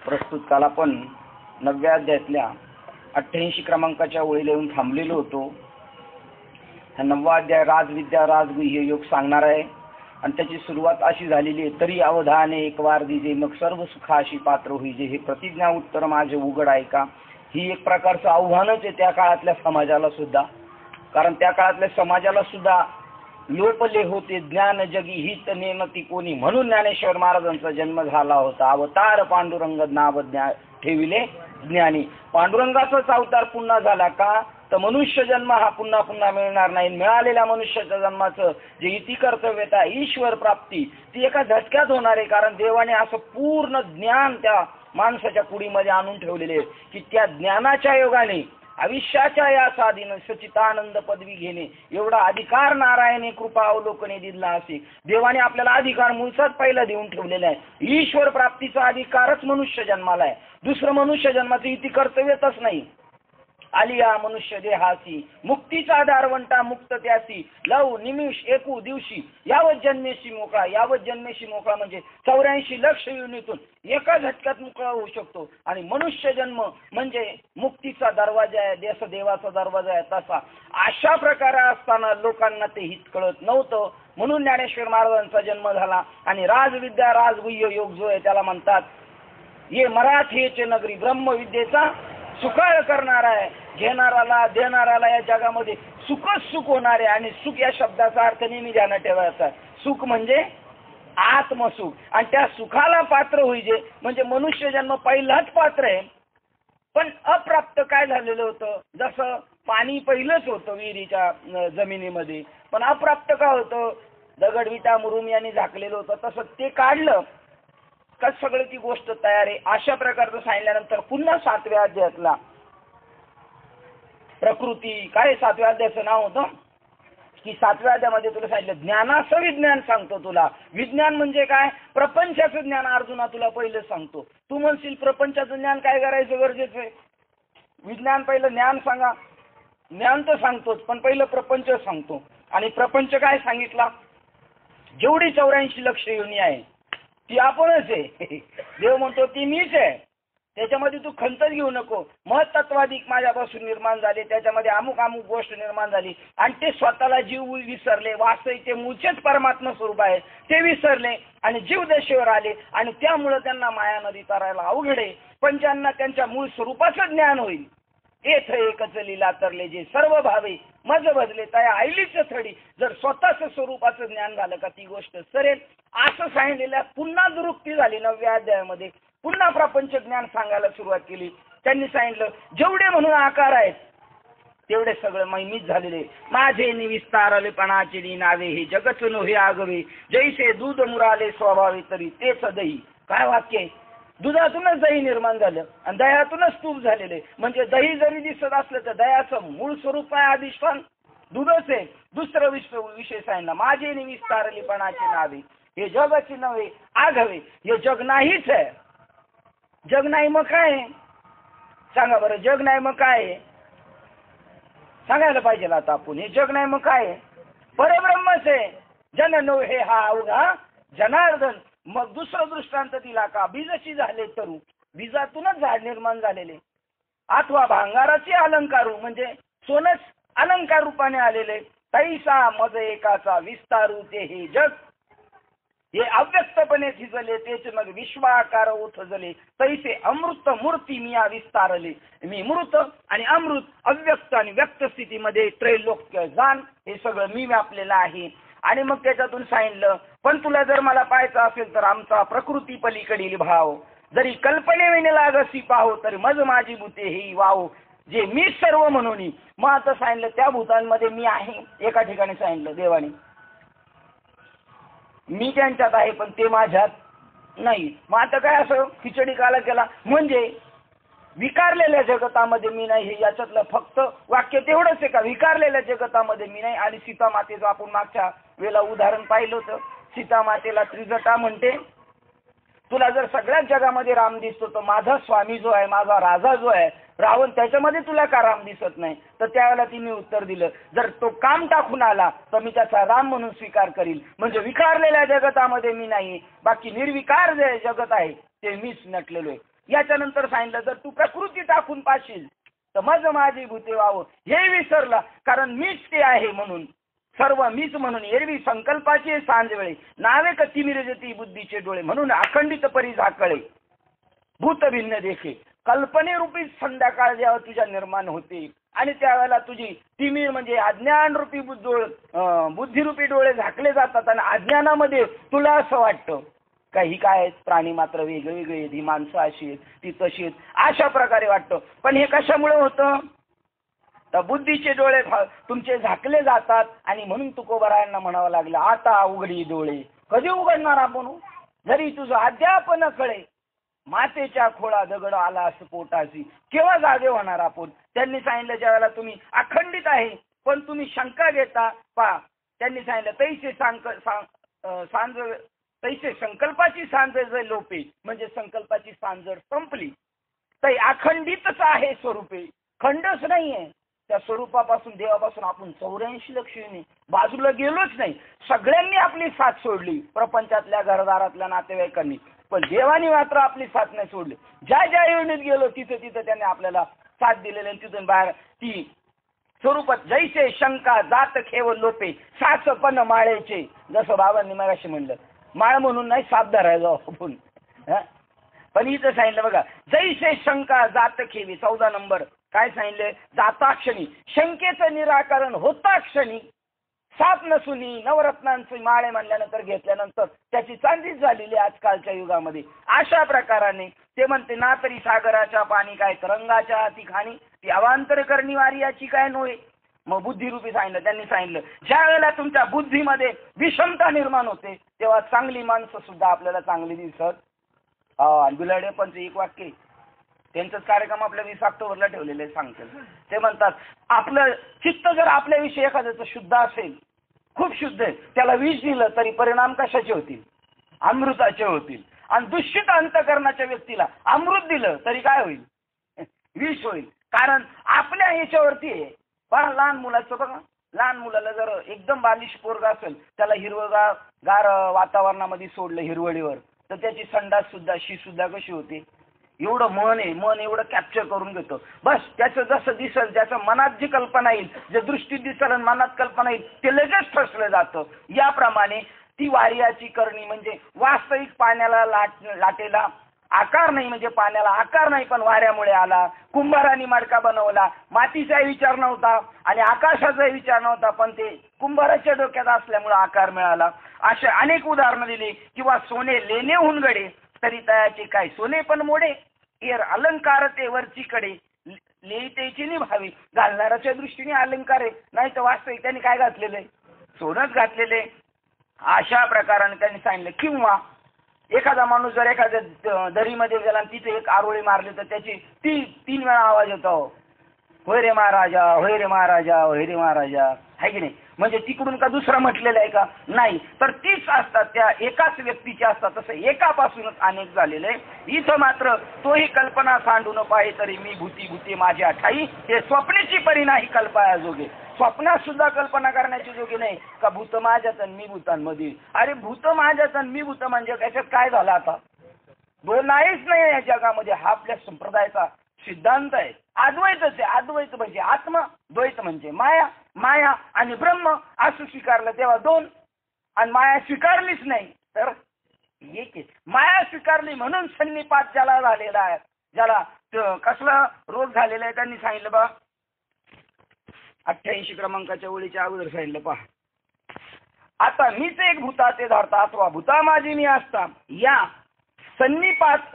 प्रस्तुत काल आपण 9व्या अध्यायातल्या 88 क्रमांकाच्या ओळीला येऊन थांबलेलो होतो. हा 9वा अध्याय राजविद्या राजगुह्य योग सांगणार आहे आणि त्याची सुरुवात अशी झालेली आहे. तरी अवधाने एक वार दिजे मग सर्व सुखाशी पात्र होईजे. हे प्रतिज्ञा उत्तर माझे उघड आहे का, ही एक प्रकारचं आव्हानच आहे त्या काळातल्या समाजाला सुद्धा. कारण त्या काळातल्या समाजाला सुद्धा लोपले होते ज्ञान जगी हित नेमती कोणी, म्हणून ज्ञानेश्वर महाराजांचा जन्म झाला होता. अवतार पांडुरंग नाव ठेविले ज्ञानी. पांडुरंगाचाच अवतार पुन्हा झाला का, तर मनुष्य जन्म हा पुन्हा पुन्हा मिळणार नाही. मिळालेल्या मनुष्याच्या जन्माचं जे इति कर्तव्यता आहे ईश्वर प्राप्ती, ती एका झटक्यात होणार आहे. कारण देवाने असं पूर्ण ज्ञान त्या माणसाच्या कुडीमध्ये आणून ठेवलेले आहे की त्या ज्ञानाच्या योगाने आयुष्याच्या या साधीनं सचितानंद पदवी घेणे एवढा अधिकार नारायणे कृपा अवलोकने दिला असे. देवाने आपल्याला अधिकार मूळचाच पहिला देऊन ठेवलेला आहे. ईश्वर प्राप्तीचा अधिकारच मनुष्य जन्माला आहे. दुसरं मनुष्य जन्माचं इति कर्तव्यच नाही. आलिया मनुष्य देहासी मुक्तीचा दारवंटा मुक्त त्यासी लव निमिष एकू दिवशी यावत जन्मेशी मोकळा. यावत जन्मेशी मोकळा म्हणजे 84 लक्ष युनितून एका झटक्यात मोकळा होऊ शकतो. आणि मनुष्य जन्म म्हणजे मुक्तीचा दरवाजा आहे, देश देवाचा दरवाजा आहे. तसा अशा प्रकारे असताना लोकांना ते हित कळत नव्हतं. म्हणून ज्ञानेश्वर महाराजांचा जन्म झाला. आणि राजविद्या राजगुह्य योग जो आहे त्याला म्हणतात ये मराठीचे नगरी ब्रह्मविद्येचा सुकाळ करणार आहे. घेणाराला देणाराला या जगामध्ये सुखच सुख होणार आहे. आणि सुख या शब्दाचा अर्थ नेहमी ध्यानात ठेवायचा. सुख म्हणजे आत्मसुख. आणि त्या सुखाला पात्र होईजे म्हणजे मनुष्य जन्म पहिलाच पात्र आहे. पण अप्राप्त काय झालेलं होतं, जसं पाणी पहिलंच होतं विहिरीच्या जमिनीमध्ये, पण अप्राप्त काय होतं, दगडविटा मुरुम यांनी झाकलेलं होतं. तसं ते काढलं का सगळं ती गोष्ट तयार आहे. अशा प्रकारचं सांगितल्यानंतर पुन्हा 7व्या अध्यायातला प्रकृती काय 7व्या अध्यायाचं नाव होतं की 7व्या अध्यायामध्ये तुला सांगितलं ज्ञानाचं विज्ञान सांगतो तुला. विज्ञान म्हणजे काय, प्रपंचाचं ज्ञान अर्जुना तुला पहिलं सांगतो. तू म्हणशील प्रपंचाचं ज्ञान काय करायचं गरजेचं आहे. विज्ञान पहिलं ज्ञान सांगा, ज्ञान तर सांगतोच पण पहिलं प्रपंच सांगतो. आणि प्रपंच काय सांगितला, जेवढी 84 लक्ष योनी आहे ती आपणच आहे. देव म्हणतो ती मीच आहे. त्याच्यामध्ये तू खंतच घेऊ नको. महत्त्वाधिक माझ्यापासून निर्माण झाले, त्याच्यामध्ये अमुक अमुक गोष्ट निर्माण झाली आणि ते स्वतःला जीव विसरले. वास्तविक ते मूळचेच परमात्मा स्वरूप आहे ते विसरले आणि जीव दशेवर आले आणि त्यामुळं त्यांना माया नदी तारायला अवघड आहे. पण ज्यांना त्यांच्या मूळ स्वरूपाचं ज्ञान होईल, एथ एकच लीला तरले जे सर्व भावे मज बदले त्या आईलीच थडी. जर स्वतःच स्वरूपाचं ज्ञान झालं का ती गोष्ट सरेल. असं सांगितलेल्या पुन्हा दुरुक्ती झाली 9व्या अध्यायामध्ये. पुन्हा प्रपंच ज्ञान सांगायला सुरुवात केली. त्यांनी सांगितलं जेवढे म्हणून आकार आहेत तेवढे सगळं महिमीच झालेले. माझे निविस्तारलेपणाचे नावे हे जगत नोहे आगवे जैसे दूध मुराले स्वभावे तरी तेच दही. काय वाक्य आहे, दुधातूनच दही निर्माण झालं आणि दह्यातूनच तूप झालेले. म्हणजे दही जरी दिसत असलं तर दह्याचं मूळ स्वरूप आहे अधिष्ठान दूधच आहे. दुसरं विषय सांगितला माझे निविस्तारलेपणाचे नावे हे जगची नव्हे आघवे. हे जग नाहीच आहे. जग नाही मग काय सांगा बरं, जग नाही मग काय सांगायला पाहिजे आता आपण. हे जग नाही मग काय, परब्रह्मच आहे. जन नो हे हा अवघा जनार्दन. मग दुसरं दृष्टांत दिला का, बीजशी झाले तरू बीजातूनच झाड निर्माण झालेले. अथवा भांगाराचे अलंकारू म्हणजे सोनच अलंकार रूपाने आलेले. तैसा मज एकाचा विस्तारू ते हे जग हे अव्यक्तपणे झिजले तेच मग विश्वाकार उठजले. तैसे अमृत मूर्ती मिया विस्तारले. मी मृत आणि अमृत अव्यक्त आणि व्यक्त स्थितीमध्ये त्रैलोक्य जाण हे सगळं मी व्यापलेलं आहे. आणि मग त्याच्यातून सांगितलं पण तुला जर मला पाहायचं असेल तर आमचा प्रकृती पलीकडील भाव जरी कल्पनेने लागसी पाहो तरी मज माझी भूते हे वाहो जे मी सर्व म्हणून. मग आता सांगितलं त्या भूतांमध्ये मी आहे. एका ठिकाणी सांगितलं देवाने मी त्यांच्यात आहे पण ते माझ्यात नाही. मग आता काय असं खिचडी काला केला म्हणजे विकारलेल्या जगतामध्ये मी नाही. हे याच्यातलं फक्त वाक्य तेवढंच आहे का विकारलेल्या जगतामध्ये मी नाही. आणि सीता मातेचं आपण मागच्या वेळेला उदाहरण पाहिलं होतं. सीता मातेला त्रिजटा म्हणते तुला जर सगळ्याच जगामध्ये राम दिसतो तर माझा स्वामी जो आहे माझा राजा जो आहे रावण त्याच्यामध्ये तुला का राम दिसत नाही. तर त्यावेळेला तिने उत्तर दिलं जर तो काम टाकून आला तर मी त्याचा राम म्हणून स्वीकार करील. म्हणजे विकारलेल्या जगतामध्ये मी नाही, बाकी निर्विकार जे जगत आहे ते मीच नटलेलो आहे. याच्यानंतर सांगितलं जर तू प्रकृती टाकून पाशील तर मज माझी भूते व्हावं हे विसरला, कारण मीच ते आहे म्हणून, सर्व मीच म्हणून एरवी संकल्पाची सांज वेळे नावे कती मिरजती बुद्धीचे डोळे, म्हणून अखंडित परी झाकळे भूत भिन्न देखे, कल्पनेरूपी संध्याकाळ जेव्हा तुझ्या निर्माण होते आणि त्यावेळेला तुझी तिमिर म्हणजे अज्ञान रूपी बुद्धिरूपी डोळे झाकले जातात आणि अज्ञानामध्ये तुला असं वाटतं काही काय आहेत, प्राणी मात्र वेगळे वेगळे आहेत, ही माणसं अशी आहेत, ती तशी आहेत, अशा प्रकारे वाटतं. पण हे कशामुळे होतं? तर बुद्धीचे डोळे तुमचे झाकले जातात आणि म्हणून तुकोबारायांना म्हणावं लागलं आता उघडी डोळे. कधी उघडणार आपण? जरी तुझं अद्याप न कळे मातेच्या खोळा दगड आला असं पोटाशी, केव्हा जागे होणार आपण? त्यांनी सांगितलं ज्या वेळेला तुम्ही अखंडित आहे पण तुम्ही शंका घेता पा, त्यांनी सांगितलं तैसे संकल्पाची सांज जे लोपे, म्हणजे संकल्पाची सांज जर संपली तर अखंडितच आहे स्वरूपे, खंडच नाहीये. त्या स्वरूपापासून देवापासून आपण 84 लक्ष बाजूला गेलोच नाही. सगळ्यांनी आपली साथ सोडली, प्रपंचातल्या घरदारातल्या नातेवाईकांनी, पण देवानी मात्र आपली साथ नाही सोडली. ज्या ज्या योनीत गेलो तिथं तिथं त्याने आपल्याला साथ दिलेली आणि तिथून बाहेर ती स्वरूपात जैसे शंका जात खेव लोपे साच पण माळेचे, जसं बाबांनी मगाशी म्हणलं माळ म्हणून नाही साथ धरायला आपण. पण इथं सांगितलं बघा जैसे शंका जात खेवी 14 नंबर काय सांगितले? जाताक्षणी शंकेचं निराकरण होता क्षणी साप नसुनी नवरत्नांचे माळे म्हणल्यानंतर घेतल्यानंतर त्याची चांदीच झालेली आजकालच्या युगामध्ये. अशा प्रकाराने ते म्हणते ना तरी सागराच्या पाणी काय तरंगाच्या हाती खाणी, ती अवांतर करणी वारी याची काय नव्हे. मग बुद्धिरूपी सांगितलं, त्यांनी सांगितलं ज्या वेळेला तुमच्या बुद्धीमध्ये विषमता निर्माण होते तेव्हा चांगली माणसं सुद्धा आपल्याला चांगली दिसत. बिलाडे पण एक वाक्य त्यांचाच कार्यक्रम आपल्या 20 ऑक्टोबरला ठेवलेले सांगतात. ते म्हणतात आपलं चित्त जर आपल्याविषयी एखाद्याचं शुद्ध असेल, खूप शुद्ध आहे, त्याला विष दिलं तरी परिणाम कशाचे होतील? अमृताचे होतील. आणि दूषित अंतकरणाच्या व्यक्तीला अमृत दिलं तरी काय होईल? विष होईल. कारण आपल्या ह्याच्यावरती आहे. पण लहान मुलाचं बघा, लहान मुलाला जर एकदम बालिश पोरगा असेल त्याला हिरवगार वातावरणामध्ये सोडलं हिरवळीवर तर त्याची संडास सुद्धा शी सुद्धा कशी होते? एवढं मन आहे, मन एवढं कॅप्चर करून घेतो. बस त्याचं जसं दिसेल, ज्याच्या मनात जी कल्पना येईल, जे दृष्टीत दिसेल आणि मनात कल्पना येईल ते लगेच ठसलं जातं. याप्रमाणे ती वार्याची करणी म्हणजे वास्तविक पाण्याला लाटेला आकार नाही, म्हणजे पाण्याला आकार नाही पण वाऱ्यामुळे आला. कुंभाराने मडका बनवला, मातीचाही विचार नव्हता आणि आकाशाचाही विचार नव्हता, पण ते कुंभाराच्या डोक्यात असल्यामुळे आकार मिळाला. असे अनेक उदाहरणं दिली. किंवा सोने लेणे होऊन गडे तरी तयाचे काय सोने पण मोडे, एअर अलंकार ते वरची कडे लिहितेची निभावी. घालणाऱ्याच्या दृष्टीने अलंकार आहे, नाही तर वास्तविक त्यांनी काय घातलेलं आहे? सोनच घातलेले. अशा प्रकाराने त्यांनी सांगितलं. किंवा एखादा माणूस जर एखाद्या दरीमध्ये गेला आणि तिथे एक आरोळी मारली तर त्याची 3 वेळा आवाज येतो, होय रे महाराजा, होय रे महाराजा, होय रे महाराजा, आहे की नाही? म्हणजे तिकडून का दुसरा म्हटलेलं आहे का? नाही. तर 30 असतात, त्या एकाच व्यक्तीच्या असतात. तसं एकापासूनच अनेक झालेले. इथं मात्र तोही कल्पना सांडून पाहे तरी मी भूती भूती माझ्या ठाई, हे स्वप्नेची परी नाही कल्पाया जोगे. स्वप्नात सुद्धा कल्पना करण्याची जोगी नाही का भूत माझ्यात आणि मी भूतांमध्ये. अरे भूत माझ्यात आणि मी भूत म्हणजे त्याच्यात काय झालं आता? दोन नाहीच नाही या जगामध्ये. हा आपल्या संप्रदायाचा सिद्धांत आहे. अद्वैतच आहे. अद्वैत म्हणजे आत्मा, द्वैत म्हणजे माया. माया आणि ब्रह्म असं स्वीकारलं तेव्हा 2, आणि माया स्वीकारलीच नाही तर एक आहे. माया स्वीकारली म्हणून सन्निपात ज्याला झालेला आहे, ज्याला कसला रोग झालेला आहे, त्यांनी सांगितलं बा 88 क्रमांकाच्या ओळीच्या अगोदर सांगितलं पहा. आता मीच एक भूताचे धारता अथवा भूता माझी मी असता या सन्निपात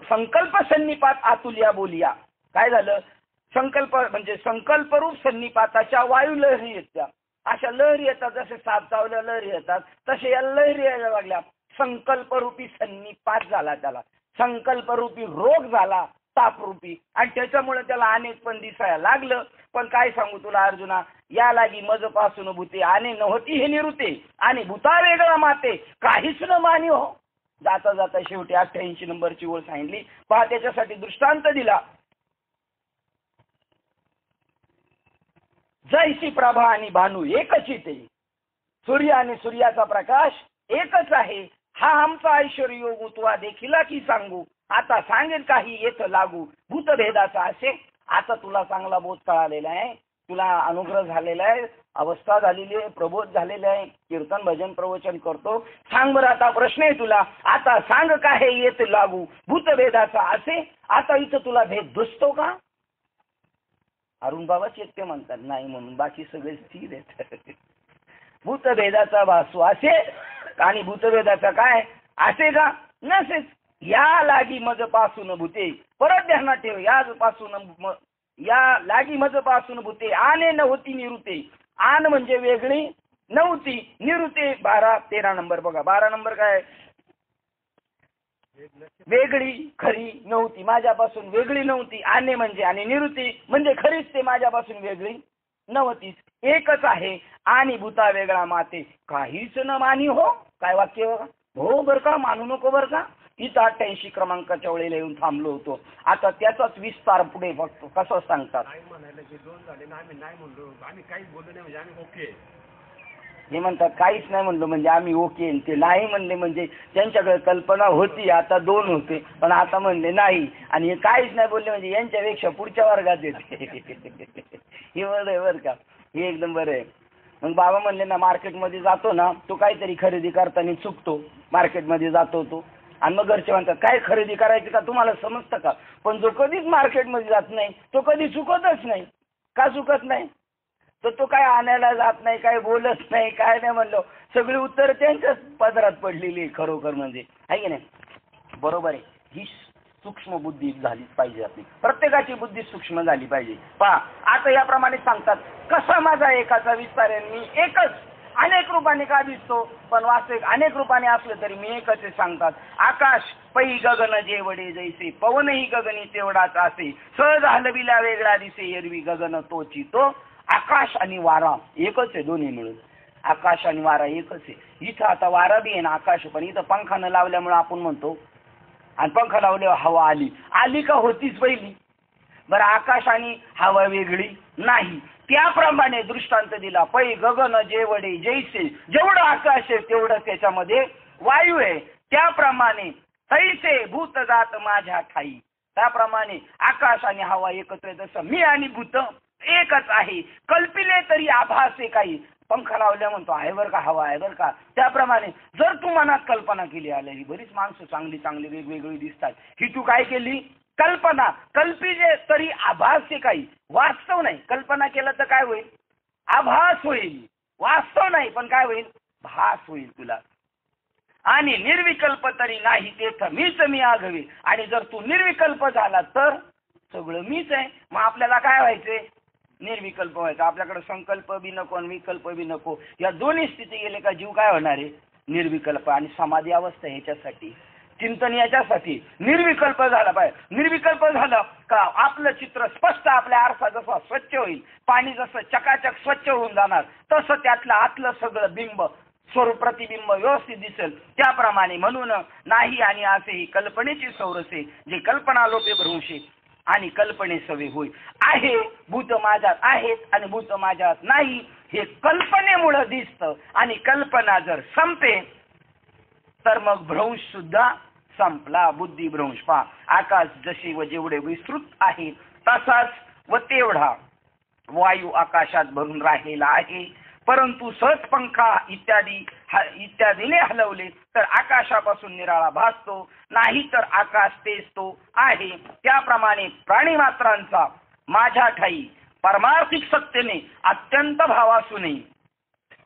संकल्प सन्निपात आतुलिया बोलिया. काय झालं? संकल्प म्हणजे संकल्परूप सन्निपाताच्या वायू लहरी येत्या. अशा लहरी येतात, जसे साप चावल्या लहरी येतात तसे या लहरी यायला लागल्या. संकल्परूपी सन्निपात झाला, त्याला संकल्परूपी रोग झाला, तापरूपी, आणि त्याच्यामुळे त्याला अनेक पण दिसायला लागलं. पण काय सांगू तुला अर्जुना, या लागी मज पासून भूते आणि नव्हती हे निरुते आणि भूता वेगळा माते काहीच न मानी हो. जाता जाता शेवटी 88 नंबरची ओळ सांगितली पहा. त्याच्यासाठी दृष्टांत दिला. जैसी प्रभा आणि भानू एकच येते, सूर्य आणि सूर्याचा प्रकाश एकच आहे. हा आमचा ऐश्वर्य योग तुला देखील की सांगू, आता सांगेल काही येथ लागू, भूतभेदाचा असे. आता तुला चांगला बोध कळालेला आहे, तुला अनुग्रह झालेला आहे, अवस्था झालेली आहे, प्रबोध झालेले आहे, कीर्तन भजन प्रवचन करतो. सांग बरं, आता प्रश्न आहे तुला, आता सांग काय येत लागू, भूतभेदाचा असे. आता इथं तुला भेद दिसतो का? अरुण बाबाच एकटे म्हणतात नाही म्हणून, बाकी सगळे स्थिर आहेत. भूतभेदाचा भासू असे आणि भूतभेदाचा काय असे का नसेच. या लागी मज पासून भूते, परत ध्यानात ठेव, या लागी मज पासून भूते, आने नव्हती निरुते. आन म्हणजे वेगळी, नव्हती, निरुते 12-13 नंबर बघा. 12 नंबर काय? वेगळी खरी नव्हती, माझ्यापासून वेगळी नव्हती. आने म्हणजे आणि निरुती म्हणजे खरीच ते माझ्यापासून वेगळी नव्हतीच, एकच आहे. आणि भूता वेगळा माते, काहीच न मानी हो. काय वाक्य बघा, हो बर का, मानू नको बर का. इथं 88 क्रमांकाच्या वेळेला येऊन थांबलो होतो. आता त्याचाच विस्तार पुढे बघतो कसं सांगतात. हे म्हणतात काहीच नाही म्हणलो म्हणजे आम्ही ओके, ते नाही म्हणले म्हणजे त्यांच्याकडे कल्पना होती, आता 2 होते, पण आता म्हणले नाही. आणि हे काहीच नाही बोलले म्हणजे यांच्यापेक्षा पुढच्या वर्गात येते. हे बरं आहे बरं का, हे एकदम बरं आहे. मग बाबा म्हणले ना, मार्केटमध्ये जातो ना, तो काहीतरी खरेदी करताना चुकतो, मार्केटमध्ये जातो तो, आणि मग घरचे म्हणतात काय खरेदी करायची का, तुम्हाला समजतं का? पण जो कधीच मार्केटमध्ये जात नाही तो कधी चुकतच नाही. का चुकत नाही? तर तो काय आणायला जात नाही, काय बोलत नाही, काय नाही. म्हणलो सगळी उत्तर त्यांच्याच पदरात पडलेली आहे खरोखर, म्हणजे आहे की नाही. बरोबर आहे. ही सूक्ष्म बुद्धी झालीच पाहिजे, आपली प्रत्येकाची बुद्धी सूक्ष्म झाली पाहिजे. पहा आता याप्रमाणे सांगतात, कसा माझा एकाचा विस्तार आहे, मी एकच अनेक रूपाने का दिसतो, पण वास्तविक अनेक रूपाने असलं तरी मी एकच आहे. सांगतात आकाश पै गगन जेवढे जैसे, पवनही गगनी तेवढाच असे, सहज हलविला वेगळा दिसे, एरवी गगन तोची तो. आकाश आणि वारा एकच आहे, दोन्ही मिळून आकाश आणि वारा एकच आहे. इथं आता वारा बी आहे ना आकाश, पण इथं पंखानं लावल्यामुळे आपण म्हणतो, आणि पंखा लावल्यावर हवा आली, आली का होतीच पहिली. बरं आकाश आणि हवा वेगळी नाही. त्याप्रमाणे दृष्टांत दिला, पै गगन जेवढे जैसे, जेवढं आकाश आहे तेवढं त्याच्यामध्ये वायू आहे. त्याप्रमाणे तैसे भूत जात माझ्या ठाई, त्याप्रमाणे आकाश आणि हवा एकत्र आहे, तसं मी आणि भूत एकच आहे. कल्पिले तरी आभास आहे काही, पंखा लावल्या म्हणतो आहे बरं का, हवा आहे बरं का. त्याप्रमाणे जर तू मनात कल्पना केली, आलेली बरीच माणसं चांगली चांगली वेगवेगळी दिसतात, ही तू काय केली कल्पना, कल्पिले तरी आभास आहे काही, वास्तव नाही. कल्पना केलं तर काय होईल, आभास होईल, वास्तव नाही, पण काय होईल, भास होईल तुला. आणि निर्विकल्प तरी नाही तेथ मीच मी आघवे, आणि जर तू निर्विकल्प झाला तर सगळं मीच आहे. मग आपल्याला काय व्हायचंय, निर्विकल्प व्हायचं. आपल्याकडे संकल्प बी नको आणि विकल्प बी नको, या दोन्ही स्थिती गेले का जीव काय होणार आहे, निर्विकल्प. आणि समाधी अवस्था ह्याच्यासाठी, चिंतन याच्यासाठी निर्विकल्प झाला पाहिजे. निर्विकल्प झालं का आपलं चित्र स्पष्ट, आपल्या आरसा जसा स्वच्छ होईल, पाणी जसं चकाचक स्वच्छ होऊन जाणार, तसं त्यातलं आतलं सगळं बिंब स्वरूप प्रतिबिंब व्यवस्थित दिसेल. त्याप्रमाणे म्हणून नाही आणि असे ही कल्पनेची सौरसे, जे कल्पना लोपे भ्रंशे आणि कल्पने सवे होय. आहे भूत माझ्यात आहेत आणि भूत माझ्यात नाही, हे कल्पनेमुळे दिसतं. आणि कल्पना जर संपे तर मग भ्रंश सुद्धा संपला, बुद्धी भ्रंश. पहा आकाश जसे व जेवढे विस्तृत आहे तसाच व तेवढा वायू आकाशात भरून राहिलेला आहे. परंतु सहज पंखा इत्यादीने हलवले तर आकाशापासून निराळा भासतो, नाही तर आकाश तेच तो आहे. त्याप्रमाणे प्राणी मात्रांचा माझ्या ठाई परमार्थिक सत्तेने अत्यंत भावासूने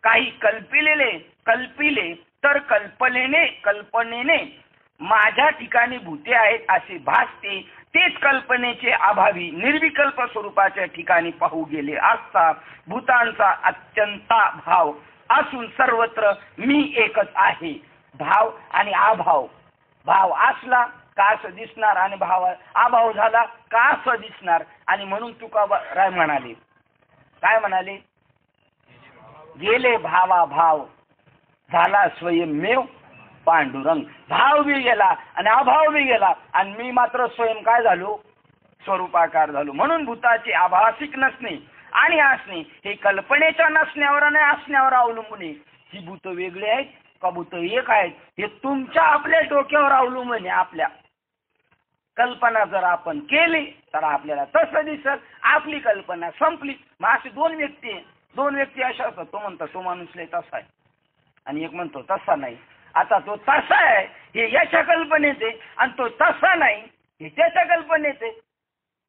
काही कल्पिले तर कल्पनेने माझ्या ठिकाणी भूते आहेत असे भासते. तेच कल्पनेचे अभावी निर्विकल्प स्वरूपाच्या ठिकाणी पाहू गेले असता भूतांचा अत्यंत भाव असून सर्वत्र मी एकच आहे. भाव आणि अभाव, भाव असला का असं दिसणार आणि अभाव झाला का असं दिसणार. आणि म्हणून तुकाराम म्हणाले, काय म्हणाले, गेले भावा भाव झाला स्वयंमेव पांडुरंग. भाव बी गेला आणि अभाव बी गेला आणि मी मात्र स्वयं काय झालो, स्वरूपाकार झालो. म्हणून भूताचे आभासिक नसणे आणि असणे हे कल्पनेच्या नसण्यावर आणि असण्यावर अवलंबून आहे. ही भूत वेगळी आहेत का भूत एक आहेत हे तुमच्या आपल्या डोक्यावर अवलंबून आहे. आपल्या कल्पना जर आपण केली तर आपल्याला तसं दिसत. आपली कल्पना संपली. मग अशी दोन व्यक्ती अशा असतात. तो म्हणतो तो माणूस लय तसा आहे आणि एक म्हणतो तसा नाही. आता तो तसा आहे हे याच्या कल्पनेत आहे आणि तो तसा नाही हे त्याच्या कल्पनेत आहे.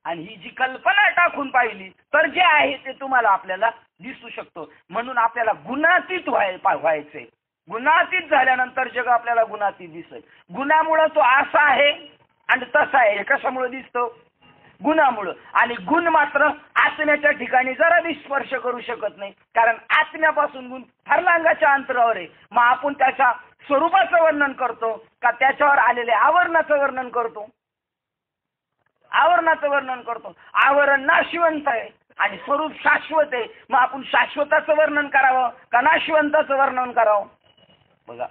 आणि ही जी कल्पना टाकून पाहिली तर जे आहे ते तुम्हाला आपल्याला दिसू शकतो. म्हणून आपल्याला गुणातीत व्हायचंय. गुणातीत झाल्यानंतर जग आपल्याला गुणातीत दिसेल. गुणामुळे तो असा आहे आणि तसा आहे. हे कशामुळे दिसतो? गुणामुळं. आणि गुण मात्र आत्म्याच्या ठिकाणी जरा बी स्पर्श करू शकत नाही, कारण आत्म्यापासून गुण फार लांगाच्या अंतरावर आहे. मग आपण त्याच्या स्वरूपाचं वर्णन करतो का त्याच्यावर आलेल्या आवरणाचं वर्णन करतो? आवरणाचं वर्णन करतो. आवरण नाशिवंत आहे आणि स्वरूप शाश्वत आहे. मग आपण शाश्वताचं वर्णन करावं का नाशिवंताचं वर्णन करावं? बघा,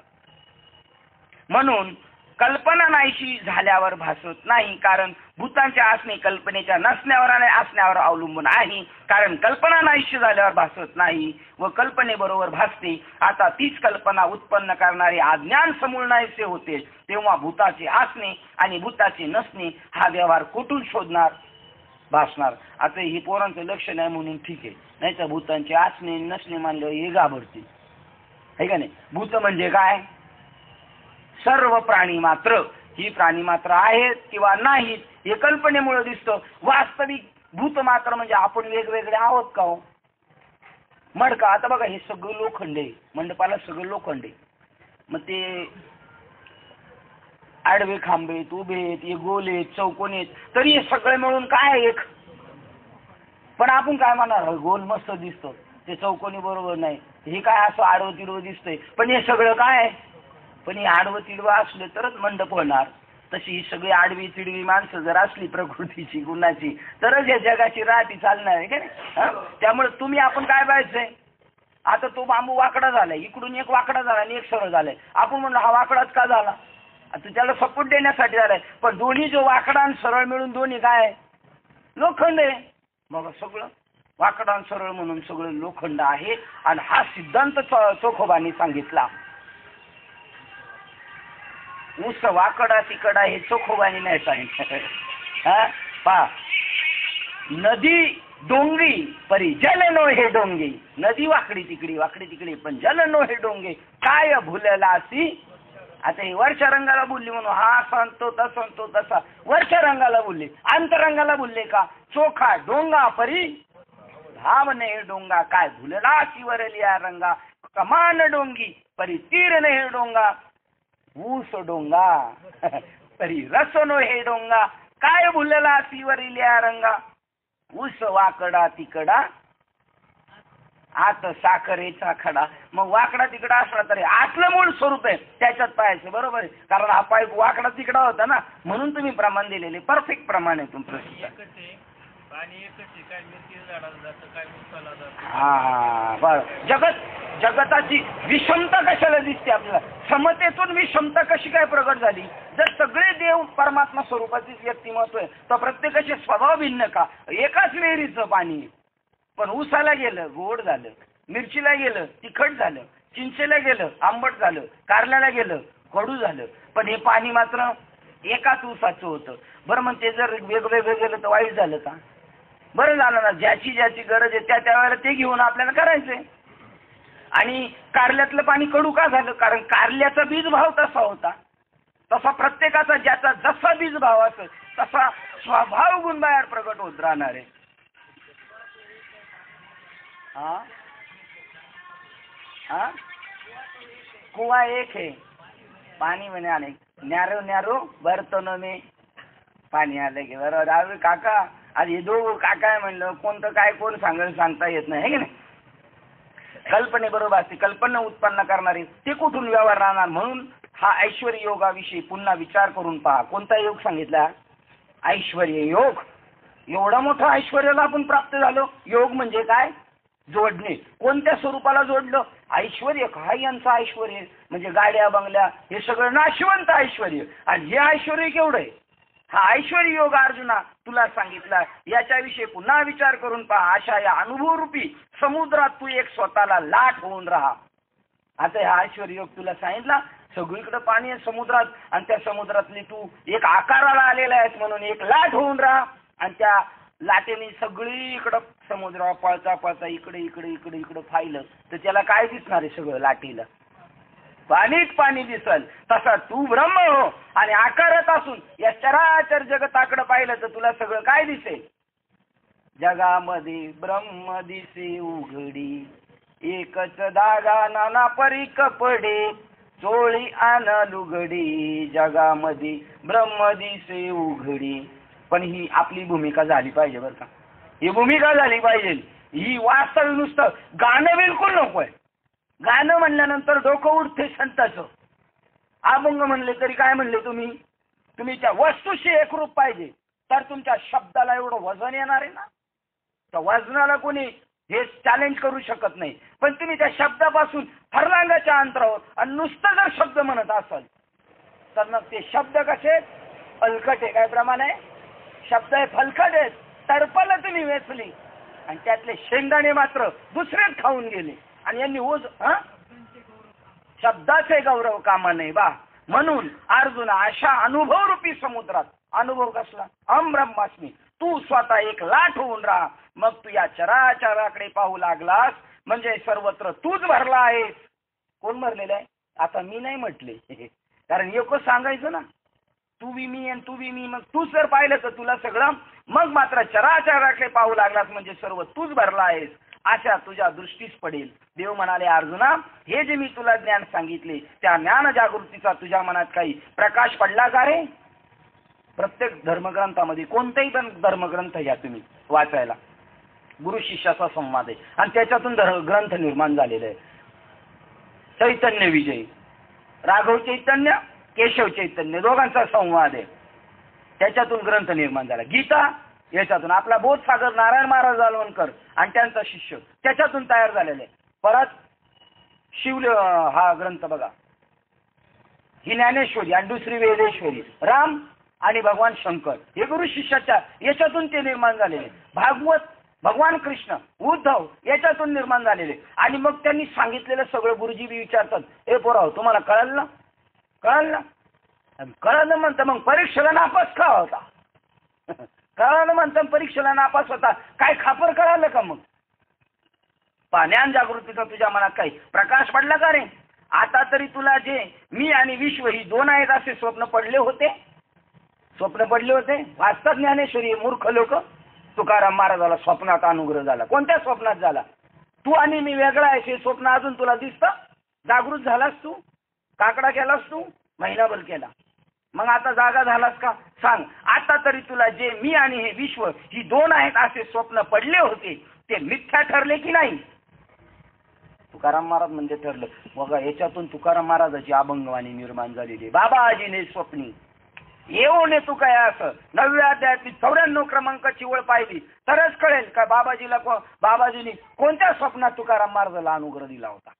म्हणून कल्पना नाहीशी झाल्यावर भासत नाही, कारण भूतांच्या असणे कल्पनेच्या नसण्यावर आणि असण्यावर अवलंबून आहे. कारण कल्पना नाहीशी झाल्यावर भासत नाही व कल्पनेबरोबर भासते. आता तीच कल्पना उत्पन्न करणारे अज्ञान समूळ नाहीसे होते, तेव्हा भूताचे असणे आणि भूताचे नसणे हा व्यवहार कुठून शोधणार, भासणार? आता ही पोरांचं लक्ष नाही म्हणून ठीक आहे, नाही तर भूतांचे असणे नसणे मानल्यावर हे घाबरते, आहे का नाही? भूत म्हणजे काय? सर्व प्राणी मात्र. ही प्राणी मात्र आहेत किंवा नाहीत हे कल्पनेमुळे दिसतं. वास्तविक भूत मात्र म्हणजे आपण वेगवेगळे आहोत का हो? मडका, आता बघा हे सगळं लोखंड आहे, मंडपाला सगळं लोखंड आहे. मग ते आडवे खांबे आहेत, उभे आहेत, हे गोल आहेत, चौकोन आहेत, तरी हे सगळे मिळून काय एक. पण आपण काय म्हणणार, गोल मस्त दिसतो, ते चौकोनी बरोबर नाही, हे काय असं आडवं तिडवं दिसतंय, पण हे सगळं काय? पण हे आडवं तिडवं असलं तरच मंडप होणार. तशी ही सगळी आडवी तिडवी माणसं जर असली प्रकृतीची गुणाची तरच या जगाची राहती चालणार आहे का? त्यामुळे तुम्ही आपण काय पाहिजे? आता तो बांबू वाकडा झालाय, इकडून एक वाकडा झाला आणि एक सरळ झालाय. आपण म्हणलो हा वाकडाच का झाला? आता त्याला सपोर्ट देण्यासाठी झालाय, पण दोन्ही जो वाकडा आणि सरळ मिळून दोन्ही काय? लोखंड आहे. मग सगळं वाकडा आणि सरळ म्हणून सगळं लोखंड आहे. आणि हा सिद्धांत चोखोबांनी सांगितला. ऊस वाकडा तिकडा हे चोखोबानी नाही सांगितलं. हा पा नदी डोंगी परी जल नो हे डोंगे. नदी वाकडी तिकडी पण जल नो हे डोंगे काय भुलला असी. आता हे वरच्या रंगाला बोलली म्हणून हा सांगतो तसा वरच्या रंगाला बोलले, अंतरंगाला बोलले का? चोखा डोंगा परी धावने हे डोंगा काय भुलला असी वरलिया रंगा. कमान डोंगी परी तीर ने हे डोंगा. ऊस डोंगा परी रसनो हे डोंगा काय भुलला सिवरिल्या रंगा. ऊस वाकडा तिकडा आत साखरेचा खडा. मग वाकडा तिकडा असला तरी आतलं मूळ स्वरूप आहे त्याच्यात पाहायचं, बरोबर आहे? कारण हा पाईप वाकडा तिकडा होता ना, म्हणून तुम्ही प्रमाण दिलेले परफेक्ट प्रमाण आहे तुमचं. हा बरं. जगताची विषमता कशाला दिसते आपल्याला? समतेतून विषमता कशी काय प्रगट झाली? जर सगळे देव परमात्मा स्वरूपाचीच व्यक्तिमत्व आहे तर प्रत्येकाचे स्वभाव भिन्न का? एकाच विहिरीचं पाणी, पण ऊसाला गेलं गोड झालं, मिरचीला गेलं तिखट झालं, चिंचेला गेलं आंबट झालं, कारल्याला गेलं कडू झालं, पण हे पाणी मात्र एकाच ऊसाचं होतं. बरं, मग ते जर वेगवेगळं गेलं तर वाईट झालं का? बरं झालं ना, ज्याची गरज आहे त्या वेळेला ते घेऊन आपल्याला करायचंय. आणि कारल्यातलं पाणी कडू का झालं? कारण कारल्याचा बीज भाव तसा होता. तसा प्रत्येकाचा ज्याचा जसा बीज भाव असेल तसा स्वभाव गुण बाहेर प्रगट होत राहणार आहे. कुआ एक है पाणी म्हणे अनेक, न्यारो न्यारो बर्तन में पाणी आलं की. बरोबर आहे काका. आज हे दोघं काका आहे म्हणलं, कोणतं काय कोण सांगता येत नाही, है की नाही? कल्पने बरोबर असते. कल्पना उत्पन्न करणारे ते कुठून व्यवहार राहणार? म्हणून हा ऐश्वर्य योगाविषयी पुन्हा विचार करून पहा. कोणता योग सांगितला? ऐश्वर्य योग. एवढा मोठा ऐश्वर्याला आपण प्राप्त झालो. योग म्हणजे काय? जोडणे. कोणत्या स्वरूपाला जोडलं? ऐश्वर्य. काय यांचं ऐश्वर्य म्हणजे गाड्या बंगल्या हे सगळं नाशवंत ऐश्वर्य. आणि हे ऐश्वर्य केवढं आहे? हा ऐश्वर्य योग अर्जुना तुला सांगितला. याच्याविषयी पुन्हा विचार करून पहा. अशा या अनुभवरूपी समुद्रात तू एक स्वतःला लाट होऊन राहा. आता हा ऐश्वर्य योग तुला सांगितला, सगळीकडे पाणी आहे समुद्रात, आणि त्या समुद्रातली तू एक आकाराला आलेला आहेस म्हणून एक लाट होऊन राहा, आणि त्या लाटेने सगळीकडं समुद्रावर पळता पळता इकडे इकडे इकडे इकडे पाहिलं तर त्याला काय दिसणार आहे? सगळं लाटेला पाणीच पाणी दिसल. तसा तू ब्रह्म हो आणि आकारात असून या चराचर जगताकडे पाहिलं तर तुला सगळं काय दिसेल? जगामध्ये ब्रह्म दिसे उघडी, एकच धागा नाना परी कपडे, चोळी आन लुगडी, जगामध्ये ब्रह्म दिसे उघडी. पण ही आपली भूमिका झाली पाहिजे बरं का, ही भूमिका झाली पाहिजे. ही वास्तव नुसतं गाणं बिलकुल नकोय. गाणं म्हणल्यानंतर डोकं उठते संताचं. अभंग म्हणले तरी काय म्हणले तुम्ही त्या वस्तूशी एकरूप पाहिजे, तर तुमच्या शब्दाला एवढं वजन येणार आहे ना. त्या वजनाला कोणी हे चॅलेंज करू शकत नाही. पण तुम्ही त्या शब्दापासून फरलांगाच्या अंतरावर आणि नुसतं जर शब्द म्हणत असाल तर मग ते शब्द कसे फलकट आहे. काय प्रमाण आहे? शब्द आहे फलकट आहेत. टरपलं तुम्ही वेचली आणि त्यातले शेंगदाणे मात्र दुसरेच खाऊन गेले, आणि यांनी ओझ शब्दाचे गौरव कामा नाही बा. म्हणून अर्जुना अशा अनुभवरूपी समुद्रात, अनुभव कसला? अहम ब्रह्मास्मी, तू स्वतः एक लाट होऊन राहा. मग तू या चराचराकडे पाहू लागलास म्हणजे सर्वत्र तूच भरला आहेस. कोण भरलेला आहे? आता मी नाही म्हटले, कारण एकच सांगायचं ना, तू बी मी आणि तू बी मी. मग तूच जर पाहिलं तर तुला सगळं, मग मात्र चराचराकडे पाहू लागलास म्हणजे सर्व तूच भरला आहेस अशा तुझ्या दृष्टीस पडेल. देव म्हणाले, अर्जुना हे जे मी तुला ज्ञान सांगितले त्या ज्ञान जागृतीचा तुझ्या मनात काही प्रकाश पडला का रे? प्रत्येक धर्मग्रंथामध्ये, कोणताही पण धर्मग्रंथ घ्या तुम्ही वाचायला, गुरु शिष्याचा संवाद आहे आणि त्याच्यातून ग्रंथ निर्माण झालेले आहे. चैतन्य विजय, राघव चैतन्य, केशव चैतन्य दोघांचा संवाद आहे, त्याच्यातून ग्रंथ निर्माण झाला. गीता याच्यातून आपला बोधसागर नारायण महाराज जालवणकर आणि त्यांचा शिष्य त्याच्यातून तयार झालेले. परत हा ग्रंथ बघा, ही ज्ञानेश्वरी आणि दुसरी वेदेश्वरी, राम आणि भगवान शंकर हे गुरु शिष्याच्या याच्यातून ते निर्माण झालेले. भागवत भगवान कृष्ण उद्धव याच्यातून निर्माण झालेले. आणि मग त्यांनी सांगितलेलं सगळं गुरुजी बी विचारतात, ए पोराव तुम्हाला कळलं ना? कळलं ना? कळलं म्हणतं मग परीक्षेला नापास का होता? कळलं म्हणतं परीक्षेला नापास होता, काय खापर कळालं का? मग ज्ञान जागृतीचा तुझ्या मनात काही प्रकाश पडला का रे? आता तरी तुला जे मी आणि विश्व ही दोन आहेत असे स्वप्न पडले होते? स्वप्न पडले होते? वाचतात ज्ञानेश्वरी मूर्ख लोक. तुकाराम महाराजाला स्वप्नात अनुग्रह झाला. कोणत्या स्वप्नात झाला? तू आणि मी वेगळा आहे हे स्वप्न अजून तुला दिसतं? जागृत झालास तू? काकडा केलास तू? महिनाभर केला. मग आता जागा झालास का? सांग. आता तरी तुला जे मी आणि हे विश्व ही दोन आहेत असे स्वप्न पडले होते ते मिथ्या ठरले की नाही? तुकाराम महाराज म्हणजे ठरलं. बघा याच्यातून तुकाराम महाराजाची अभंगवाणी निर्माण झालेली. बाबाजीने स्वप्नी येऊ नये तू काय असं 9व्या अध्यायातली 94 क्रमांकाची ओळ पाहिली तरच कळेल का बाबाजीने कोणत्या स्वप्नात तुकाराम महाराजाला अनुग्रह दिला होता.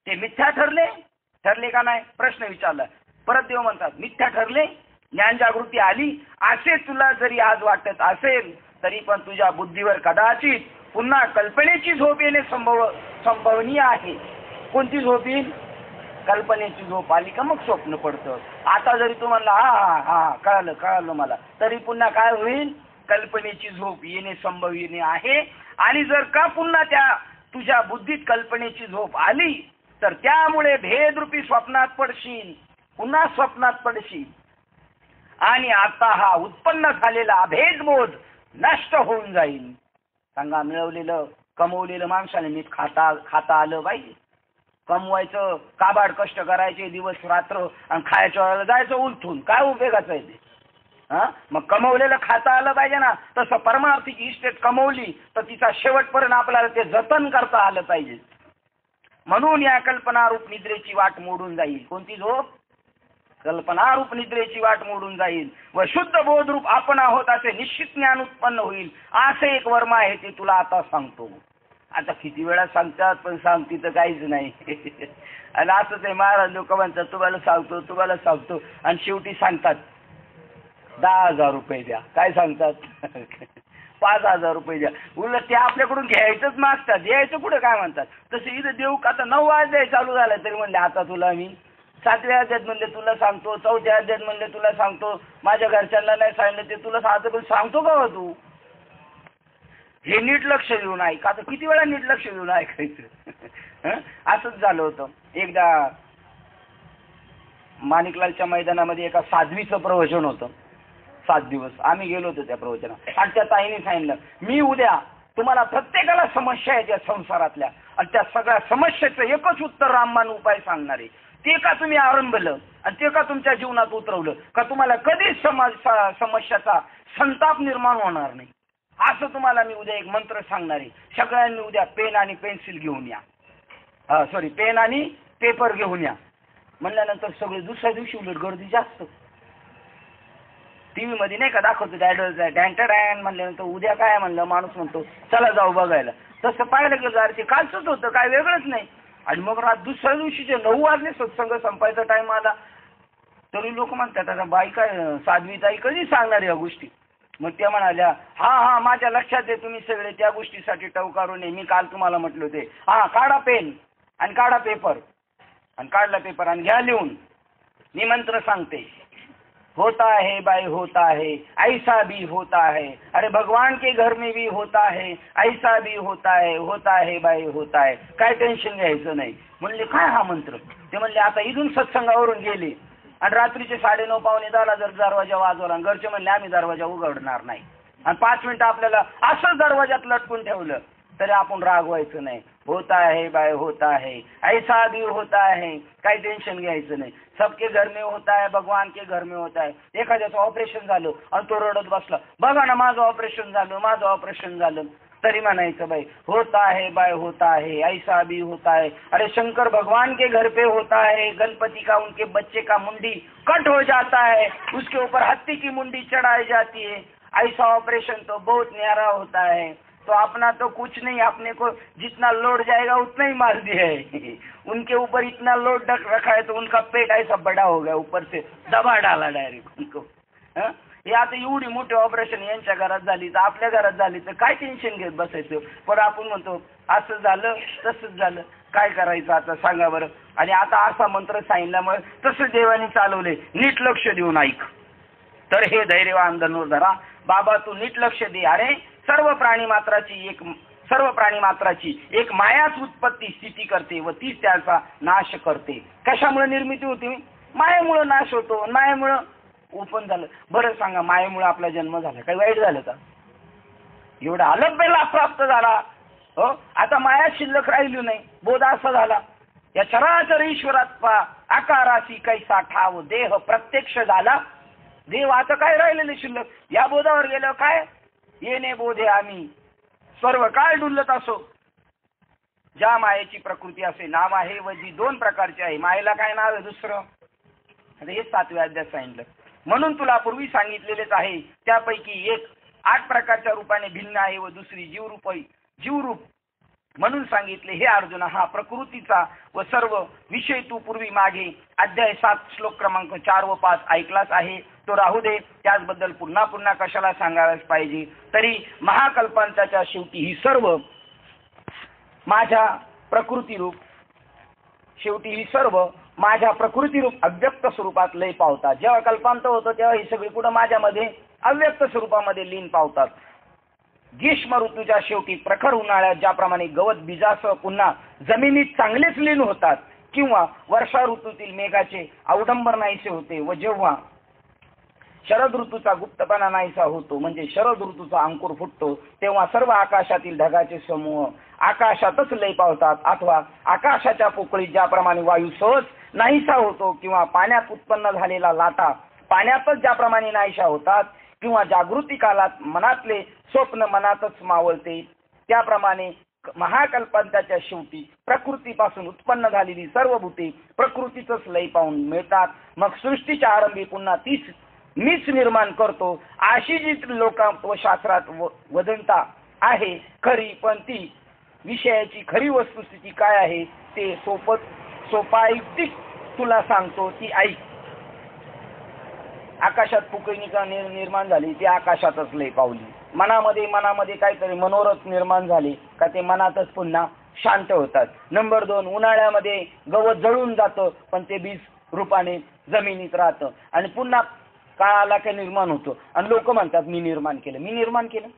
ते मिथ्या ठरले का नाही प्रश्न विचारला. परत देव म्हणतात मिथ्या ठरले, ज्ञान जागृती आली असे तुला जरी आज वाटत असेल तरी पण तुझ्या बुद्धीवर कदाचित पुन्हा कल्पनेची झोप येणे संभवनीय आहे. कोणती झोप येईल? कल्पनेची झोप आली का मग स्वप्न पडतं. आता जरी तू म्हणला हा हा कळालं मला, तरी पुन्हा काय होईल? कल्पनेची झोप येणे संभवनीय आहे. आणि जर का पुन्हा त्या तुझ्या बुद्धीत कल्पनेची झोप आली तर त्यामुळे भेदरूपी स्वप्नात पडशील, पुन्हा स्वप्नात पडशील आणि आता हा उत्पन्न झालेला अभेदबोध नष्ट होऊन जाईल. सांगा, मिळवलेलं कमवलेलं माणसाने नीट खाता आलं पाहिजे. कमवायचं, काबाड कष्ट करायचे दिवस रात्र आणि खायच्या वेळेला जायचं उलथून, काय उपयोगाचं आहे ते? मग कमवलेलं खाता आलं पाहिजे ना. तसं परमार्थीची इस्टेट कमवली तर तिचा शेवटपर्यंत आपल्याला ते जतन करता आलं पाहिजे. म्हणून या कल्पनारूप निद्रेची वाट मोडून जाईल. कोणती झोप? कल्पनारूप निद्रेची वाट मोडून जाईल व शुद्ध बोधरूप आपण आहोत असे निश्चित ज्ञान उत्पन्न होईल. असे एक वर्म आहे ते तुला आता सांगतो. आता किती वेळा सांगतात पण सांगती तर काहीच नाही. आणि असंच आहे, महाराज लोक म्हणतात तुम्हाला सांगतो आणि शेवटी सांगतात 10,000 रुपये द्या. काय सांगतात? 5,000 रुपये द्या. उलट ते आपल्याकडून घ्यायचंच मागतात, द्यायचं कुठं काय म्हणतात. तसं इथं देऊ का आता 9 वाजले चालू झालं तरी म्हणले आता तुला मी 7व्या अध्यायात म्हणले तुला सांगतो, 4थ्या अध्यायात म्हणले तुला सांगतो, माझ्या घरच्यांना नाही सांगितलं ते तुला सांगतो का तू. हे नीट लक्ष देऊन ऐक. आता किती वेळा नीट लक्ष देऊन ऐकायचं. असंच झालं होतं एकदा. माणिकलालच्या मैदानामध्ये एका साध्वीचं प्रवचन होतं. 7 दिवस आम्ही गेलो होतो त्या प्रवचनात. आणि त्या ताईने सांगितलं मी उद्या तुम्हाला प्रत्येकाला समस्या आहेत या संसारातल्या आणि त्या सगळ्या समस्येचं एकच उत्तर रामबाण उपाय सांगणार आहे. ते का तुम्ही आरंभलं आणि ते का तुमच्या जीवनात उतरवलं का तुम्हाला कधीच समस्याचा संताप निर्माण होणार नाही. असं तुम्हाला मी उद्या एक मंत्र सांगणार आहे. सगळ्यांनी उद्या पेन आणि पेन्सिल घेऊन या. पेन आणि पेपर घेऊन या म्हणल्यानंतर सगळे दुसऱ्या दिवशी उलट गर्दी जास्त. टीव्ही मध्ये नाही का दाखवतो डॅन्टरॅन म्हणल्यानंतर उद्या काय म्हणलं माणूस म्हणतो चला जाऊ बघायला. तसं पाहायला गेलं अरे ते कालचंच होतं काय वेगळंच नाही. आणि मग दुसऱ्या दिवशीचे 9 वाजले सत्संग संपायचा टाइम आला तरी लोक म्हणतात आता बाई काय साध्वीताई कधी सांगणार या गोष्टी. मग त्या म्हणाल्या हा माझ्या लक्षात आहे तुम्ही सगळे त्या गोष्टीसाठी टवकारू नये. मी काल तुम्हाला म्हटलं होते काढा पेन आणि काढा पेपर आणि काढला पेपर आणि घ्या लिहून. मी मंत्र सांगते होता है बाई होता है ऐसा भी होता है. अरे भगवान के घर में भी होता है ऐसा भी होता है बाई होता है. काय टेन्शन घ्यायचं नाही. म्हणले काय हा मंत्र. ते म्हणले आता इथून सत्संगावरून गेले आणि रात्रीचे 9:30 पावणे 10 जर दरवाजा वाजवला आणि घरचे म्हणले आम्ही दरवाजा उघडणार नाही आणि 5 मिनिटं आपल्याला असंच दरवाजात लटकून ठेवलं तरी आपण रागवायचं नाही. होता है बाय होता है ऐसा भी होता है. काही टेन्शन घ्यायचं नाही. सबके घर में होता है भगवान के घर में होता है. एखाद्याचं ऑपरेशन झालं आणि तो रडत बसला बघा ना माझं ऑपरेशन झालं तरी म्हणायचं बाई होता है बाय होता है ऐसा भी होता है. अरे शंकर भगवान के घर पे होता है गणपति का उनके बच्चे का मुंडी कट हो जाता है उसके ऊपर हाथी की मुंडी चढ़ाई जाती है. ऐसा ऑपरेशन तो बहुत न्यारा होता है. तो अपना तो कुछ नहीं अपने को जितना लोड जाएगा उतना ही मार दिया है. उनके ऊपर इतना लोड रखा है तो उनका पेट ऐसा बड़ा हो गया ऊपर से दबा डाला डायरेक्ट उनको. हे आता एवढी मोठी ऑपरेशन यांच्या घरात झाली तर आपल्या घरात झाली तर काय टेन्शन घेत बसायचं. पण आपण म्हणतो असं झालं तसंच झालं काय करायचं आता सांगा बरं. आणि आता असा मंत्र सांगितल्यामुळे तसं देवाने चालवले. नीट लक्ष देऊन ऐक. तर हे धैर्यवान धनुर्धरा बाबा तू नीट लक्ष दे. अरे सर्व प्राणी मात्राची एक मायाच उत्पत्ती स्थिती करते व तीच त्याचा नाश करते. कशामुळे निर्मिती होती. मायेमुळे नाश होतो. मायेमुळे ओपन झालं. बरं सांगा मायेमुळे आपला जन्म झाला काही वाईट झालं का. एवढा अलभ्य लाभ प्राप्त झाला. हो आता माया शिल्लक राहिली नाही. बोध असा झाला या चराचर ईश्वरात आकाराशी कैसा ठाव देह प्रत्यक्ष झाला. देव आता काय राहिलेले शिल्लक. या बोधावर गेलं काय येणे बोधे आम्ही सर्व काळ डुलत असो. ज्या मायेची प्रकृती असे नाव आहे व जी 2 प्रकारची आहे. मायेला काय नाव आहे दुसरं. आता हे 7व्या अध्यायात सांगितलं. म्हणून तुला पूर्वी सांगितलेलेच आहे त्यापैकी एक 8 प्रकारच्या रूपाने भिन्न आहे व दुसरी जीवरूप म्हणून सांगितले. हे अर्जुना हा प्रकृतीचा व सर्व विषय तू पूर्वी मागे अध्याय 7 श्लोक क्रमांक 4 व 5 ऐकलाच आहे. तो राहू दे. त्याचबद्दल पुन्हा कशाला सांगायलाच पाहिजे. तरी महाकल्पांताच्या शेवटी ही सर्व माझ्या प्रकृतीरूप अव्यक्त स्वरूपात लय पावतात. जेव्हा कल्पांत होतं तेव्हा ही सगळी कुठं माझ्यामध्ये अव्यक्त स्वरूपामध्ये लीन पावतात. ग्रीष्म ऋतूच्या शेवटी प्रखर उन्हाळ्यात ज्याप्रमाणे गवत बीजासह पुन्हा जमिनीत चांगलेच लीन होतात किंवा वर्षा ऋतूतील मेघाचे अवडंबर नाहीसे होते व जेव्हा शरद ऋतूचा गुप्तपणा नाहीसा होतो म्हणजे शरद ऋतूचा अंकुर फुटतो तेव्हा सर्व आकाशातील ढगाचे समूह आकाशातच लय पावतात. अथवा आकाशाच्या पोकळीत ज्याप्रमाणे वायू सहज नाहीसा होतो किंवा पाण्यात उत्पन्न झालेला लाटा पाण्यातच ज्याप्रमाणे नाहीशा होतात किंवा जागृती कालात मनातले स्वप्न मनातच मावळते त्याप्रमाणे महाकल्पांताच्या शेवटी प्रकृतीपासून उत्पन्न झालेली सर्व भूते प्रकृतीतच लय पावून मिळतात. मग सृष्टीच्या आरंभी पुन्हा तीच मीच निर्माण करतो अशी जी लोक व शास्त्रात वदंता आहे खरी. पण ती विषयाची खरी वस्तुस्थिती काय आहे ते सोपायुक्तिक तुला सांगतो ती ऐक. आकाशात पुकळणी निर्माण झाली ती आकाशातच लय पावली. मनामध्ये काहीतरी मनोरथ निर्माण झाले का ते मनातच पुन्हा शांत होतात. नंबर 2, उन्हाळ्यामध्ये गवत जळून जातं पण ते बीज रूपाने जमिनीत राहतं आणि पुन्हा काळाला काय निर्माण होतो आणि लोक म्हणतात मी निर्माण केलं.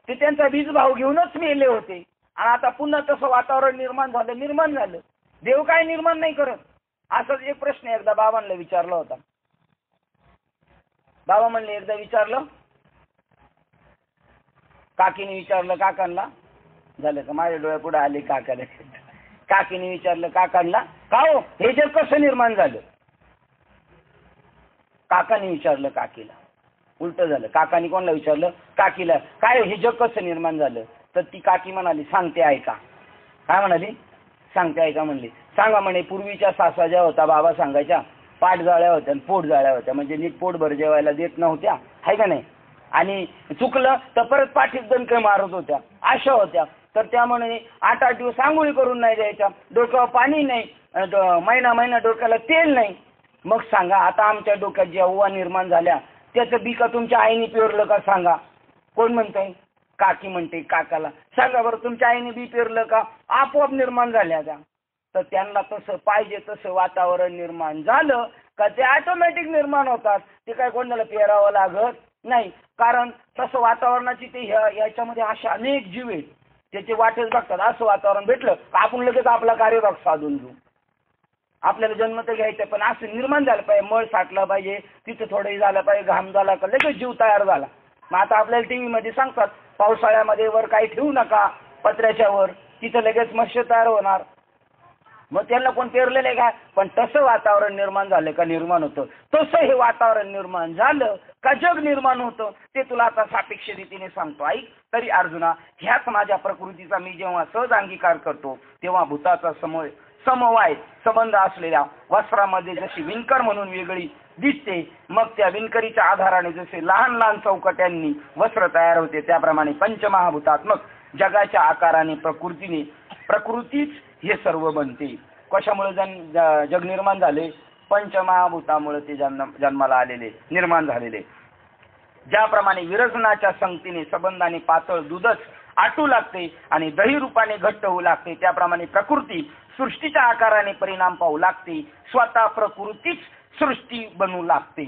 ते त्यांचा बीज भाव घेऊनच मेले होते आणि आता पुन्हा तसं वातावरण निर्माण झालं. देव काय निर्माण नाही करत? असंच एक प्रश्न एकदा बाबांना विचारला होता. बाबा म्हणले एकदा विचारलं, काकीने विचारलं काकांना, झालं का माझ्या डोळ्यापुढे आले काकाला. काकीने विचारलं काकांना, का हो हे जग कसं निर्माण झालं? काकाने विचारलं काकीला. उलट झालं. काकाने कोणाला विचारलं? काकीला. काय हे जग कसं निर्माण झालं? तर ती काकी म्हणाली सांगते ऐका. काय म्हणाली? सांगते ऐका म्हणली. सांगा म्हणे, पूर्वीच्या सासवा ज्या होता बाबा सांगायच्या, पाठ जाळ्या होत्या आणि पोट जाळ्या होत्या, म्हणजे नीट पोटभर जेवायला देत नव्हत्या, आहे का नाही? आणि चुकलं तर परत पाठीत दणके मारत होत्या, अशा होत्या. तर त्यामुळे 8-8 दिवस आंघोळी करून नाही द्यायच्या, डोक्यावर पाणी नाही, महिना डोक्याला तेल नाही. मग सांगा आता आमच्या डोक्यात ज्या उवा निर्माण झाल्या त्याचं बी का तुमच्या आईने पेरलं का? सांगा. कोण म्हणतंय? काकी म्हणते काकाला. सांगा बरं तुमच्या आईने बी पेरलं का? आपोआप निर्माण झाल्या त्या. तर त्यांना तसं पाहिजे तसं वातावरण निर्माण झालं का ते ऑटोमॅटिक निर्माण होतात. ते काय कोणाला पेरावं लागत नाही. कारण तसं वातावरणाची ते याच्यामध्ये अशा अनेक जीव आहेत त्याचे वाटेच बघतात. असं वातावरण भेटलं का आपण लगेच आपला कार्यभाग साधून घेऊ. आपल्याला जन्म तर घ्यायचं पण असं निर्माण झालं पाहिजे, मळ साठला पाहिजे, तिथं थोडंही झालं पाहिजे, घाम झाला का लगेच जीव तयार झाला. मग आता आपल्याला टीव्ही मध्ये सांगतात पावसाळ्यामध्ये वर काही ठेवू नका पत्र्याच्या वर, तिथं लगेच मत्स्य तयार होणार. मग त्यांना कोण पेरलेलं आहे का? पण तसं वातावरण निर्माण झालं का निर्माण होतं. तसं हे वातावरण निर्माण झालं का जग निर्माण होतं. ते तुला आता सापेक्ष रीतीने सांगतो ऐक. तरी अर्जुना, ह्याच माझ्या प्रकृतीचा मी जेव्हा सहज अंगीकार करतो तेव्हा भूताचा समवाय संबंध असलेल्या वस्त्रामध्ये जशी विणकर म्हणून वेगळी दिसते, मग त्या विणकरीच्या आधाराने जसे लहान लहान चौकट्यांनी वस्त्र तयार होते, त्याप्रमाणे पंचमहाभूतात्मक जगाच्या आकाराने प्रकृतीच हे सर्व बनते. कशामुळे जग निर्माण झाले? पंचमहाभूतामुळे ते जन्माला आलेले, निर्माण झालेले. ज्याप्रमाणे विरजनाच्या संगतीने संबंधाने पातळ दूधच आटू लागते आणि दही रूपाने घट्ट होऊ लागते, त्याप्रमाणे प्रकृती सृष्टीच्या आकाराने परिणाम पाहू लागते. स्वतः प्रकृतीच सृष्टी बनू लागते.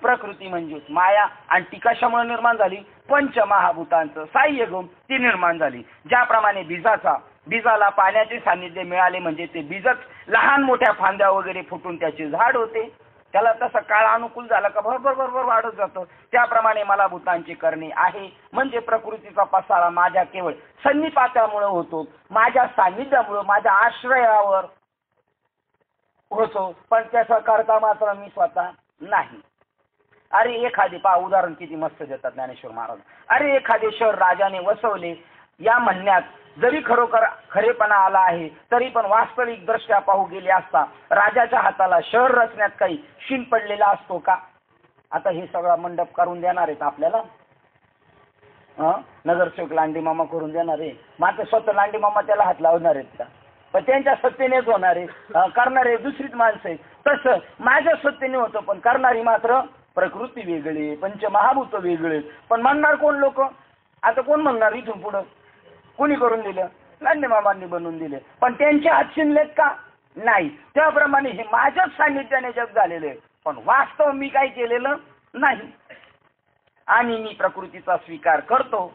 प्रकृती म्हणजे माया आणि ती कशामुळे निर्माण झाली? पंचमहाभूतांचं साह्य घेऊन ती निर्माण झाली. ज्याप्रमाणे बीजाला पाण्याचे सानिध्य मिळाले म्हणजे ते बीजच लहान मोठ्या फांद्या वगैरे फुटून त्याचे झाड होते. त्याला तसा काळ अनुकूल झाला का बरोबर वाढत जातं. त्याप्रमाणे मला भूतांची करणे आहे म्हणजे प्रकृतीचा पसारा माझ्या केवळ सन्निपातामुळे होतो, माझ्या सान्निध्यामुळे, माझ्या आश्रयावर होतो, पण त्याचा करता मात्र मी स्वतः नाही. अरे एखादे उदाहरण किती मस्त देतात ज्ञानेश्वर महाराज. अरे एखादे शहर राजाने वसवले या म्हणण्यात जरी खरोखर खरेपणा आला आहे तरी पण वास्तविक दृष्ट्या पाहू गेले असता राजाच्या हाताला शहर रचण्यात काही शीन पडलेला असतो का? आता हे सगळा मंडप करून देणार आहेत आपल्याला, नगरसेवक लांडी मामा करून देणार आहे, मात्र स्वतः लांडी मामा त्याला हात लावणार आहेत का? पण त्यांच्या सत्तेनेच होणार आहे, करणारे दुसरीच माणसं आहे. तसं माझ्या सत्तेने होतं पण करणारी मात्र प्रकृती वेगळी, पंचमहाभूत वेगळे. पण म्हणणार कोण लोक? आता कोण म्हणणार इथून पुढं? कोणी करून दिलं? लांडे मामांनी बनवून दिले. पण त्यांचे हात शिनलेत का? नाही. त्याप्रमाणे हे माझ्याच सान्निध्याने जग झालेले पण वास्तव मी काही केलेलं नाही. आणि मी प्रकृतीचा स्वीकार करतो.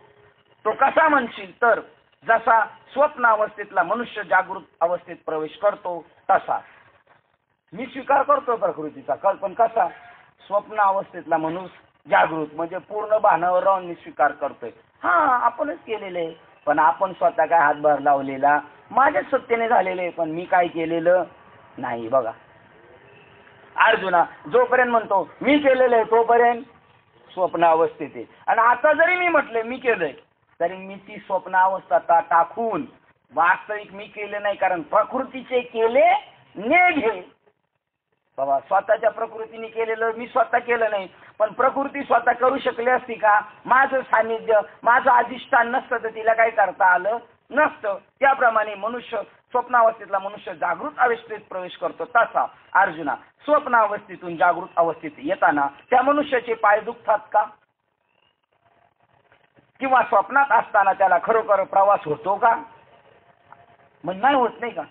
तो कसा म्हणशील तर जसा स्वप्न अवस्थेतला मनुष्य जागृत अवस्थेत प्रवेश करतो तसा मी स्वीकार करतो प्रकृतीचा. पण कसा? स्वप्न अवस्थेतला मनुष्य जागृत म्हणजे पूर्ण भानावर राहून मी स्वीकार करतोय. आपणच केलेले पण आपण स्वतः काय हातभार लावलेला माझ्या सत्तेने झालेले पण मी काय केलेलं नाही. बघा अर्जुना, जोपर्यंत म्हणतो मी केलेलं आहे तोपर्यंत स्वप्न अवस्थेत आहे. आणि आता जरी मी म्हटले मी केलंय तरी मी ती स्वप्न अवस्था टाकून वास्तविक मी केले नाही. कारण प्रकृतीचे केले नेघे. बाबा स्वतःच्या प्रकृतीने केलेलं मी स्वतः केलं नाही पण प्रकृती स्वतः करू शकली असती का? माझं सानिध्य, माझं अधिष्ठान नसतं तर तिला काय करता आलं नसतं. त्याप्रमाणे मनुष्य स्वप्नावस्थेतला मनुष्य जागृत अवस्थेत प्रवेश करतो, तसा अर्जुना स्वप्नावस्थेतून जागृत अवस्थेत येताना त्या मनुष्याचे पाय दुखतात का? किंवा स्वप्नात असताना त्याला खरोखर प्रवास होतो का? मग नाही होत, नाही का?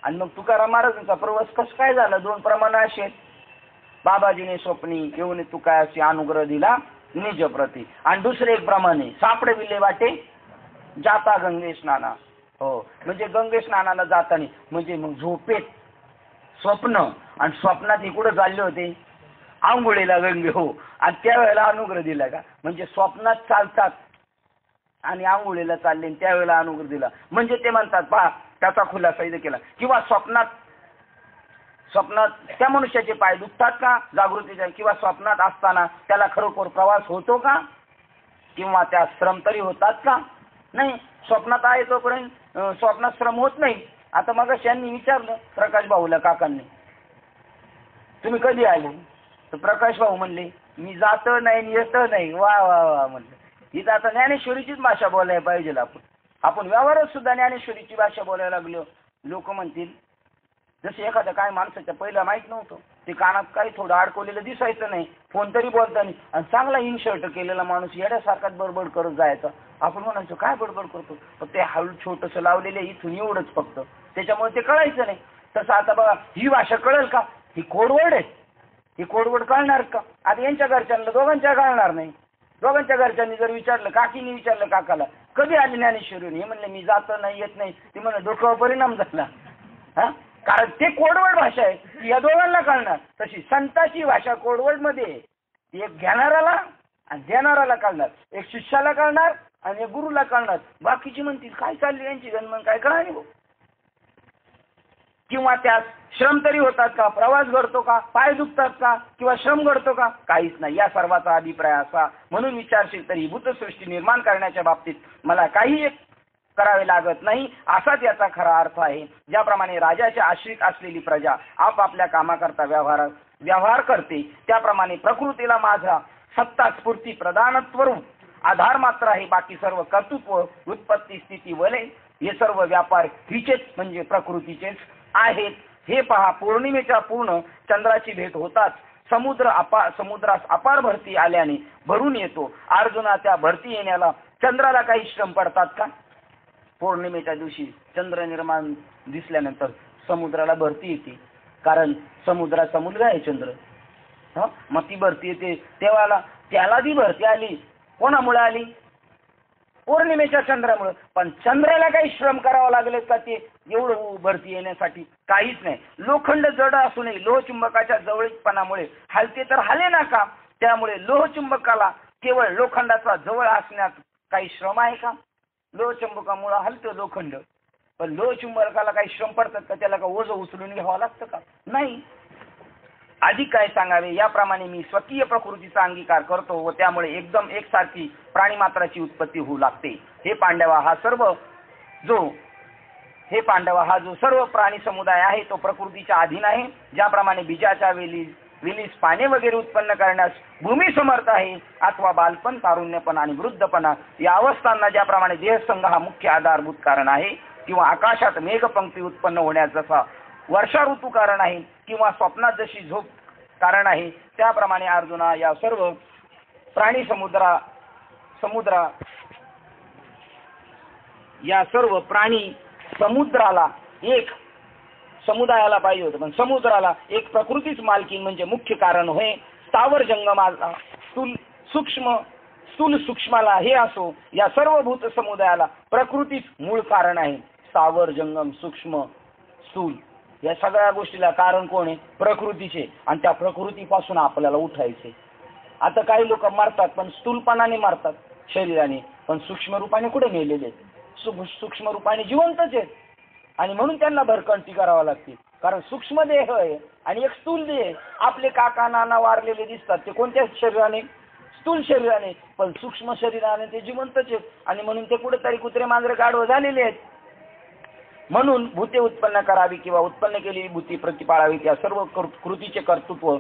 आणि मग तुकाराम महाराजांचा प्रवास कसं काय झाला? दोन प्रमाण असे आहेत. बाबाजीने स्वप्नी येऊन तुकायासी अनुग्रह दिला निज प्रती, आणि दुसरे एक प्रमाणे सापडे विले वाटे जाता गंगे स्नाना. हो, म्हणजे गंगे स्नानाला जाताना, म्हणजे मग झोपेत स्वप्न, आणि स्वप्नात इकडे चालले होते आंघोळीला गंगे. हो, आणि त्यावेळेला अनुग्रह दिला का? म्हणजे स्वप्नात चालतात आणि आंघोळीला चालले, त्यावेळेला अनुग्रह दिला. म्हणजे ते म्हणतात पहा, त्याचा खुलासा इथे केला. किंवा स्वप्नात त्या मनुष्याचे पाय दुखतात का जागृतीच्या? किंवा स्वप्नात असताना त्याला खरोखर प्रवास होतो का? किंवा त्या श्रम तरी होतात का? नाही. स्वप्नात आहे तोपर्यंत स्वप्नात श्रम होत नाही. आता मग यांनी विचारलं प्रकाश भाऊला, काकांनी, तुम्ही कधी आले? तर प्रकाश भाऊ म्हणले, मी जात नाही येत नाही. वा वा वा म्हणलं. इथं आता ज्ञानेश्वरीचीच भाषा बोलायला पाहिजे. आपण व्यवहारात सुद्धा ज्ञानेश्वरीची भाषा बोलायला लागलो. लोक म्हणतील जसे एखाद्या काय माणसाच्या पहिला माहित नव्हतं, ते कानात काही थोडं अडकवलेलं दिसायचं नाही, फोन तरी बोलता नाही, आणि चांगला इनशर्ट केलेला माणूस येड्यासारखाच बडबड करत जायचा. आपण म्हणायचो काय बडबड करतो? पण ते हळू छोटंसं लावलेलं इथून एवढंच फक्त, त्याच्यामुळे ते कळायचं नाही. तसं आता बघा, ही भाषा कळेल का? ही कोडवर्ड आहे. ही कोडवर्ड कळणार का? आता यांच्या घरच्यांना दोघांच्या कळणार नाही. दोघांच्या घरच्यांनी जर विचारलं, काकीने विचारलं काकाला, कधी आले ज्ञानेश्वरी? हे म्हणले मी जात नाही येत नाही. ते म्हणलं डोक्यावर परिणाम झाला. हा, कारण ते कोडवर्ड भाषा आहे, ती या दोघांना कळणार. तशी संताची भाषा कोडवर्ड मध्ये ती एक घेणाराला आणि देणाराला कळणार, एक शिष्याला कळणार आणि एक गुरुला कळणार. बाकीची म्हणतील काय चालली यांची जन्म, काय कळणार नाही. किंवा त्यास श्रम तरी होतात का? प्रवास घडतो का? पाय दुखतात का? किंवा श्रम घडतो का? काहीच नाही. या सर्वाचा अभिप्राय असा, म्हणून विचारशील तरी भूतसृष्टी निर्माण करण्याच्या बाबतीत मला काही करावे लागत नाही, असाच याचा खरा अर्थ आहे. ज्याप्रमाणे राजाच्या आश्रित असलेली प्रजा आपापल्या कामाकरता व्यवहार करते, त्याप्रमाणे प्रकृतीला माझा सत्ता स्फूर्ती प्रधानत्व आधार मात्र आहे. बाकी सर्व कर्तृत्व उत्पत्ती स्थिती वले हे सर्व व्यापार हिचेच म्हणजे प्रकृतीचेच आहेत. हे पहा, पौर्णिमेच्या पूर्ण चंद्राची भेट होताच समुद्रास अपार भरती आल्याने भरून येतो. अर्जुना, त्या भरती येण्याला चंद्राला काही श्रम पडतात का? पौर्णिमेच्या दिवशी चंद्र निर्माण दिसल्यानंतर समुद्राला भरती येते, कारण समुद्राचा मुलगा आहे चंद्र. मग ती भरती येते, तेव्हा त्याला ती भरती आली. कोणामुळे आली? पौर्णिमेच्या चंद्रामुळे. पण चंद्राला काही श्रम करावं लागले का ते एवढं भरती येण्यासाठी? काहीच नाही. लोखंड जड असूनही लोहचुंबकाच्या जवळीकपणामुळे हलते तर हले ना का? त्यामुळे लोहचुंबकाला केवळ लोखंडाचा जवळ असण्यात काही श्रम आहे का? लोहचुंबकामुळे हलतं लोखंड, पण लोहचुंबकाला काही श्रम पडतात का? त्याला का ओझं उचलून घ्यावं लागतं का? नाही. अधिक काय सांगावे, याप्रमाणे मी स्वकीय प्रकृतीचा अंगीकार करतो व त्यामुळे एकदम एकसारखी प्राणीमात्राची उत्पत्ती होऊ लागते. हे पांडवा, हा जो सर्व प्राणी समुदाय आहे तो प्रकृतीच्या अधीन आहे. ज्याप्रमाणे बीजाच्या वेलीस पाने वगैरे उत्पन्न करण्यास भूमी समर्थ आहे, अथवा बालपण, तारुण्यपण आणि वृद्धपणा या अवस्थांना ज्याप्रमाणे देहसंघ हा मुख्य आधारभूत कारण आहे, किंवा आकाशात मेघपंक्ती उत्पन्न होण्यास जसा वर्षा ऋतू कारण आहे, किंवा स्वप्नात जशी झोप कारण आहे, त्याप्रमाणे अर्जुना या सर्व प्राणी समुद्राला एक समुदायाला पाहिजे होतं, पण समुद्राला एक प्रकृतीच मालकीन म्हणजे मुख्य कारण होय. स्थावर जंगमाला स्थूल सूक्ष्माला हे असो, या सर्व भूत समुदायाला प्रकृतीच मूळ कारण आहे. स्थावर जंगम सूक्ष्म स्थूल या सगळ्या गोष्टीला कारण कोण आहे? प्रकृतीचे. आणि त्या प्रकृतीपासून आपल्याला उठायचे. आता काही लोक मरतात पण स्थूलपणाने मरतात शरीराने, पण सूक्ष्म रूपाने कुठे मेलेले? सूक्ष्म रूपाने जिवंतच आहेत, आणि म्हणून त्यांना भरकंती करावं लागते. कारण सूक्ष्म देह आहे आणि एक स्थूल देह. आपले काका नाना वारलेले दिसतात, ते कोणत्या शरीराने? स्थूल शरीराने. पण सूक्ष्म शरीराने ते जिवंतच आहेत, आणि म्हणून ते कुठेतरी कुत्रे मांजरे गाढव झालेले आहेत. म्हणून भूते उत्पन्न करावी किंवा उत्पन्न केलेली भूती प्रतिपाळावी, त्या सर्व कृतीचे कर्तृत्व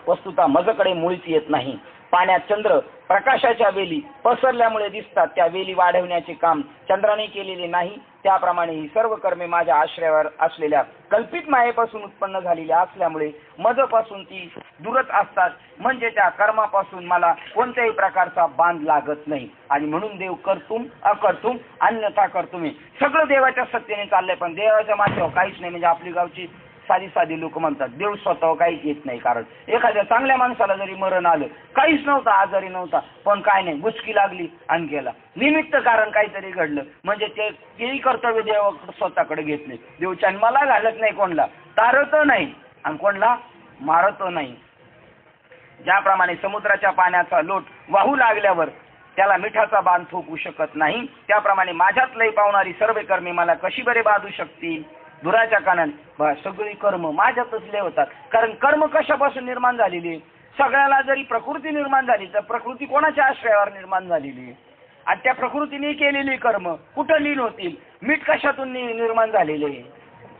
वस्तुता मजकडे मुळीच येत नाही. पाण्यात चंद्र प्रकाशाच्या वेली पसरल्यामुळे दिसतात, त्या वेली वाढवण्याचे काम चंद्राने केलेले नाही. त्याप्रमाणे ही सर्व कर्मे माझ्या आश्रयावर असलेल्या कल्पित मायेपासून उत्पन्न झालेली असल्यामुळे मजपासून ती दूरच असतात. म्हणजे त्या कर्मापासून मला कोणत्याही प्रकारचा बांध लागत नाही. आणि म्हणून देव कर्तुम अकर्तुम अन्यथा कर्तुमे, सगळं देवाच्या सत्तेने चाललंय, पण देवाच्या माथ्यावर काहीच नाही. म्हणजे आपली गावची साधी लोक म्हणतात देव स्वतः काहीच येत नाही. कारण एखाद्या चांगल्या माणसाला जरी मरण आलं, काहीच नव्हतं, आजारी नव्हता, पण काय नाही, गुचकी लागली आणि गेला, निमित्त कारण काहीतरी घडलं, म्हणजे तेही कर्तव्य देव स्वतःकडे घेतले. देव जन्माला घालत नाही, कोणला तारत नाही आणि कोणला मारत नाही. ज्याप्रमाणे समुद्राच्या पाण्याचा लोट वाहू लागल्यावर त्याला मिठाचा बांध थोपू शकत नाही, त्याप्रमाणे माझ्यात लय पावणारी सर्व कर्मे मला कशी बरे बांधू शकतील. दुराच्या कानाने सगळी कर्म माझ्यातच लय होतात. कारण कर्म कशापासून निर्माण झालेली? सगळ्याला जरी प्रकृती निर्माण झाली तर प्रकृती कोणाच्या आश्रयावर निर्माण झालेली? आणि त्या प्रकृतीने केलेली कर्म कुठं लीन होतील? मीठ कशातून निर्माण झालेले?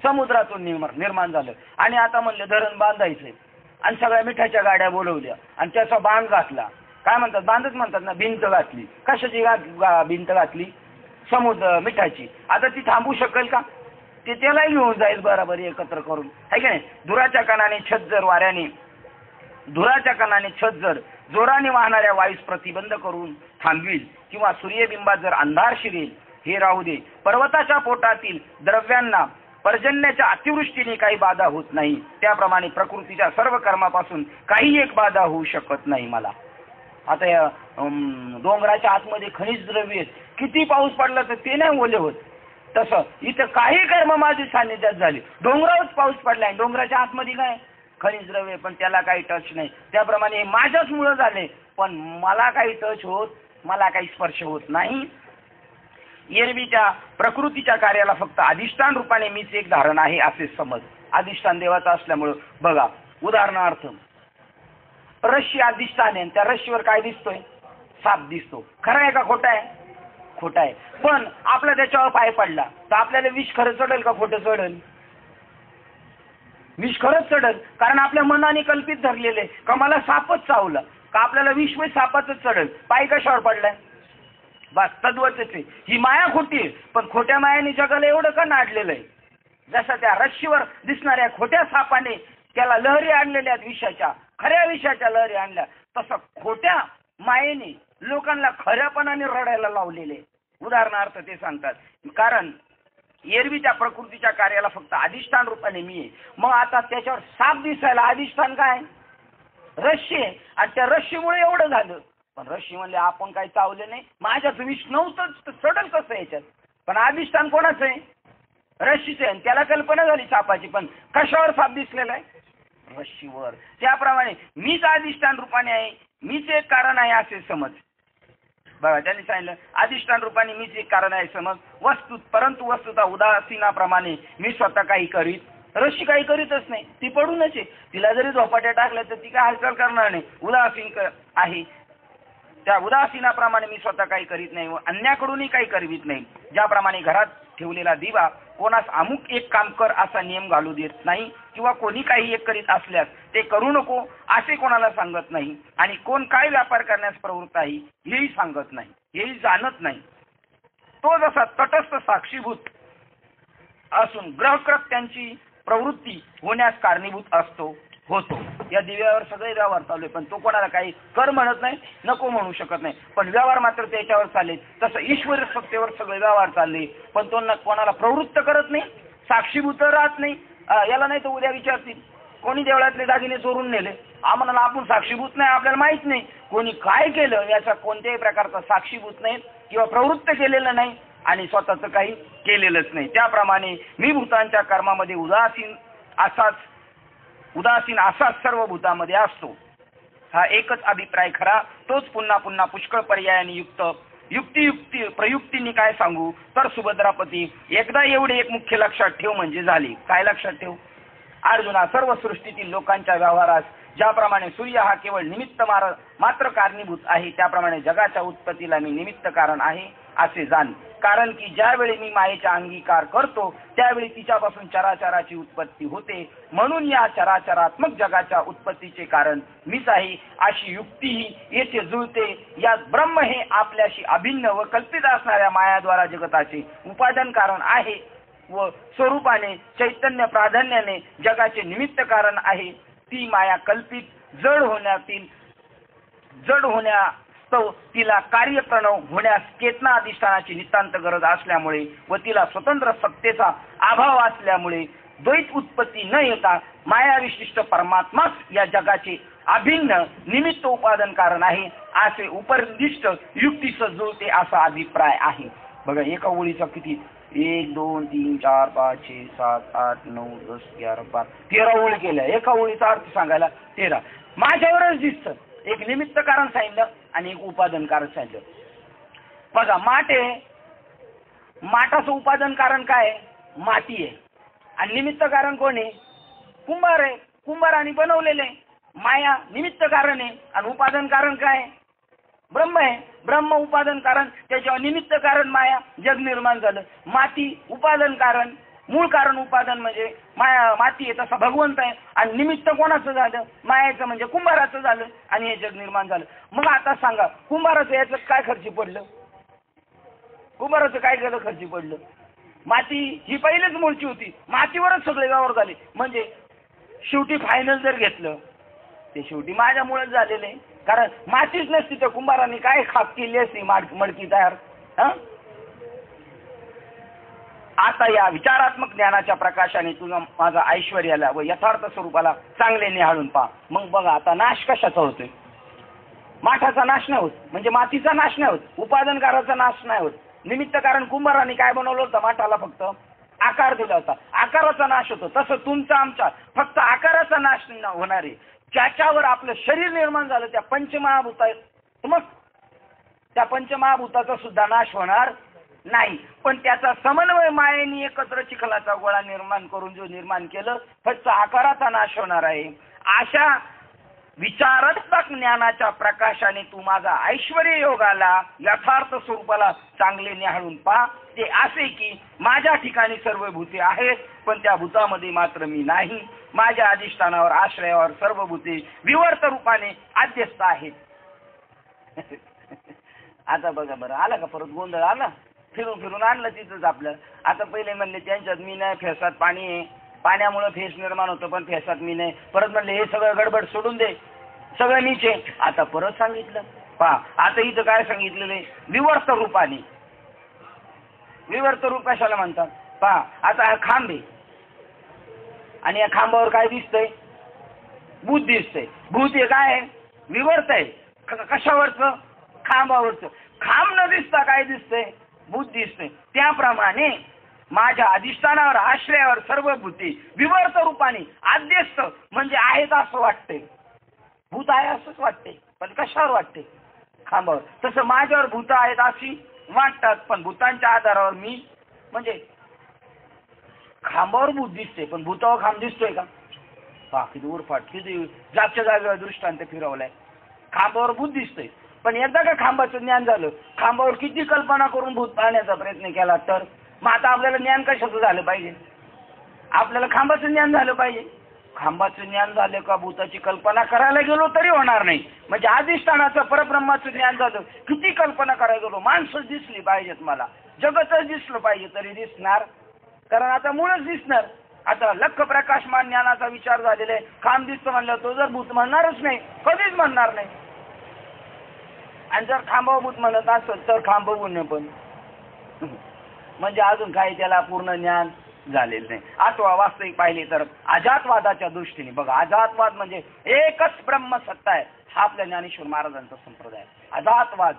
समुद्रातून निर्माण झालं. आणि आता म्हणलं धरण बांधायचंय आणि सगळ्या मिठाच्या गाड्या बोलवल्या आणि त्याचा बांध घातला. काय म्हणतात? बांधच म्हणतात ना. भिंत घातली. कशाची भिंत घातली? समुद्र मिठाची. आता ती थांबू शकेल का? ते त्यालाही घेऊन जाईल बरोबर एकत्र करून, आहे की नाही? धुराच्या कणाने छत जर जोराने वाहणाऱ्या वायूस प्रतिबंध करून थांबविल किंवा सूर्यबिंबात जर अंधार शिरेल, हे राहू दे. पर्वताच्या पोटातील द्रव्यांना पर्जन्याच्या अतिवृष्टीने काही बाधा होत नाही, त्याप्रमाणे प्रकृतीच्या सर्व कर्मापासून काही एक बाधा होऊ शकत नाही मला. आता या डोंगराच्या आतमध्ये खनिज द्रव्य आहेत, किती पाऊस पडला तर ते नाही ओले होत. तसं इथं काही कर्म माझी सान्निध्यात झाली, डोंगरावरच पाऊस पडलाय, डोंगराच्या आतमध्ये काय खनिज द्रव्य, पण त्याला काही टच नाही. त्याप्रमाणे माझ्याच मुळे झाले, पण मला काही टच होत, मला काही स्पर्श होत नाही. एरवीच्या प्रकृतीच्या कार्याला फक्त अधिष्ठान रूपाने मीच एक धारण आहे असे समज. अधिष्ठान देवाचा असल्यामुळं बघा, उदाहरणार्थ रश्शी अधिष्ठान आहे, त्या रश्शीवर काय दिसतोय? साप दिसतो. खरं आहे का खोटा आहे? खोटा आहे. पण आपला त्याच्यावर पाय पडला तर आपल्याला विष खरं चढेल का खोटं चढेल? विष खरंच चढेल, कारण आपल्या मनाने कल्पित धरलेले का मला सापच चावला का आपल्याला विष सापाचंच चढेल. पाय कशावर पडलाय? बस तद्वतच आहे. ही माया खोटी आहे, पण खोट्या मायाने जगाला एवढं का नाडलेलं आहे? जसं त्या रश्शीवर दिसणाऱ्या खोट्या सापाने त्याला लहरी आणलेल्या विषाच्या, खऱ्या विषाच्या लहरी आणल्या, तसं खोट्या मायेने लोकांना खऱ्यापणाने रडायला लावलेले. उदाहरणार्थ ते सांगतात, कारण एरवीच्या प्रकृतीच्या कार्याला फक्त अधिष्ठान रूपाने मी आहे. मग आता त्याच्यावर साप दिसायला अधिष्ठान काय? रश्शी आहे, आणि त्या रश्शीमुळे एवढं झालं. पण रश्शी म्हणले आपण काही चावले नाही, माझ्याच विष नव्हतंच, चढल कसं याच्यात? पण अधिष्ठान कोणाचं आहे? रश्शीचं आहे. त्याला कल्पना झाली सापाची, पण कशावर साप दिसलेला आहे? रश्शीवर. त्याप्रमाणे मीच अधिष्ठान रूपाने आहे, मीच एक कारण आहे असे समज. बघा, त्यांनी सांगितलं अधिष्ठान रूपाने मीच एक कारण आहे समज. परंतु वस्तुता उदासीनाप्रमाणे मी स्वतः काही करीत, रश्शी काही करीतच नाही, ती पडूनच आहे. तिला जरी झोपाट्या टाकल्या तर ती काय हालचाल करणार नाही, उदासीन आहे. त्या उदासीनाप्रमाणे मी स्वतः काही करीत नाही व अन्याकडूनही काही करीत नाही. ज्याप्रमाणे घरात ठेवलेला दिवा कोणास अमुक एक काम कर असा नियम घालू देत नाही, किंवा कोणी काही एक करीत असल्यास ते करू नको असे कोणाला सांगत नाही, आणि कोण काय व्यापार करण्यास प्रवृत्त आहे हेही सांगत नाही, हेही जाणत नाही. तो जसा तटस्थ साक्षीभूत असून ग्रहकृत्यांची प्रवृत्ती होण्यास कारणीभूत होतो. या दिव्यावर सगळे व्यवहार चालू आहे, पण तो कोणाला काही कर म्हणत नाही, नको म्हणू शकत नाही, पण व्यवहार मात्र त्याच्यावर चालले. तसं ईश्वर सत्तेवर सगळे व्यवहार चालले, पण तो कोणाला प्रवृत्त करत नाही, साक्षीभूत राहत नाही. याला नाही तर उद्या विचारतील कोणी देवळातले दागिने चोरून नेले, आम्हाला आपण साक्षीभूत नाही, आपल्याला माहित नाही कोणी काय केलं, याचा कोणत्याही प्रकारचा साक्षीभूत नाही किंवा प्रवृत्त केलेलं नाही आणि स्वतःच काही केलेलंच नाही. त्याप्रमाणे मी भूतांच्या कर्मामध्ये उदासीन असाच सर्व भूतामध्ये असतो. हा एकच अभिप्राय खरा, तोच पुन्हा पुन्हा पुष्कळ पर्यायाने युक्ती प्रयुक्तीने काय सांगू तर सुभद्रापती, एकदा एवढे एक मुख्य लक्षात ठेव म्हणजे झाले. काय लक्षात ठेव? अर्जुना, सर्व सृष्टीतील लोकांच्या व्यवहारास ज्याप्रमाणे सूर्य हा केवळ निमित्त मात्र कारणीभूत आहे, त्याप्रमाणे जगाच्या उत्पत्तीला मी निमित्त कारण आहे. असे जाण. कारण की ज्यावेळी मी मायेचा अंगीकार करतो त्यावेळी तिच्यापासून चराचराची उत्पत्ती होते. म्हणून या चराचरात्मक जगाच्या उत्पत्तीचे कारण मीच आहे अशी युक्तीही येथे जुळते. यात ब्रह्म हे आपल्याशी अभिन्न व कल्पित असणाऱ्या मायाद्वारा जगताचे उपादान कारण आहे व स्वरूपाने चैतन्य प्राधान्याने जगाचे निमित्त कारण आहे. ती माया कल्पित जड होण्यास्तव तिला कार्यप्रणव होण्यास चेतना अधिष्ठानाची नितांत गरज असल्यामुळे व तिला स्वतंत्र सत्तेचा अभाव असल्यामुळे द्वैत उत्पत्ती न येता माया विशिष्ट परमात्माच या जगाचे अभिन्न निमित्त उपादान कारण आहे असे उपदिष्ट युक्तीस जुळते असा अभिप्राय आहे. बघा एका ओळीचा किती 1 2 3 4 5 6 7 8 9 10 11 12 13 ओळी केल्या. एका ओळीचा अर्थ सांगायला 13. माझ्यावरच दिसतं. एक निमित्त कारण सांगितलं आणि एक उपादान कारण सांगितलं. बघा माठाचं उपादान कारण काय आहे? माती आहे. आणि निमित्त कारण कोण आहे? कुंभार आहे. कुंभाराने बनवलेले. माया निमित्त कारण आहे आणि उपादान कारण काय आहे? ब्रह्म आहे. ब्रह्म उपादान कारण, त्याच्यावर निमित्त कारण माया, जग निर्माण झालं. माती उपादान कारण, मूळ कारण उपादान म्हणजे माती आहे तसा भगवंत आहे आणि निमित्त कोणाचं झालं? मायाचं म्हणजे कुंभाराचं झालं आणि हे जग निर्माण झालं. मग आता सांगा कुंभाराचं याचं काय खर्ची पडलं? कुंभाराचं काय केलं खर्ची पडलं? माती ही पहिलेच मूळची होती. मातीवरच सगळे व्यवहार झाले. म्हणजे शेवटी फायनल जर घेतलं ते शेवटी माझ्यामुळेच झालेलं आहे. कारण मातीच नसती तर कुंभाराने काय खाप केली असती मडकी तयार. आता या विचारात्मक ज्ञानाच्या प्रकाशाने तुझं माझा ऐश्वर्याला व यथार्थ स्वरूपाला चांगले निहाळून पहा. मग बघा आता नाश कशाचा होतोय? माठाचा नाश नाही होत, म्हणजे मातीचा नाश नाही होत, उपादानकाराचा नाश नाही होत. निमित्त कारण कुंभाराने काय बनवलं होतं? माठाला फक्त आकार दिला होता. आकाराचा नाश होतो. तसं तुमचा आमचा फक्त आकाराचा नाश होणार आहे. ज्याच्यावर आपलं शरीर निर्माण झालं त्या पंचमहाभूत आहेत. मग त्या पंचमहाभूताचा सुद्धा नाश होणार नाही. पण त्याचा समन्वय मायेने एकत्र चिखलाचा गोळा निर्माण करून जो निर्माण केलं फक्त आकाराचा नाश होणार आहे. अशा विचारात्मक ज्ञानाच्या प्रकाशाने तू माझा ऐश्वर्य योगाला यथार्थ स्वरूपाला चांगले निहाळून पहा. ते असे की माझ्या ठिकाणी सर्व भूते आहेत पण त्या भूतामध्ये मात्र मी नाही. माझ्या अधिष्ठानावर आश्रयावर सर्व भूते विवर्त रूपाने अध्यस्त आहेत. आता बघा बरं आला का परत गोंधळ आला? फिरून आणलं तिथंच आपलं. आता पहिले म्हणले त्यांच्यात मी नाही, फेसात पाणी आहे, पाण्यामुळे फेस निर्माण होतं पण फेसात मी नाही. परत म्हणले हे सगळं गडबड सोडून दे, सगळं मीचे. आता परत सांगितलं पहा. आता इथं काय सांगितलेलं आहे? विवर्त रूपाने. विवर्त रूप कशाला म्हणतात पहा. आता हा खांब आहे आणि या खांबावर काय दिसतंय? भूत दिसतंय. भूत हे काय आहे? विवर्त आहे. कशावरचं? खांबावरचं. खांब न दिसता काय दिसतंय? भूत दिसतंय. त्याप्रमाणे माझ्या अधिष्ठानावर आश्रयावर सर्व भूते विवर्त रूपाने अध्यस्त म्हणजे आहेत असं वाटते. भूत आहे असंच वाटते पण कशावर वाटते? खांबावर. तसं माझ्यावर भूत आहेत अशी वाटतात पण भूतांच्या आधारावर मी म्हणजे खांबावर भूत दिसते पण भूतावर खांब दिसतोय का? किती उरफाट, किती जागच्या जागेवर दृष्टांत फिरवलाय. खांबावर भूत दिसतंय पण एकदा का खांबाचं ज्ञान झालं, खांबावर किती कल्पना करून भूत पाहण्याचा प्रयत्न केला तर मग आता आपल्याला ज्ञान कशाचं झालं पाहिजे? आपल्याला खांबाचं ज्ञान झालं पाहिजे. खांबाचं ज्ञान झालं का भूताची कल्पना करायला गेलो तरी होणार नाही. म्हणजे अधिष्ठानाचं परब्रह्माचं ज्ञान झालं, किती कल्पना करायला गेलो, माणसं दिसली पाहिजेत मला, जगतच दिसलं पाहिजे तरी दिसणार, कारण आता मुळच दिसणार. आता लख प्रकाशमान ज्ञानाचा विचार झालेला आहे. खांब दिसतो म्हणलं तो जर भूत म्हणणारच नाही, कधीच म्हणणार नाही. आणि जर खांबावर भूत म्हणत असेल तर खांब बघून पण म्हणजे अजून काही त्याला पूर्ण ज्ञान झालेलं नाही. अथवा वास्तविक पाहिले तर अजातवादाच्या दृष्टीने बघा, अजातवाद म्हणजे एकच ब्रह्मसत्ता आहे. हा आपल्या ज्ञानेश्वर महाराजांचा संप्रदाय. अजातवाद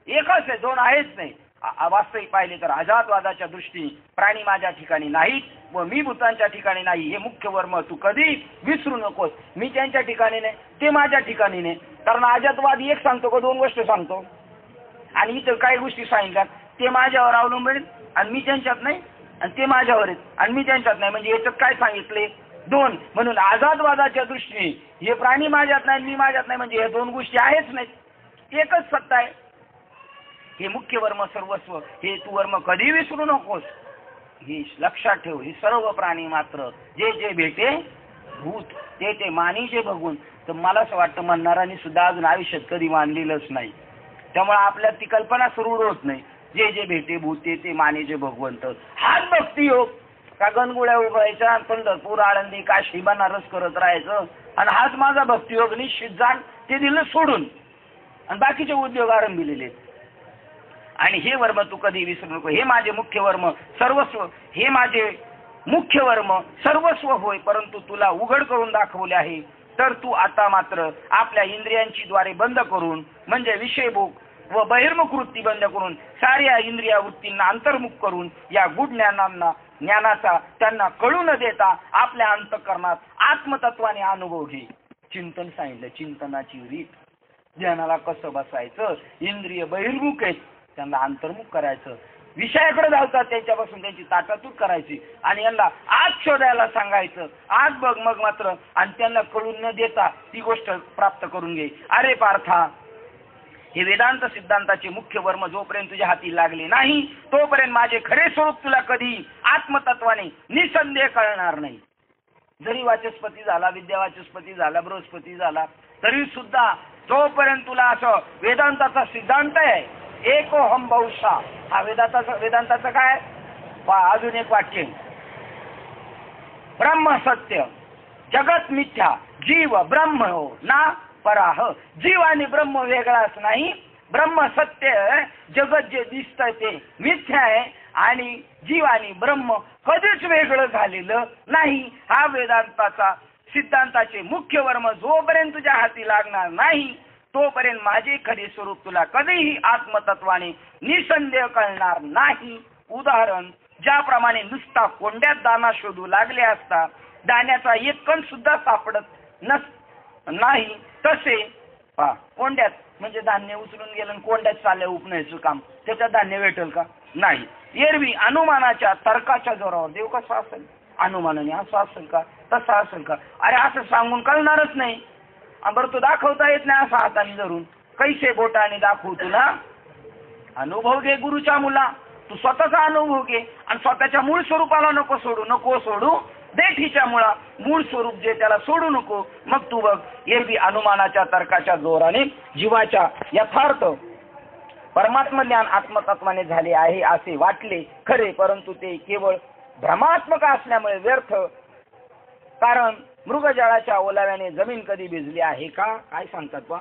एकच आहे, दोन आहेच नाही. वास्तविक पाहिले तर अजातवादाच्या दृष्टीने प्राणी माझ्या ठिकाणी नाहीत व मी भूतांच्या ठिकाणी नाही हे मुख्य वर्म तू कधी विसरू नकोस. मी त्यांच्या ठिकाणी नाही, ते माझ्या ठिकाणी नाही. कारण अजातवाद एक सांगतो का दोन गोष्टी सांगतो? आणि इतर काही गोष्टी सांगितल्या ते माझ्यावर अवलंबून आणि मी त्यांच्यात नाही, आणि ते माझ्यावर आहेत आणि मी त्यांच्यात नाही. म्हणजे याच्यात काय सांगितले? दोन. म्हणून आजादवादाच्या दृष्टीने हे प्राणी माझ्यात नाही, मी माझ्यात नाही, म्हणजे हे दोन गोष्टी आहेच नाहीत, एकच सत्ता आहे. हे मुख्य वर्म सर्वस्व, हे तू वर्म कधी विसरू नकोस. हे लक्षात ठेव. हे सर्व प्राणी मात्र जे जे भेटे भूत ते ते मानीचे बघून. तर मला असं वाटतं म्हणणाऱ्यांनी सुद्धा अजून आयुष्यात कधी मानलेलंच नाही. त्यामुळे आपल्या ती कल्पना सुरू होत नाही. जे जे भेटे भूत ते ते मानीचे भगवंत. हाच भक्ती योग का गणगुळ्या उभवायच्या, पंढरपूर आळंदी काशी बनारस करत राहायचं आणि हाच माझा भक्तियोग निश्चित जाण ते दिलं सोडून आणि बाकीचे उद्योग आरंभिलेले. आणि हे वर्म तू कधी विसरू नको. हे माझे मुख्य वर्म सर्वस्व, हे माझे मुख्य वर्म सर्वस्व होय, परंतु तुला उघड करून दाखवले आहे. तर तू आता मात्र आपल्या इंद्रियांची द्वारे बंद करून म्हणजे विषयभोग व बहिर्मुख वृत्ती बंद करून साऱ्या इंद्रिया वृत्तींना अंतर्मुख करून या गुढ ज्ञानाचा त्यांना कळू न देता आपल्या अंतःकरणात आत्मतत्वाने अनुभव घे. चिंतन सांगितलं, चिंतनाची रीत. ध्यानाला कसं बसायचं, इंद्रिय बहिर्मुख आहेत त्यांना अंतर्मुख करायचं, विषयाकडे धावतात त्याच्यापासून त्यांची ताटातूट करायची आणि यांना आज शोधायला सांगायचं, आज बघ मग मात्र, आणि त्यांना कळून न देता ती गोष्ट प्राप्त करून घे. अरे पार्था, हे वेदांत सिद्धांताचे मुख्य वर्म जोपर्यंत तुझ्या हाती लागले नाही तोपर्यंत माझे खरे स्वरूप तुला कधी आत्मतत्वाने निसंदेह कळणार नाही. जरी वाचस्पती झाला, विद्यावाचस्पती झाला, बृहस्पती झाला, तरी सुद्धा जोपर्यंत तुला असं वेदांताचा सिद्धांत आहे एकोहम बहुशा, हा वेदांताचं काय अजून एक वाक्य, ब्रह्म सत्य जगत मिथ्या जीव ब्रह्म हो ना पराह. जीव आणि ब्रह्म वेगळाच नाही, ब्रह्म सत्य आहे, जगत जे दिसतंय ते मिथ्या आहे आणि जीव आणि ब्रह्म कधीच वेगळं झालेलं नाही. हा वेदांताचा सिद्धांताचे मुख्य वर्म जोपर्यंत तुझ्या हाती लागणार नाही तोपर्यंत माझे खरे स्वरूप तुला कधीही आत्मतत्वाने निसंदेह कळणार नाही. उदाहरण, ज्याप्रमाणे नुसता कोंड्यात दाना शोधू लागले असता दाण्याचा एक कण सुद्धा सापडत नाही, तसे कोंड्यात म्हणजे धान्य उचलून गेलं कोंड्यात चालल्या उपण्याचं काम, त्याच्यात धान्य भेटेल का? नाही. एरवी अनुमानाच्या तर्काच्या जोरावर देव कसा असेल, अनुमानाने असं असेल का, तसं असेल का, अरे असं सांगून कळणारच नाही. बरं तो दाखवता येत नाही असं हाताने धरून, कैसे बोटाने दाखवू तुला, अनुभव घे गुरुच्या मुला, तू स्वतःचा अनुभव घे आणि स्वतःच्या मूळ स्वरूपाला नको सोडू देठीच्या मुळा मूळ स्वरूप जे त्याला सोडू नको. मग तू बघ, एरवी अनुमानाच्या तर्काच्या जोराने जीवाच्या यथार्थ परमात्म ज्ञान आत्मतत्वाने झाले आहे असे वाटले खरे, परंतु ते केवळ भ्रमात्मक असल्यामुळे व्यर्थ. कारण मृगजळाच्या ओलाव्याने जमीन कधी भिजली आहे का? काय सांगतात बा,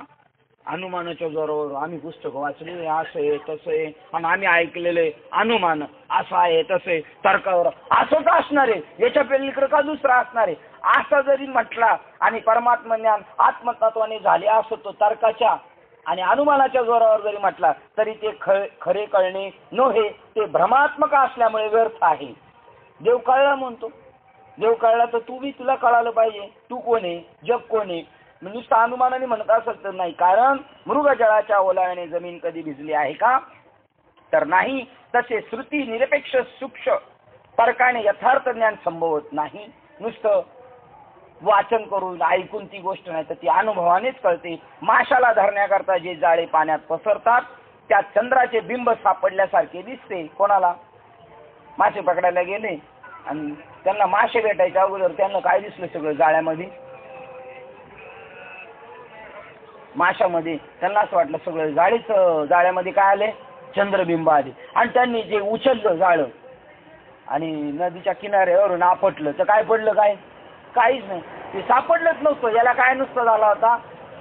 अनुमानाच्या जोरावर आम्ही पुस्तक वाचले असं आहे तसं आहे आणि आम्ही ऐकलेले अनुमान असं आहे तसे तर्कावर असंच असणार आहे, याच्या पलीकडे का दुसरा असणार आहे असं जरी म्हटला आणि परमात्म ज्ञान आत्मतत्वाने झाले असं तो तर्काच्या आणि अनुमानाच्या जोरावर जरी म्हटला तरी ते खरे कळणे नव्हे, ते भ्रमात्मक असल्यामुळे व्यर्थ आहे. देव कळला म्हणतो, देव कळला तर तू बी तुला कळालं पाहिजे, तू कोण आहे, जग कोण आहे. नुसतं अनुमानाने म्हणत असेल तर नाही. कारण मृगजळाच्या ओलाव्याने जमीन कधी भिजली आहे का? तर नाही. तसे श्रुती निरपेक्ष सूक्ष्म तर्काने यथार्थ ज्ञान संभवत नाही. नुसतं वाचन करून ऐकून ती गोष्ट नाही तर ती अनुभवानेच कळते. माशाला धरण्याकरता जे जाळे पाण्यात पसरतात त्यात चंद्राचे बिंब सापडल्यासारखे दिसते. कोणाला? मासे पकडायला गेले आणि त्यांना मासे भेटायच्या अगोदर त्यांना काय दिसलं सगळं जाळ्यामध्ये, माशामध्ये त्यांना असं वाटलं सगळं जाळ्यामध्ये काय आले, चंद्रबिंब आले आणि त्यांनी जे उचललं जाळं आणि नदीच्या किनाऱ्यावरून आपटलं तर काय पडलं, काहीच नाही, ते सापडलंच नव्हतं. याला काय नुसतं झाला होता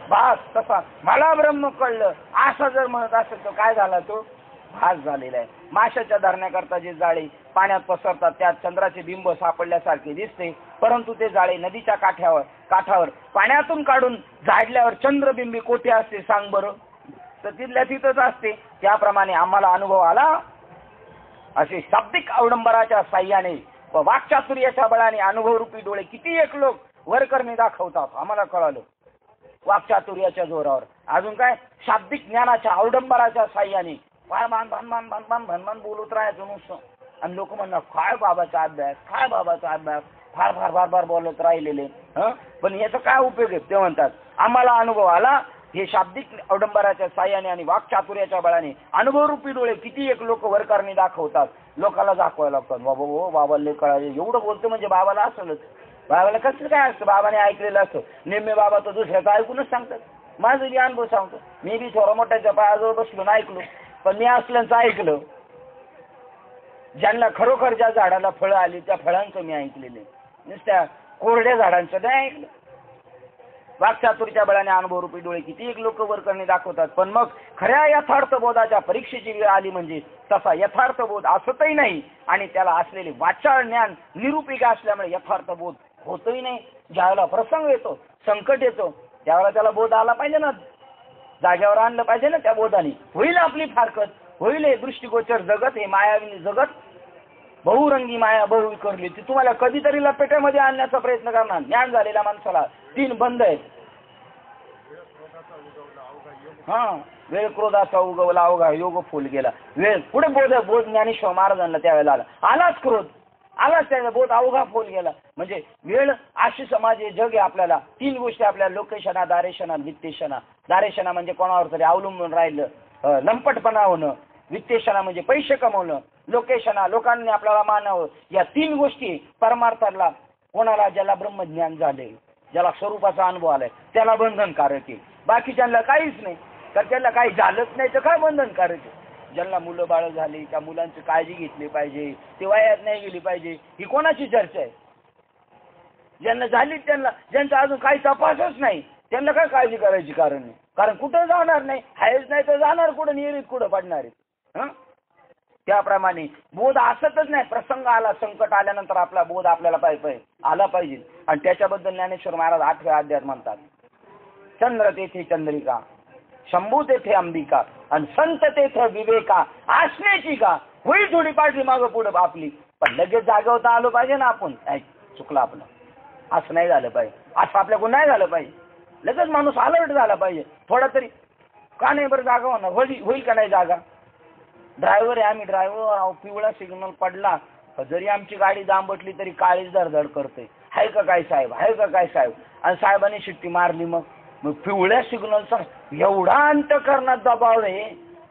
भास. तसा मला ब्रह्म कळलं असं जर म्हणत असेल तर काय झाला, तो भास झालेला आहे. माशाच्या धरण्याकरता जे जाळे पाण्यात पसरतात त्यात चंद्राचे बिंब सापडल्यासारखे दिसते, परंतु ते जाळे नदीच्या काठावर पाण्यातून काढून झाडल्यावर चंद्रबिंबी कोठे असते सांग बरं? तर तिथल्या तिथंच असते. त्याप्रमाणे आम्हाला अनुभव आला असे शाब्दिक अवडंबराच्या साह्याने व वाक्चातुर्याच्या बळाने अनुभवरूपी डोळे किती एक लोक वरकरणी दाखवतात. आम्हाला कळालं वाक्चातुर्याच्या जोरावर. अजून काय, शाब्दिक ज्ञानाच्या अवडंबराच्या साह्याने भान बोलत राहायचं नुसतं आणि लोक म्हणणार काय बाबाचा अभ्यास, फार बोलत राहिलेले. पण याचा काय उपयोग आहे? ते म्हणतात आम्हाला अनुभव आला हे शाब्दिक अवडंबराच्या साह्याने आणि वाक्चातुर्याच्या बळाने अनुभवरूपी डोळे किती एक लोक वरकारणी दाखवतात, लोकाला दाखवायला लागतात. बाबा हो बाबाला कळाले, एवढं बोलतो म्हणजे बाबाला असलच. बाबाला कसं काय असतं, बाबाने ऐकलेलं असतं. नेहमी बाबा तर दुसऱ्याचं ऐकूनच सांगतात. माझं बी अनुभव सांगतो. मी बी थोडा मोठ्याच्या पायाजवळ बसलो ना ऐकलो, पण मी असल्याचं ऐकलं. ज्यांना खरोखर ज्या झाडाला फळं आली त्या फळांचं मी ऐकलेलं, नुसत्या कोरड्या झाडांचं नाही ऐकलं. वाक्चातुर्याच्या बळाने अनुभवरूपी डोळे किती एक लोक वरकरणी दाखवतात, पण मग खऱ्या यथार्थ बोधाच्या परीक्षेची वेळ आली म्हणजे तसा यथार्थ बोध असतही नाही आणि त्याला असलेले वाचाळ ज्ञान निरूपिका असल्यामुळे यथार्थ बोध होतही नाही. ज्यावेळेला प्रसंग येतो, संकट येतो, त्यावेळेला त्याला बोध आला पाहिजे ना, जाग्यावर आणलं पाहिजे ना. त्या बोधाने होईल आपली फारकत, होईल हे दृष्टिगोचर जगत, हे मायाविनी जगत, बहुरंगी माया बहुविकरली, ती तुम्हाला कधीतरी लपेट्यामध्ये आणण्याचा प्रयत्न करणार. ज्ञान झालेल्या माणसाला 3 बंध आहेत. वेळ क्रोधाचा उगवला अवघा योग फुल गेला. वेळ पुढे बोध ज्ञानेश्वर महाराजांना त्यावेळेला आलाच क्रोध, आलाच त्याचा बोध अवघा फुल गेला. म्हणजे वेळ अशी समाज हे जग आहे. आपल्याला 3 गोष्टी आपल्याला लोकेशना, दारेशना, वित्तेशना. दारेशना म्हणजे कोणावर तरी अवलंबून राहिलं, लंपटपणा होणं. वित्तेशना म्हणजे पैसे कमवणं. लोकेशना लोकांनी आपल्याला मानावं. या 3 गोष्टी परमार्थाला कोणाला ज्याला ब्रह्मज्ञान झाले, ज्याला स्वरूपाचा अनुभव आलाय त्याला बंधनकारक आहे. बाकीच्यांना काहीच नाही, तर त्याला काही झालंच नाही तर काय बंधनकारक आहे. ज्यांना मुलं बाळ झाली त्या मुलांची काळजी घेतली पाहिजे, ते वायात नाही गेली पाहिजे, ही कोणाची चर्चा आहे. ज्यांना झाली त्यांना, ज्यांचा अजून काही तपासच नाही त्यांना काय काळजी करायची कारण नाही. कारण कुठं जाणार नाही, आहेच नाही तर जाणार कुठं, नियरीत कुठं पडणार आहे. त्याप्रमाणे बोध असतच नाही. प्रसंग आला, संकट आल्यानंतर आपला बोध आपल्याला पाहिजे आला पाहिजे. आणि त्याच्याबद्दल ज्ञानेश्वर महाराज 8व्या अध्यायात म्हणतात, चंद्र तेथे चंद्रिका, शंभू तेथे अंबिका, आणि संत तेथे विवेका. असण्याची का होईल थोडी पाठी मागं पुढं आपली, पण लगेच जागवता आलो पाहिजे ना. आपण चुकलं आपलं, असं नाही झालं पाहिजे, असं आपल्याकडून नाही झालं पाहिजे. लगेच माणूस अलर्ट झाला पाहिजे. थोडा तरी का नाही बरं जागा होणार, होईल का नाही जागा. ड्रायव्हर आहे आम्ही, ड्रायव्हर पिवळा सिग्नल पडला जरी आमची गाडी दांबटली तरी काळीच धडधड करते. आहे का काय साहेब, आहे का काय साहेब. आणि साहेबांनी शिट्टी मारली, मग पिवळ्या सिग्नलचा एवढा अंतःकरणात दबाव आहे.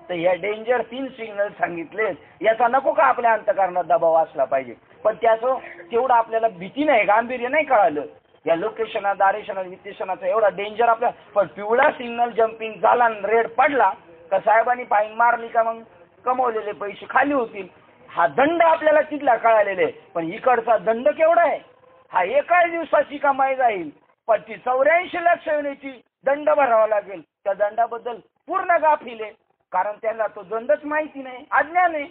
तर या डेंजर 3 सिग्नल सांगितले, याचा नको का आपल्या अंतःकरणात दबाव असला पाहिजे. पण त्याचं तेवढं आपल्याला भीती नाही, गांभीर्य नाही कळालं. या लोकेशना, दारेशना, वित्तेशनाचा एवढा डेंजर आपल्या. पण पिवळा सिग्नल जम्पिंग झाला, रेड पडला तर साहेबांनी फाईन मारली का मग कमवलेले पैसे खाली होतील. हा दंड आपल्याला तिथला कळालेला आहे. पण इकडचा दंड केवढा आहे, हा एकाच दिवसाची कमाई जाईल, पण ती 84 लाख सेवेची दंड भरावा लागेल. त्या दंडाबद्दल पूर्ण गाफील आहे, कारण त्यांना तो दंडच माहिती नाही, अज्ञान आहे.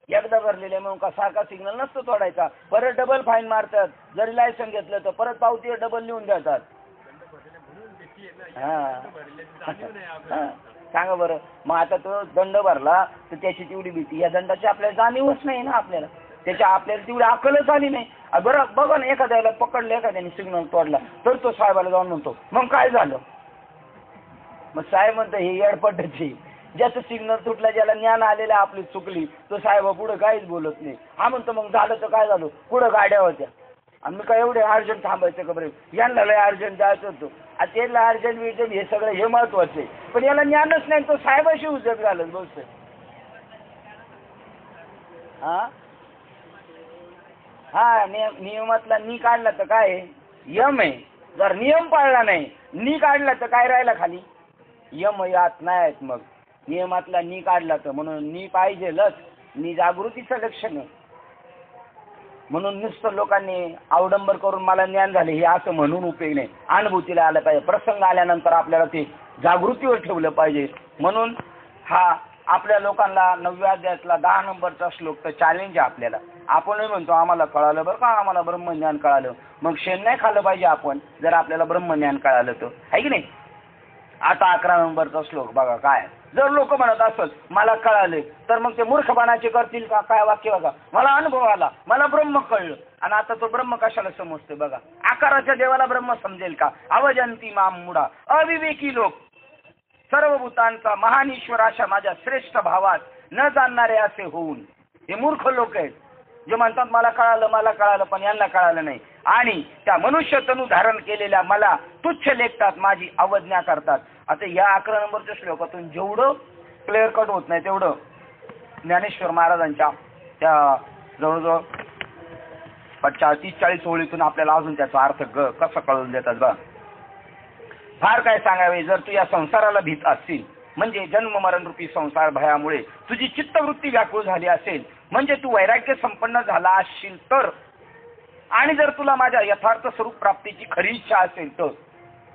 एकदा भरलेले म्हणून का सारखा सिग्नल नसतो तोडायचा, परत डबल फाईन मारतात. जरी लायसन घेतलं तर परत पावती डबल लिहून देतात. सांगा बरं, मग आता तो दंड भरला तर त्याची तेवढी भीती, या दंडाची आपल्याला जाणीवच नाही ना. आपल्याला त्याच्या आपल्याला तेवढी अक्कलच आली नाही. बरं बघा ना, एखाद्याला पकडलं, एखाद्याने सिग्नल तोडला तर तो साहेबाला जाऊन म्हणतो मग काय झालं. मग साहेब म्हणतो हे येडपटची, ज्याचं सिग्नल तुटला, ज्याला ज्ञान आलेलं आपली चुकली, तो साहेब पुढे काहीच बोलत नाही. हा म्हणतो मग झालं तर काय झालं, पुढं गाड्या होत्या आणि मी काय एवढे अर्जंट थांबायचं का बरं, यांना लय अर्जंट जायचं होतं, आणि त्याला अर्जंट विर्जंट हे सगळं हे महत्वाचं आहे. पण याला ज्ञानच नाही, तो साहेबाशी उजत घालत बसतोय. हा नियमातला नी काढला तर काय यम आहे. जर नियम पाळला नाही, नी काढला तर काय राहिला खाली, यम यात नाहीत. मग नियमातला नी काढला तर, म्हणून नी पाहिजेलच. नी जागृतीचं लक्षण आहे. म्हणून नुसतं लोकांनी अवडंबर करून मला ज्ञान झाले हे असं म्हणून उपयोग नाही. अनुभूतीला आलं पाहिजे. प्रसंग आल्यानंतर आपल्याला ते जागृतीवर ठेवलं पाहिजे. म्हणून हा आपल्या लोकांना 9व्या अध्यायातला 10 नंबरचा श्लोक तर चॅलेंज आहे आपल्याला. आपणही म्हणतो आम्हाला कळालं बरं का, आम्हाला ब्रह्मज्ञान कळालं. मग शेण नाही खाल्लं पाहिजे आपण जर आपल्याला ब्रह्मज्ञान कळालं तर, आहे की नाही. आता 11 नंबरचा श्लोक बघा काय. जर लोक म्हणत असत मला कळाले, तर मग ते मूर्खपणाचे करतील का. काय वाक्य बघा, मला अनुभव आला, मला ब्रह्म कळलं. आणि आता तो ब्रह्म कशाला समजते बघा. आकाराच्या देवाला ब्रह्म समजेल का. अवजंती माम मुडा, अविवेकी लोक सर्व भूतांचा महान ईश्वर अशा माझ्या श्रेष्ठ भावात न जाणणारे असे होऊन, हे मूर्ख लोक आहेत. जे म्हणतात मला कळालं पण यांना कळालं नाही, आणि त्या मनुष्य तनु धारण केलेल्या मला तुच्छ लेखतात, माझी अवज्ञा करतात. आता या 11 नंबरच्या श्लोकातून जेवढं क्लिअर कट होत नाही तेवढं ज्ञानेश्वर महाराजांच्या त्या जवळजवळ 30-40 ओळीतून आपल्याला अजून त्याचा अर्थ कसा कळून देतात बा. फार काय सांगावे. जर तू या संसाराला भीत असशील, म्हणजे जन्म मरण रूपी संसार भयामुळे तुझी चित्तवृत्ती व्याकुळ झाली असेल, म्हणजे तू वैराग्य संपन्न झाला असशील तर, आणि जर तुला माझ्या यथार्थ स्वरूप प्राप्तीची खरी इच्छा असेल तर,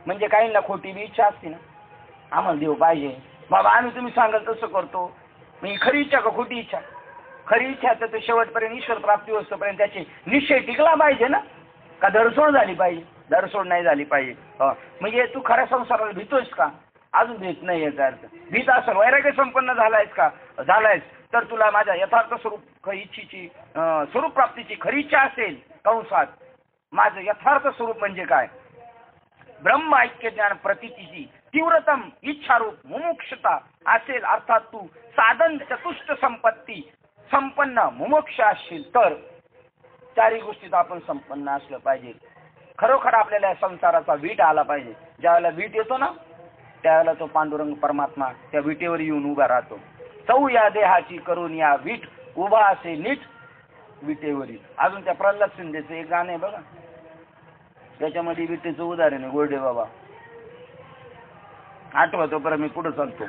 म्हणजे काहींना खोटी बी इच्छा असते ना, आम्हाला देव पाहिजे बाबा, आम्ही तुम्ही सांगाल तसं करतो, मग खरी इच्छा का खोटी इच्छा? खरी इच्छा तर ते शेवटपर्यंत ईश्वर प्राप्ती होईपर्यंत त्याची निश्चय टिकला पाहिजे ना, का धरसोड झाली पाहिजे? धरसोड नाही झाली पाहिजे. म्हणजे तू खऱ्या संसाराला भीतोयस का? अजून भीत नाही याचा अर्थ. भीत असेल, वैराग्य संपन्न झालायस का? झालायस तर तुला माझ्या यथार्थ स्वरूप इच्छेची स्वरूप प्राप्तीची खरी इच्छा असेल, कंसात माझं यथार्थ स्वरूप म्हणजे काय? ब्रह्म ऐक्य ज्ञान प्रतीतीची तीव्रतम इच्छारूप मुमुक्षता असेल, अर्थात तू साधन चतुष्ट संपत्ती संपन्न मुमुक्ष असशील तर, चारही गोष्टीत आपण संपन्न असलं पाहिजे. खरोखर आपल्याला या संसाराचा वीट आला पाहिजे. ज्यावेळेला वीट येतो ना, त्यावेळेला तो पांडुरंग परमात्मा त्या विटेवर येऊन उभा राहतो. चौ या देहाची करून या वीट उभा असे नीट विटेवरी. अजून त्या प्रल्हाद शिंदेचं एक गाणं आहे बघा, त्याच्यामध्ये विटेचं उदाहरण आहे. गोरडे बाबा आठवतो परत मी पुढे चालतो.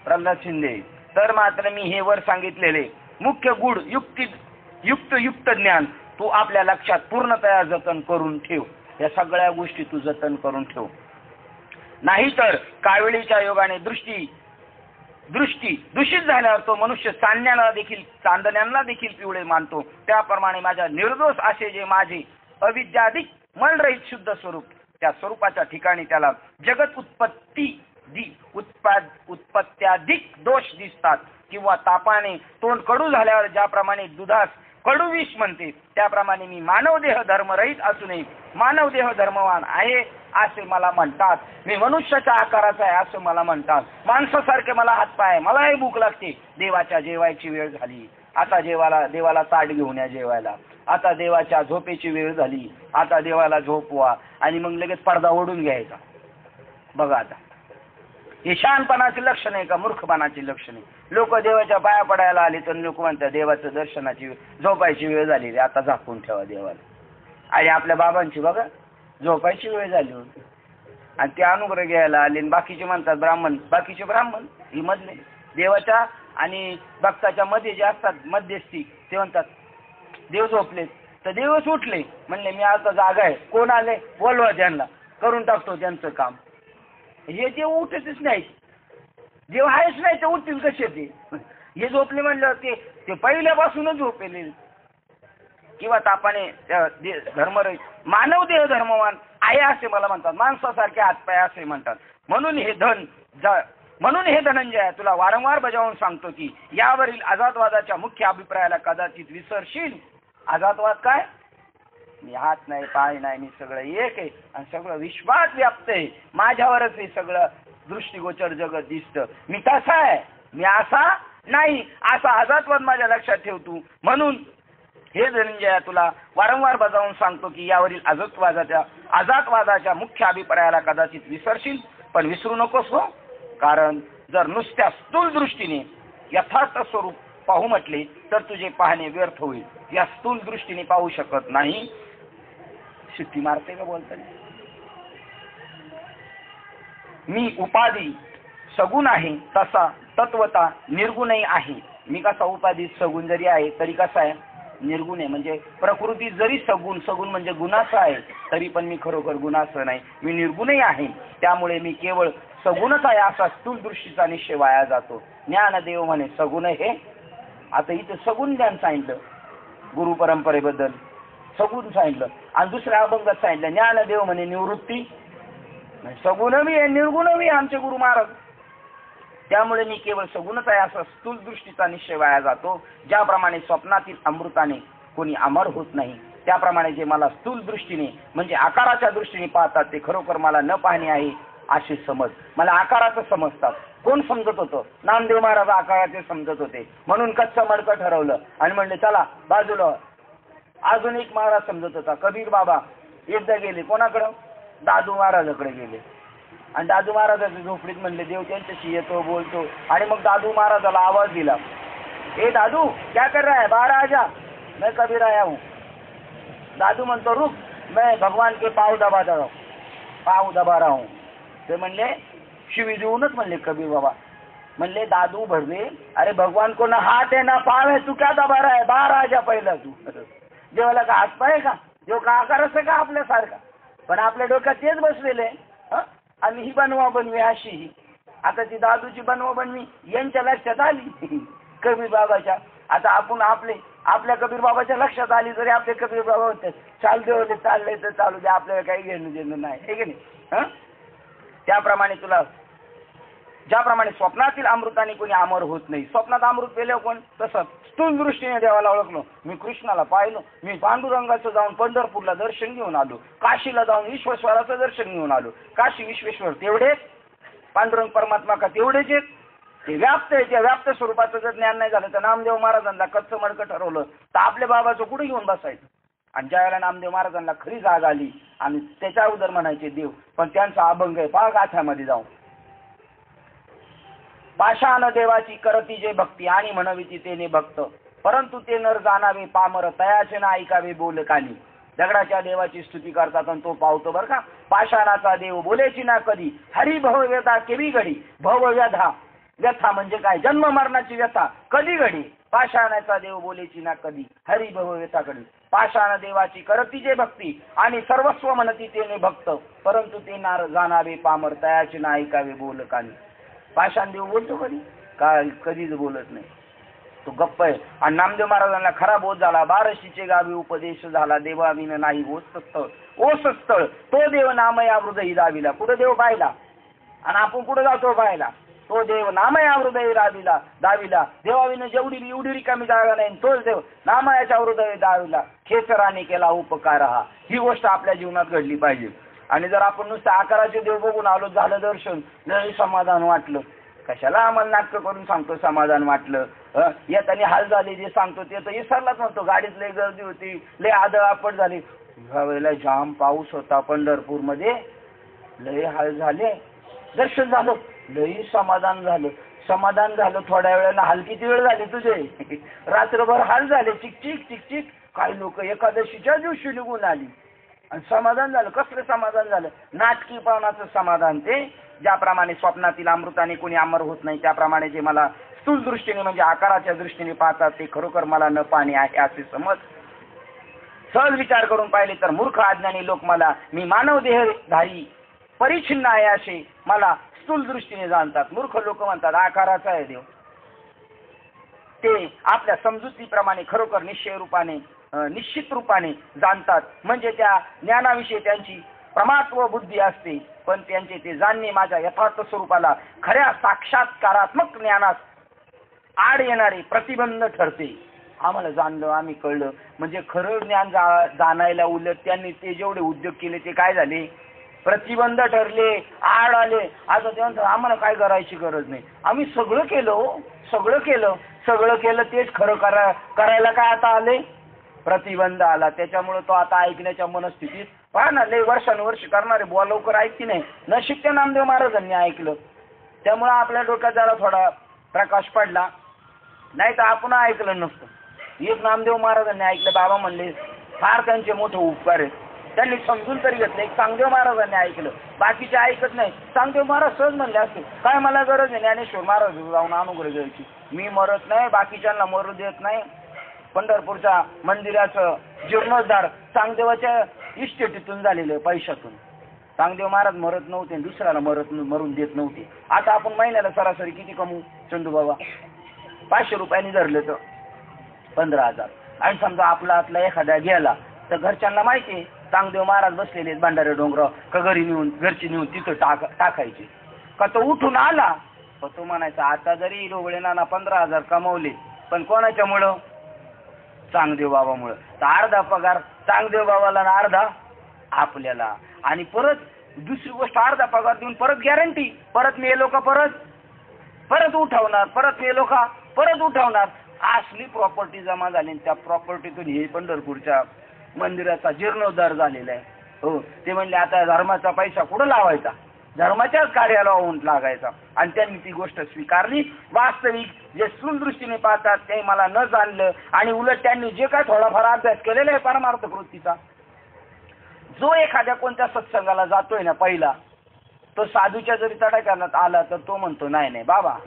प्रल्हाद शिंदे. तर मात्र मी हे वर सांगितलेले मुख्य गुढ युक्त ज्ञान तू आपल्या लक्षात पूर्णतया जतन करून ठेव. या सगळ्या गोष्टी तू जतन करून ठेव, नाहीतर कावेळीच्या योगाने दृष्टी दूषित झाल्यावर तो मनुष्य चांदण्यांना देखील पिवळे मानतो. त्याप्रमाणे माझ्या निर्दोष असे जे माझे अविद्याधिक मनरहित शुद्ध स्वरूप, त्या स्वरूपाच्या ठिकाणी त्याला जगत उत्पत्त्याधिक दोष दिसतात. किंवा तापाने तोंड कडू झाल्यावर ज्याप्रमाणे दुधास कडू विष म्हणते, त्याप्रमाणे मी मानव देह धर्मरहित असूनही मानव देह धर्मवान आहे असे मला म्हणतात. मी मनुष्याच्या आकाराचा आहे असं मला म्हणतात. माणसासारखे मला हातपाय, मलाही भूक लागते. देवाच्या जेवायची वेळ झाली, आता देवाला ताट घेऊन या जेवायला. आता देवाच्या झोपेची वेळ झाली, आता देवाला झोपवा, आणि मग लगेच पडदा ओढून घ्यायचा. बघा आता हे शहाणपणाचे लक्षण आहे का मूर्खपणाचे लक्षण आहे? लोक देवाच्या पाया पडायला आले तर लोक म्हणतात देवाचं दर्शनाची झोपायची वेळ झाली, आता झाकून ठेवा देवाला. आणि आपल्या बाबांची बघा झोपायची वेळ झाली होती आणि ते अनुग्रह घ्यायला आले, बाकीचे म्हणतात बाकीचे ब्राह्मण ही मधले देवाच्या आणि भक्ताच्या मध्ये जे असतात मध्यस्थी, ते म्हणतात देव झोपले तर देवच उठले. म्हणले मी आता जागा आहे, कोण आले बोलवा त्यांना, करून टाकतो त्यांचं काम. हे देव उठतच नाही, देव आहेच नाही तर उठतील कसे ते? हे झोपले म्हणल्यावर ते पहिल्यापासूनच झोपेले. किंवा तापाने धर्मरहित मानव देह धर्मवान आहे असे मला म्हणतात, माणसासारखे हातपाय असे म्हणतात. म्हणून हे धनंजय तुला वारंवार बजावून सांगतो की यावरील आजादवादाच्या मुख्य अभिप्रायाला कदाचित विसरशील. आजादवाद काय? मी हात नाही, पाय नाही, मी सगळं एक आहे आणि सगळं विश्वात व्याप्त आहे. माझ्यावरच हे सगळं दृष्टिगोचर जगत दिसतं. मी तसा आहे, मी असा नाही, असा आजादवाद माझ्या लक्षात ठेवतो. म्हणून हे धनंजय तुला वारंवार बजावून सांगतो की यावरील आजादवादाच्या मुख्य अभिप्रायाला कदाचित विसरशील, पण विसरू नकोस हो. कारण जर नुसत्या स्थूल दृष्टीने यथार्थ स्वरूप पाहू म्हटले तर तुझे पाहणे व्यर्थ होईल. या स्थूल दृष्टीने पाहू शकत नाही. शिट्टी मारते का बोलताना? मी उपाधी सगुण आहे तसा तत्वता निर्गुणही आहे. मी कसा उपाधी सगुण जरी आहे तरी कसा आहे? निर्गुण आहे. म्हणजे प्रकृती जरी सगुण म्हणजे गुणाचं आहे तरी पण मी खरोखर गुणाचं नाही, मी निर्गुणही आहे. त्यामुळे मी केवळ सगुणच आहे असा स्थूल दृष्टीचा निश्चय वाया जातो. ज्ञानदेव म्हणे सगुण हे. आता इथे सगुण ज्ञान सांगितलं, गुरु परंपरेबद्दल सगुण सांगितलं, आणि दुसऱ्या अभंगात सांगितलं ज्ञानदेव म्हणे निवृत्ती. सगुणवी आहे निर्गुणवी आमचे गुरु महाराज. त्यामुळे मी केवळ सगुणच आहे असा स्थूल दृष्टीचा निश्चय वाया जातो. ज्याप्रमाणे स्वप्नातील अमृताने कोणी अमर होत नाही, त्याप्रमाणे जे मला स्थूल दृष्टीने म्हणजे आकाराच्या दृष्टीने पाहतात ते खरोखर मला न पाहणे आहे. अशी समज. मला आकाराचं समजतात. कोण समजत होतं? नामदेव महाराज आकाराचे समजत होते. म्हणून कच्चं मडकं ठरवलं आणि म्हणले चला बाजूला. अजून एक महाराज समजत होता, कबीर बाबा. एकदा गेले कोणाकडं? दादू महाराजाकडे गेले आणि दादू महाराजाच्या झोपडीत म्हणले देव त्यांच्याशी येतो बोलतो. आणि मग दादू महाराजाला आवाज दिला, ए दादू क्या कर रहा है, बाहर आ जा, मैं कबीर आया हूँ. दादू म्हणतो रुक, मैं भगवान के पाव दबा रहा हूँ. ते म्हणले शिवी देऊनच म्हणले कबीर बाबा. म्हणले दादू भरवे, अरे भगवान को ना हाथ है ना पाव है, तू क्या दबा रहा है, बाहर आ जा पहिला तू. देवाला का हात पाय का? देव का आकार असं का आपल्यासारखा? पण आपल्या डोक्यात तेच बसलेले. आणि ही बनवा बनवी अशी ही. आता ती दादूची बनवा बनवी यांच्या लक्षात आली कबीर बाबाच्या. आता आपण आपल्या कबीर बाबाच्या लक्षात आली तरी आपले कबीर बाबा होते चाल देवले चालले तर चालू दे, आपल्याला काही घेणं देणं नाही, हे की नाही. त्याप्रमाणे तुला ज्याप्रमाणे स्वप्नातील अमृताने कोणी अमर होत नाही. स्वप्नात अमृत पेल्यावर कोण? तसं स्थूल दृष्टीने देवाला ओळखलो. मी कृष्णाला पाहिलो, मी पांडुरंगाचं जाऊन पंढरपूरला दर्शन घेऊन आलो, काशीला जाऊन विश्वेश्वराचं दर्शन घेऊन आलो. काशी विश्वेश्वर तेवढेच, पांडुरंग परमात्मा का तेवढेच आहेत? ते व्याप्त आहे. त्या व्याप्त स्वरूपाचं जर ज्ञान नाही झालं तर नामदेव महाराजांना कच्चं मडकं ठरवलं तर आपल्या बाबाचं कुठे घेऊन बसायचं? आणि ज्यावेळेला नामदेव महाराजांना खरी जाग आली आणि त्याच्या अगोदर म्हणायचे देव, पण त्यांचा अभंग आहे पहा गाथ्यामध्ये जाऊन. पाषाण देवाची करती जे भक्ती आणि म्हणविती तेने भक्त, परंतु ते नर जाणावे पामर, तयाचे ना ऐकावे बोल कानी. दगडाच्या देवाची स्तुती करतात आणि तो पावतो बरं का. पाषाणाचा देव बोलेची ना कधी, हरी भव व्यथा केवी घडी. भव व्यथा, व्यथा म्हणजे काय? जन्म मरणाची व्यथा कधी घडी. पाषाणाचा देव बोलेची ना कधी, हरी भव व्यथा कधी. पाषाण देवाची करती जे भक्ती आणि सर्वस्व म्हणती तेने भक्त, परंतु ते नार जाणावे पामर, तयाचे ना ऐकावे बोल कानी. पाषाण देव बोलतो कधी? काय कधीच बोलत नाही, तो गप्प आहे. आणि नामदेव महाराजांना खरा बोध झाला. बारशीचे गावी उपदेश झाला, देवाविन नाही ओस स्थळ तो देव नामया हृदयी दाविला. कुठं देव पाहिला आणि आपण कुठं जातो पाहायला? तो देव नामया हृदयी दाविला. देवाविन जेवढी एवढी रिकामी जागा नाही, तोच देव नामयाच्या हृदयी दाविला. खेचराने केला उपकार हा. ही गोष्ट आपल्या जीवनात घडली पाहिजे. आणि जर आपण नुसतं आकाराचे देव बघून आलो, झालं दर्शन, लय समाधान वाटलं, कशाला आम्हाला नाटक करून सांगतो समाधान वाटलं? येताना हाल झाले जे सांगतो ते तर विसरलाच म्हणतो. गाडीत लय गर्दी होती, लय आदळआपट झाली, ह्या वेळेला जाम पाऊस होता पंढरपूर मध्ये, लय हाल झाले. दर्शन झालं, लय समाधान झालं. थोड्या वेळेला हाल किती वेळ झाले तुझे? रात्रभर हाल झाले, चिकचिक. काही लोक एकादशीच्या दिवशी निघून आली आणि समाधान झालं. कसलं समाधान झालं? नाटकीपणाचं समाधान. ते ज्याप्रमाणे स्वप्नातील अमृताने कोणी अमर होत नाही, त्याप्रमाणे जे मला स्थूल दृष्टीने म्हणजे आकाराच्या दृष्टीने पाहतात ते खरोखर मला न पाहणे आहे असे समज. सहज विचार करून पाहिले तर मूर्ख अज्ञानी लोक मला मी मानव देहधारी परिच्छिन्न आहे असे मला स्थूल दृष्टीने जाणतात. मूर्ख लोक म्हणतात आकाराचा आहे देव. ते आपल्या समजुतीप्रमाणे खरोखर निश्चित रूपाने जाणतात. म्हणजे त्या ज्ञानाविषयी त्यांची प्रमात्व बुद्धी असते, पण त्यांचे ते जाणणे माझ्या यथार्थ स्वरूपाला खऱ्या साक्षात्कारात्मक ज्ञानास आड येणारे प्रतिबंध ठरते. आम्हाला जाणलं, आम्ही कळलं म्हणजे खरं ज्ञान जाणायला उलट त्यांनी ते जेवढे उद्योग केले ते काय झाले? प्रतिबंध ठरले, आड आले. आता ते म्हणतात आम्हाला काय करायची गरज नाही, आम्ही सगळं केलं तेच खरं करायला काय आता आले? प्रतिबंध आला. त्याच्यामुळे तो आता ऐकण्याच्या मनस्थितीत पहा ना, लय वर्षानुवर्ष करणारे बुवा लवकर ऐकती नाही. नशीब त्या नामदेव महाराजांनी ऐकलं, त्यामुळे आपल्या डोक्यात जरा थोडा प्रकाश पडला, नाही तर आपण ऐकलं नसतं. एक नामदेव महाराजांनी ऐकलं, बाबा म्हणले फार त्यांचे मोठे उपकार आहेत, त्यांनी समजून तरी घेतलं. एक चांगदेव महाराजांनी ऐकलं, बाकीचे ऐकत नाही. चांगदेव महाराज सहज म्हणले असते काय मला गरज आहे ज्ञानेश्वर महाराज जाऊन अनुग्रह घ्यायची, मी मरत नाही, बाकीच्यांना मरू देत नाही. पंढरपूरच्या मंदिराचं जीर्णोद्धार चांगदेवाच्या इस्टेटीतून झालेलं पैशातून. चांगदेव महाराज मरत नव्हते, दुसऱ्याला मरून देत नव्हते. आता आपण महिन्याला सरासरी किती कमवू चंदू बाबा? 500 रुपयांनी धरले तर 15,000. आणि समजा आपला एखादा गेला तर घरच्यांना माहिती आहे चांगदेव महाराज बसलेले भांडारे डोंगराव, का घरची नेऊन तिथं टाकायचे. का तो उठून आला तर तो म्हणायचा आता जरी डोबळे नाना 15,000 कमवले, पण कोणाच्यामुळं? चांगदेव बाबामुळं. तर अर्धा पगार चांगदेव बाबाला आणि अर्धा आपल्याला. आणि परत दुसरी गोष्ट अर्धा पगार देऊन परत गॅरंटी, परत मेलो का परत उठवणार, परत मेलो का परत उठवणार. असली प्रॉपर्टी जमा झाली. त्या प्रॉपर्टीतून हे पंढरपूरच्या मंदिराचा जीर्णोद्धार झालेला आहे. हो, ते म्हणले आता धर्माचा पैसा कुठं लावायचा, धर्माच्याच कार्याला होऊन लागायचा. आणि त्यांनी ती गोष्ट स्वीकारली. वास्तविक जे सूनदृष्टीने पाहतात ते मला न जाणलं, आणि उलट त्यांनी जे काय थोडाफार अभ्यास केलेला आहे परमार्थ वृत्तीचा, जो एखाद्या कोणत्या सत्संगाला जातोय ना पहिला, तो साधूच्या जरी तडा करण्यात आला तर तो म्हणतो नाही नाही बाबा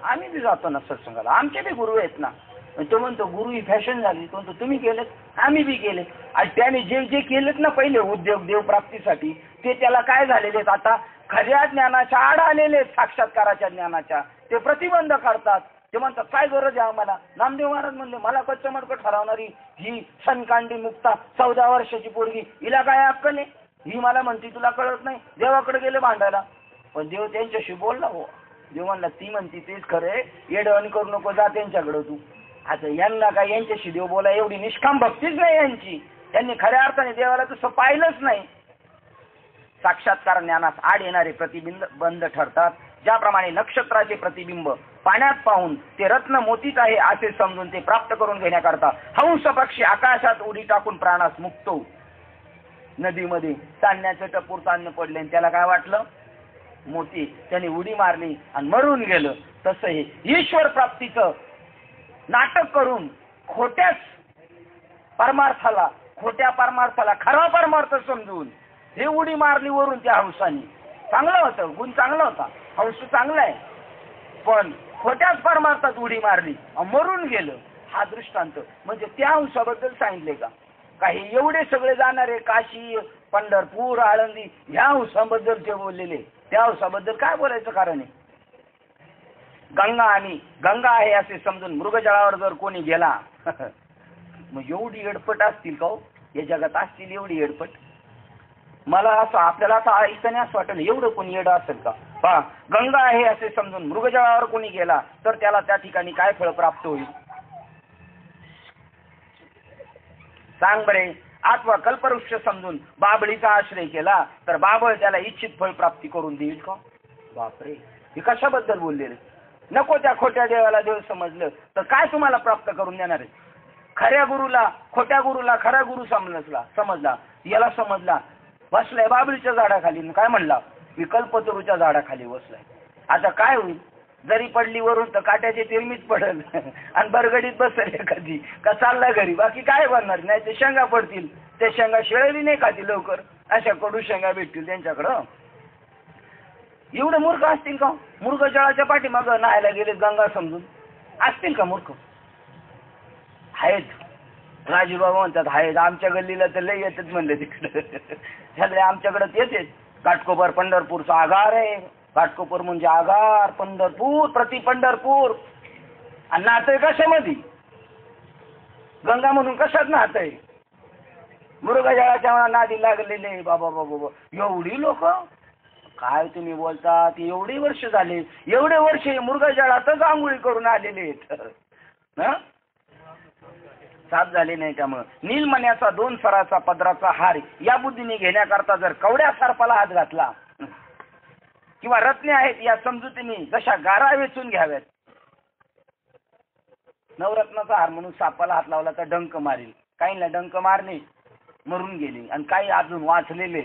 आम्ही बी जातो ना सत्संगाला, आमचे बी गुरु आहेत ना. तो म्हणतो गुरु ही फॅशन झाली. तो म्हणतो तुम्ही केलेत, आम्ही बी केले. आणि त्याने जे जे केलेत ना पहिले उद्योग देवप्राप्तीसाठी, ते त्याला काय झालेले आहेत आता खऱ्या ज्ञानाच्या आड आलेले आहेत, साक्षात्काराच्या ज्ञानाच्या. ते प्रतिबंध करतात. ते म्हणतात काय गरज आहे आम्हाला. नामदेव महाराज म्हणले मला कच्चं मडकं ठरवणारी ही सनकांडी मुक्ता 14 वर्षाची पोरगी, हिला काय अक्कल आहे, ही मला म्हणती तुला कळत नाही. देवाकडे गेले भांडायला, पण देव त्यांच्याशी बोलला. हो, देव म्हणला ती म्हणती तेच खरंय, येडवणी करू नको, जा त्यांच्याकडे तू. आता यांना काय यांच्याशी देव बोला एवढी निष्काम भक्तीच नाही यांची. त्यांनी खऱ्या अर्थाने देवाला तसं पाहिलंच नाही. साक्षात्कार ज्ञानास आड येणारे प्रतिबिंब ठरतात. ज्याप्रमाणे नक्षत्राचे प्रतिबिंब पाण्यात पाहून ते रत्न मोतीच आहे असे समजून ते प्राप्त करून घेण्याकरता हंस पक्षी आकाशात उडी टाकून प्राणास मुक्तो. नदीमध्ये चालण्याचं टपूर चालणं पडले आणि त्याला काय वाटलं मोती, त्याने उडी मारली आणि मरून गेलं. तसं हे ईश्वर प्राप्तीचं नाटक करून खोट्या परमार्थाला खरा परमार्थ समजून हे उडी मारली वरून त्या हंसाने. चांगलं होतं, गुण चांगला होता, हंस चांगला आहे, पण खोट्याच परमार्थात उडी मारली मरून गेलं. हा दृष्टांत म्हणजे त्या हंसाबद्दल सांगितले का. काही एवढे सगळे जाणारे काशी पंढरपूर आळंदी ह्या हंसाबद्दल जे बोललेले, त्या हंसाबद्दल काय बोलायचं कारण आहे. गंगा आहे असे समजून मृगजळावर जर कोणी गेला मग एवढी एडपट असतील का हो या जगात, असतील एवढी एडपट. मला असं आपल्याला आता ऐकताना असं वाटलं एवढं कोणी येडं असेल का. पहा, गंगा आहे असे समजून मृगजळावर कोणी गेला तर त्याला त्या ठिकाणी काय फळ प्राप्त होईल सांग बरे. अथवा कल्पवृक्ष समजून बाबळीचा आश्रय केला तर बाबळ त्याला इच्छित फळ प्राप्ती करून देईल का. बापरे, हे कशाबद्दल बोललेले. नको त्या खोट्या देवाला देव समजलं तर काय तुम्हाला प्राप्त करून देणार आहे. खऱ्या गुरुला खोट्या गुरुला खरा गुरु समजला याला समजला बसलाय बाबळीच्या झाडाखाली. काय म्हणला मी कल्पतरूच्या झाडाखाली बसलाय. आता काय होईल, जरी पडली वरून तर काट्याचे तिरमीच पडेल आणि बरगडीत बसेल एखादी का चालला घरी, बाकी काय बनणार नाही. ते शेंगा पडतील, ते शेंगा शिळली नाही खाती लवकर, अशा कडू शेंगा भेटतील त्यांच्याकडं. एवढं मूर्ख असतील का. मृगजळाच्या पाठीमागं नाहायला गेले गंगा समजून असतील का मूर्ख. आहेत. राजूबाबा म्हणतात आहेत, आमच्या गल्लीला तर लय येतच म्हणले तिकडे सगळे आमच्याकडे येतेच. घाटकोपर पंढरपूरचा आगार आहे. घाटकोपर म्हणजे आगार, पंढरपूर प्रति पंढरपूर. आणि नातंय कशामध्ये, गंगा म्हणून कशात नातंय. मृगजळाच्या नादी लागलेले बाबा बाबा एवढी लोक. काय तुम्ही बोलता, ती एवढी वर्ष झाले, एवढे वर्ष मृगजळातच आंघोळी करून आलेले आहेत. साथ झाले नाही. त्यामुळं नीलमण्याचा 2 सराचा पदराचा हार या बुद्धीने घेण्याकरता जर कवड्या सर्पाला हात घातला किंवा रत्ने आहेत या समजुतीने जशा गारा वेचून घ्याव्यात. नवरत्नाचा हार म्हणून सापाला हात लावला तर डंक मारेल. काहींना डंक मारले मरून गेले आणि काही अजून वाचलेले.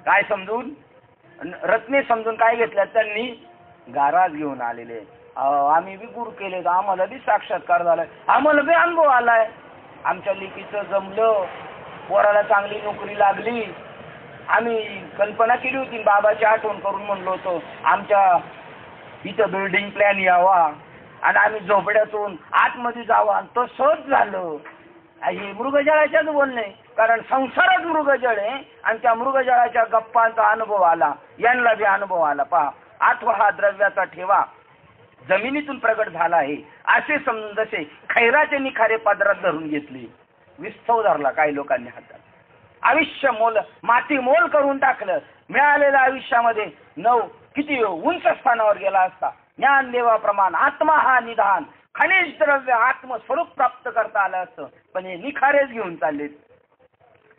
काय समजून रत्ने समजून काय घेतल्यात त्यांनी गाराज घेऊन आलेले. आम्ही बी गुरु केले, आम्हाला बी साक्षात्कार झालाय, आम्हाला बी अनुभव आलाय, आमच्या लेकीचं जमलं, पोराला चांगली नोकरी लागली. आम्ही कल्पना केली होती, बाबाची आठवण करून म्हणलो होतो आमच्या इथं बिल्डिंग प्लॅन यावा आणि आम्ही झोपड्यातून आतमध्ये जावं आणि तो सहज झालं. हे मृगजळाच्याच बोलणे, कारण संसारच मृगजळ आहे आणि त्या मृगजळाच्या गप्पांचा अनुभव आला, यांना बी अनुभव आला. पहा, आठवा हा द्रव्याचा ठेवा जमिनीतून प्रगट झाला आहे असे समजून जसे खैराचे निखारे पदरात धरून घेतले, विस्तव धरला काही लोकांनी हातात. आयुष्य मोल माती मोल करून टाकलं. मिळालेल्या आयुष्यामध्ये किती उंच स्थानावर गेला असता. ज्ञानदेवाप्रमाण आत्मा हा निधान खनिज द्रव्य आत्मस्वरूप प्राप्त करता आलं असतं, पण हे निखारेच घेऊन चाललेत.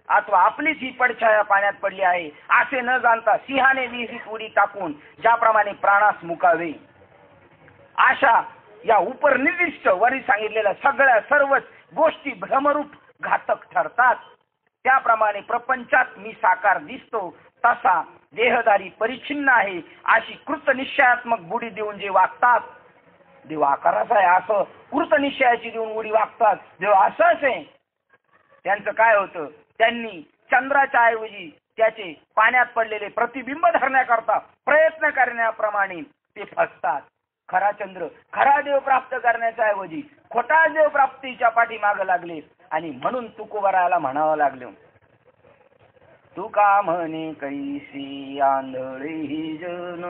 अथवा आपलीच ही पडछाया पाण्यात पडली आहे असे न जाणता सिंहाने विहिरीत उडी टाकून ज्याप्रमाणे प्राणास मुकावे, अशा या उपनिर्दिष्ट वरी सांगितलेल्या सगळ्या सर्वच गोष्टी भ्रमरूप घातक ठरतात. त्याप्रमाणे प्रपंचात मी साकार दिसतो तसा देहधारी परिच्छिन्न आहे अशी कृतनिश्चयात्मक बुडी देऊन जे वागतात, देव आकाराचा आहे असं कृतनिश्चयाची देऊन उडी वागतात, देव असंच आहे. त्यांचं काय होतं, त्यांनी चंद्राच्या ऐवजी त्याचे पाण्यात पडलेले प्रतिबिंब धरण्याकरता प्रयत्न करण्याप्रमाणे ते फसतात. खरा चंद्र, खरा देव प्राप्त करण्याच्या ऐवजी खोटा देव प्राप्तीच्या पाठीमागे लागले आणि म्हणून तुकोबरायाला म्हणावं लागलं, तुका म्हणे कैसी आंधळी ही जन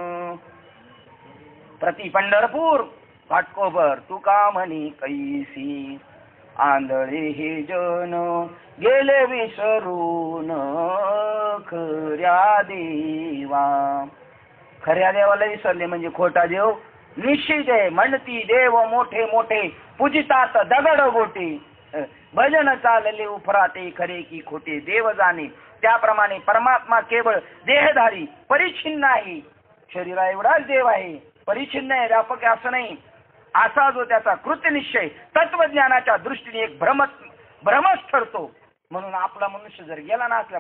प्रति पंढरपूर घाटकोपर, तुका म्हणे कैसी आंधळे हे जन गेले विसरून खऱ्या देवा. खऱ्या देवाला विसरले म्हणजे खोटा देव निश्चित आहे. म्हणती देव मोठे मोठे पूजितात दगड गोटे, भजन चालले उफराते खरे की खोटे देव जाणे. त्याप्रमाणे परमात्मा केवळ देहधारी परिच्छिन्न आहे. शरीरा एवढाच देव आहे, परिच्छिन्न आहे, व्यापक आहे असं नाही. असा जो त्याचा कृत्यनिश्चय तत्वज्ञानाच्या दृष्टीने एक भ्रमच ठरतो. म्हणून आपला मनुष्य जर गेला नसला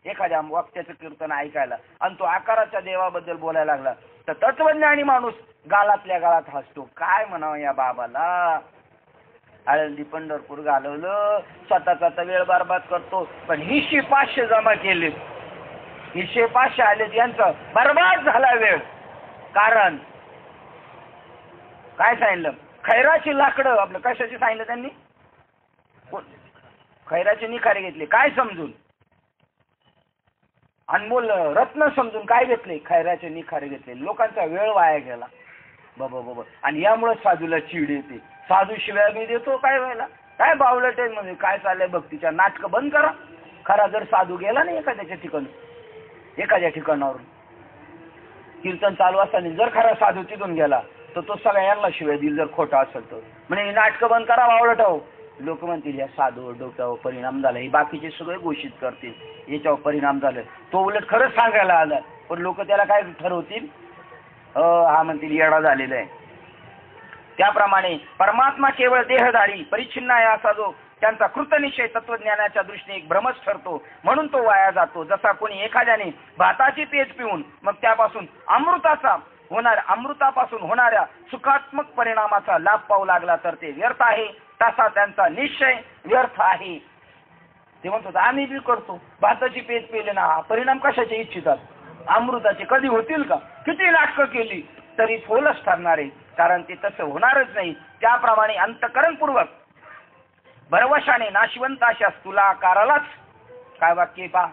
एखाद्या वाक्याचं कीर्तन ऐकायला आणि तो आकाराच्या देवाबद्दल बोलायला लागला तर तत्वज्ञानी माणूस गालातल्या गालात हसतो. काय म्हणावं या बाबाला, आळंदी पंढरपूर घालवलं, स्वतःचा वेळ बरबाद करतो. पण हिशे 500 जमा केले, हिशे 500 आले, यांचं बरबाद झाला वेळ. कारण काय सांगितलं, खैराची लाकडं आपलं कशाची सांगितलं त्यांनी, खैराचे निखारे घेतले. काय समजून, अनमोल रत्न समजून काय घेतले, खैराचे निखारे घेतले. लोकांचा वेळ वाया गेला बाबा. आणि यामुळे साधूला चीड येते. साधू शिव्या मी देतो काय व्हायला, काय बावलट आहे म्हणजे काय चाललंय भक्तीच्या नाटकं बंद करा. खरा जर साधू गेला नाही एखाद्या ठिकाणावरून कीर्तन चालू असताना जर खरा साधू तिथून गेला तर तो सगळ्यांना शिव्या देईल जर खोटा असेल तर. म्हणजे नाटकं बंद करा बावलट हो. लोक म्हणतील या साधूवर डोक्यावर परिणाम झाला, हे बाकीचे सगळे घोषित करतील याच्यावर परिणाम झाला. तो उलट खरंच सांगायला आला पण लोक त्याला काय ठरवतील, हा म्हणतील येडा झालेला आहे. त्याप्रमाणे परमात्मा केवळ देहधारी परिच्छिन्न आहे असा जो त्यांचा कृतनिश्चय तत्वज्ञानाच्या दृष्टीने एक भ्रमच ठरतो. म्हणून तो वाया जातो. जसा कोणी एखाद्याने भाताची पेज पिऊन मग त्यापासून अमृतापासून होणाऱ्या सुखात्मक परिणामाचा लाभ पाहू लागला तर ते व्यर्थ आहे, तसा त्यांचा निश्चय व्यर्थ आहे. ते म्हणतात आम्ही बी करतो, भाताची पेज पेले ना, परिणाम कशाचे इच्छितात, अमृताचे कधी होतील का, किती नाटकं केली तरी फोलच ठरणार आहे. कारण ते तसं होणारच नाही. त्याप्रमाणे अंतकरणपूर्वक भरवशाने नाशिवंत अशा स्थूलाकारालाच, काय वाक्य पहा,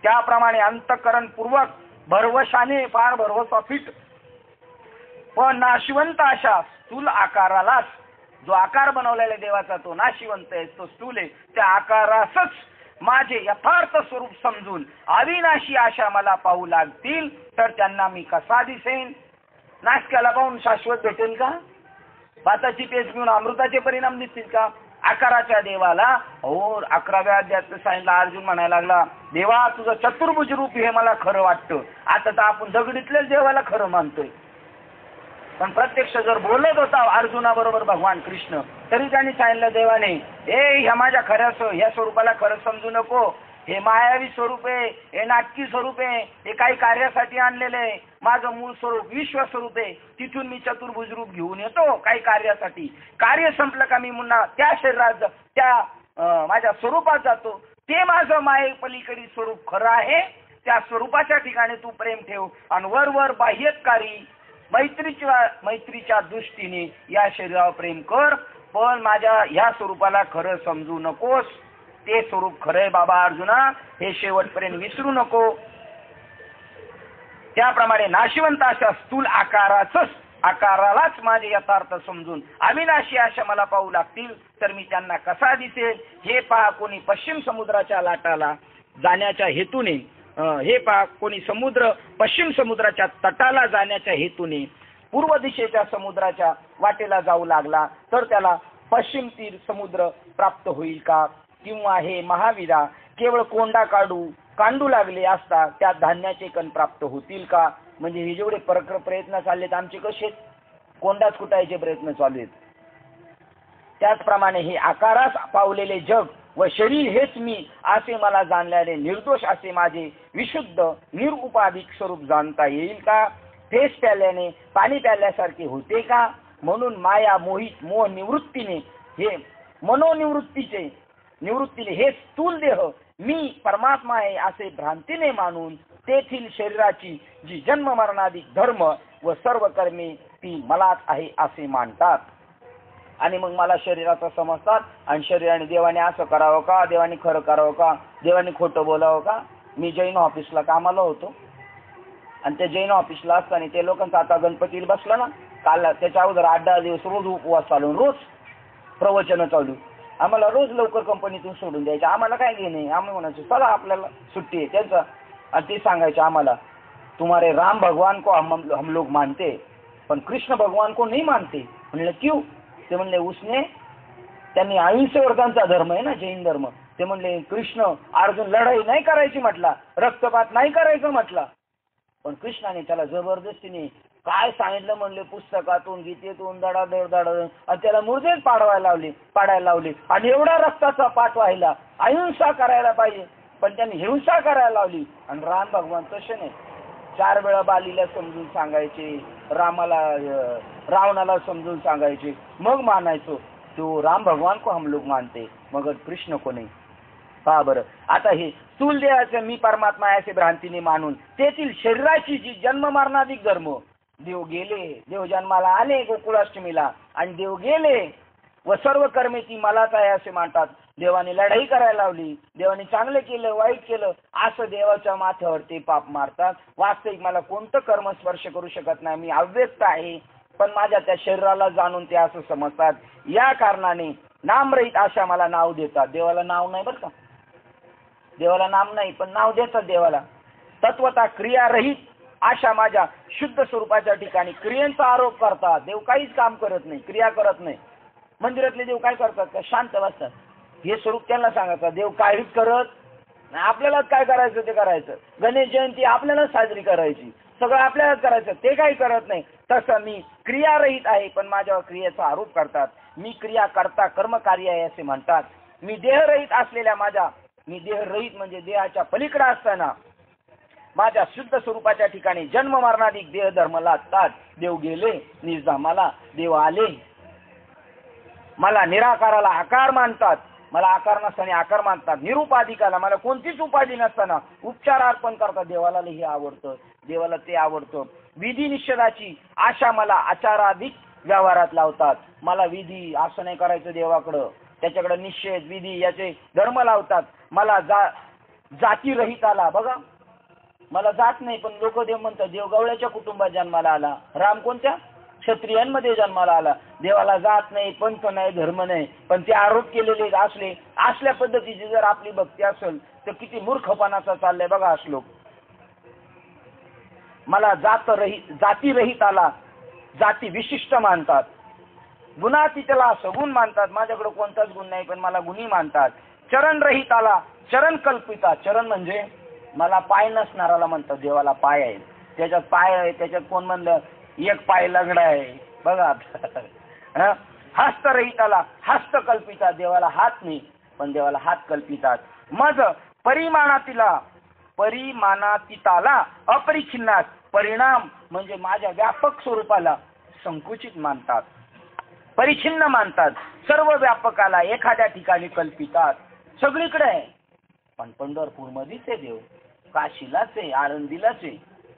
त्याप्रमाणे अंतकरणपूर्वक भरवशाने, फार भरवसा फिट, पण नाशिवंत अशा स्थूल आकारालाच, जो आकार बनवलेला देवाचा तो नाशिवंत आहे, तो स्थूल आहे, त्या आकारासच माझे यथार्थ स्वरूप समजून अविनाशी आशा मला पाहू लागतील तर त्यांना मी कसा दिसेन. नाशकाला पाहून शाश्वत भेटेल का, भाताची पेज घेऊन अमृताचे परिणाम दिसतील का. आकाराच्या देवाला 11व्या अध्यायात सांगितलं, अर्जुन म्हणायला लागला देवा तुझं चतुर्भुज रूप हे मला खरं वाटतं. आता तर आपण दगडीतल्याच देवाला खरं मानतोय. पण प्रत्यक्ष जर बोलत होता अर्जुनाबरोबर भगवान कृष्ण तरी त्यांनी सांगितलं देवाने, ह्या माझ्या ह्या स्वरूपाला खरं समजू नको, हे मायावी स्वरूप आहे, हे नाटकी स्वरूप आहे, हे काही कार्यासाठी आणलेलं आहे. माझं मूळ स्वरूप विश्वस्वरूप आहे, तिथून मी चतुर्भुज रूप घेऊन येतो काही कार्यासाठी. कार्य संपलं का मी पुन्हा त्या शरीरात त्या माझ्या स्वरूपात जातो. ते माझं माये पलीकडील स्वरूप खरं आहे. त्या स्वरूपाच्या ठिकाणी तू प्रेम ठेव आणि वरवर बाह्यकारी मैत्रीच्या दृष्टीने या शरीरावर प्रेम कर, पण माझ्या ह्या स्वरूपाला खरं समजू नकोस. ते स्वरूप खरंय बाबा अर्जुना, हे शेवटपर्यंत विसरू नको. त्याप्रमाणे नाशिवंत अशा स्थूल आकारालाच माझे यथार्थ समजून अविनाशी अशा मला पाहू लागतील तर मी त्यांना कसा दिसेल. हे पहा कोणी पश्चिम समुद्राच्या लाटाला जाण्याच्या हेतूने, हे पहा कोणी पश्चिम समुद्राच्या तटाला जाण्याच्या हेतूने पूर्व दिशेच्या समुद्राच्या वाटेला जाऊ लागला तर त्याला पश्चिम तीर समुद्र प्राप्त होईल का. किंवा हे महावीरा केवळ कोंडा कांडू लागले असता त्यात धान्याचे कण प्राप्त होतील का? म्हणजे हे जेवढे प्रयत्न चाललेत आमचे कसे कोंडाच कुटायचे प्रयत्न चालू आहेत. त्याचप्रमाणे हे आकारास पावलेले जग व शरीर हेच मी असे मला जाणल्याने निर्दोष असे माझे विशुद्ध निरुपाधिक स्वरूप जाणता येईल का? फेस प्याल्याने पाणी प्याल्यासारखे होते का? म्हणून माया मोहित मोह निवृत्तीने हे निवृत्तीने हे स्थूल देह मी परमात्मा आहे असे भ्रांतीने मानून तेथील शरीराची जी जन्म मरणादी धर्म व सर्व कर्मे ती मलाच आहे असे मानतात. आणि मग मला शरीराचं समजतात आणि शरीराने देवाने असं करावं का, देवाने खरं करावं का, देवाने खोटं बोलावं का. मी जैन ऑफिसला कामाला होतो आणि ते जैन ऑफिसला असताना ते लोकांचा आता गणपतीला बसला ना, काल त्याच्या अगोदर 8-10 दिवस रोज उपवास चालून रोज प्रवचन चालू. आम्हाला रोज लवकर कंपनीतून सोडून द्यायचे. आम्हाला काय घेणे, आम्ही म्हणायचो चला आपल्याला सुट्टी आहे त्यांचा. आणि ते सांगायचे आम्हाला तुम्हारे राम भगवान को हम लोग मानते पण कृष्ण भगवान को नहीं मानते. म्हणलं क्यों? ते म्हणले उसने त्यांनी अहिंसेवर्धांचा धर्म आहे ना जैन धर्म. ते म्हणले कृष्ण अर्जुन लढाई नाही करायची म्हटला, रक्तपात नाही करायचं म्हटला, पण कृष्णाने त्याला जबरदस्तीने काय सांगितलं म्हणले पुस्तकातून गीतेतून दडादड आणि त्याला मुर्देच पाडायला लावले आणि एवढा रक्ताचा पाठ व्हायला अहिंसा करायला पाहिजे पण त्यांनी हिंसा करायला लावली. आणि राम भगवान तसे नाही, 4 वेळा बालीला समजून सांगायचे, रावणाला समजून सांगायचे, मग मानायचो. तो राम भगवान को हम लोग मानते मगर कृष्ण को नहीं. पहा बरं, आता हे स्थूल देहाचं मी परमात्मा आहे असे भ्रांतीने मानून तेथील शरीराची जी जन्म मरणाधिक धर्म देव गेले, देव जन्माला आले गोकुळाष्टमीला आणि देव गेले व सर्व कर्मे ती मलाच आहे असे मानतात. देवाने लढाई करायला लावली, देवाने चांगलं केलं वाईट केलं असं देवाच्या माथ्यावर ते पाप मारतात. वास्तविक मला कोणतं कर्म स्पर्श करू शकत नाही, मी अव्यक्त आहे, पण माझ्या त्या शरीराला जाणून ते असं समजतात. या कारणाने नामरहित अशा मला नाव देतात. देवाला नाव नाही बरं का, देवाला नाम नाही पण नाव देतात देवाला. तत्वता क्रियारहित अशा माझ्या शुद्ध स्वरूपाच्या ठिकाणी क्रियांचा आरोप करतात. देव काहीच काम करत नाही, क्रिया करत नाही. मंदिरातले देव काय करतात का? शांत बसतात. हे स्वरूप त्यांना सांगायचं, देव काहीच करत नाही, आपल्यालाच काय करायचं ते करायचं. गणेश जयंती आपल्यालाच साजरी करायची, सगळं आपल्यालाच करायचं, ते काही करत नाही. तसं मी क्रियारहित आहे पण माझ्यावर क्रियेचा आरोप करतात. मी क्रिया करता कर्मकार्य आहे असे म्हणतात. मी देहरहित असलेल्या मी देहरहित म्हणजे देहाच्या पलीकडे असताना माझ्या शुद्ध स्वरूपाच्या ठिकाणी जन्म मरणाधिक देह धर्म लागतात. देव गेले निर्धामाला, देव आले. मला निराकाराला आकार मानतात, मला आकार नसताना आकार मानतात. निरुपाधिकाला मला कोणतीच उपाधी नसताना उपचार अर्पण करतात. देवाला हे आवडतं, देवाला ते आवडतं. विधी निषेधाची आशा मला आचाराधिक व्यवहारात लावतात. मला विधी असं नाही करायचं देवाकडं, त्याच्याकडे निषेध विधी याचे धर्म लावतात. मला जाती रहित आला बघा, मला जात नाही पण लोक देव म्हणतात. देव गवळ्याच्या कुटुंबात जन्माला आला, राम कोणत्या क्षत्रियांमध्ये जन्माला आला. देवाला जात नाही, पंथ नाही, धर्म नाही, पण ते आरोप केलेले असल्या पद्धतीची जर आपली भक्ती असेल तर किती मूर्खपणाचा चाललाय बघा श्लोक. मला जाती रहित आला, जाती विशिष्ट मानतात. गुणातीतला सगुण मानतात, माझ्याकडे कोणताच गुण नाही पण मला गुणी मानतात. चरण रहित आला, चरण कल्पिता. चरण म्हणजे मला पाय नसणाराला म्हणतात. देवाला पाय आहे, त्याच्यात पाय आहे, त्याच्यात कोण म्हणलं एक पाय लगडा आहे बघा. हस्त रहित आला, हस्त कल्पिता. देवाला हात नाही पण देवाला हात कल्पितात. मज परिमाणातीताला अपरिच्छिन्नास. परिणाम म्हणजे माझ्या व्यापक स्वरूपाला संकुचित मानतात, परिच्छिन्न मानतात. सर्व व्यापकाला एखाद्या ठिकाणी कल्पितात. सगळीकडे आहे पण पंढरपूर मध्येच आहे देव, काशीलाच आहे, आळंदीलाच आहे.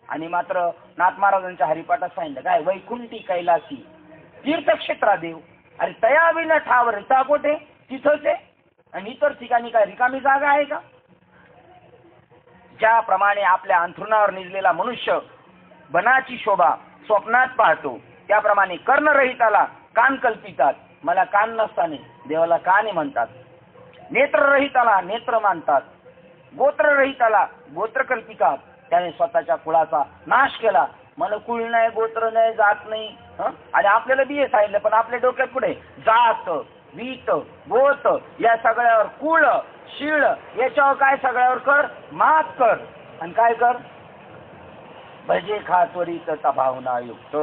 आणि मात्र नाथ महाराजांच्या हरिपाठात सांगितलं काय, वैकुंठी कैलासी तीर्थक्षेत्रा देव. अरे तयाविन ठावर रिता कोठे, तिथंच आहे. आणि इतर ठिकाणी काय रिकामी जागा आहे का? ज्याप्रमाणे आपल्या अंथरुणावर निजलेला मनुष्य बनाची शोभा स्वप्नात पाहतो, त्याप्रमाणे कर्णरहिताला कान कल्पितात. मला कान नसताना देवाला काने म्हणतात. नेत्ररहिताला नेत्र मानतात. गोत्ररहिताला गोत्र कल्पितात. त्याने स्वतःच्या कुळाचा नाश केला. मला कुळ नाही, गोत्र नाही, जात नाही. आणि आपल्याला बी हे सांगितलं पण आपल्या डोक्यात कुठे जात वीत गोत या सगळ्यावर कुळ शिळ याच्यावर काय सगळ्यावर कर मात कर. आणि काय कर भजे खा त्वरित भावना युक्त.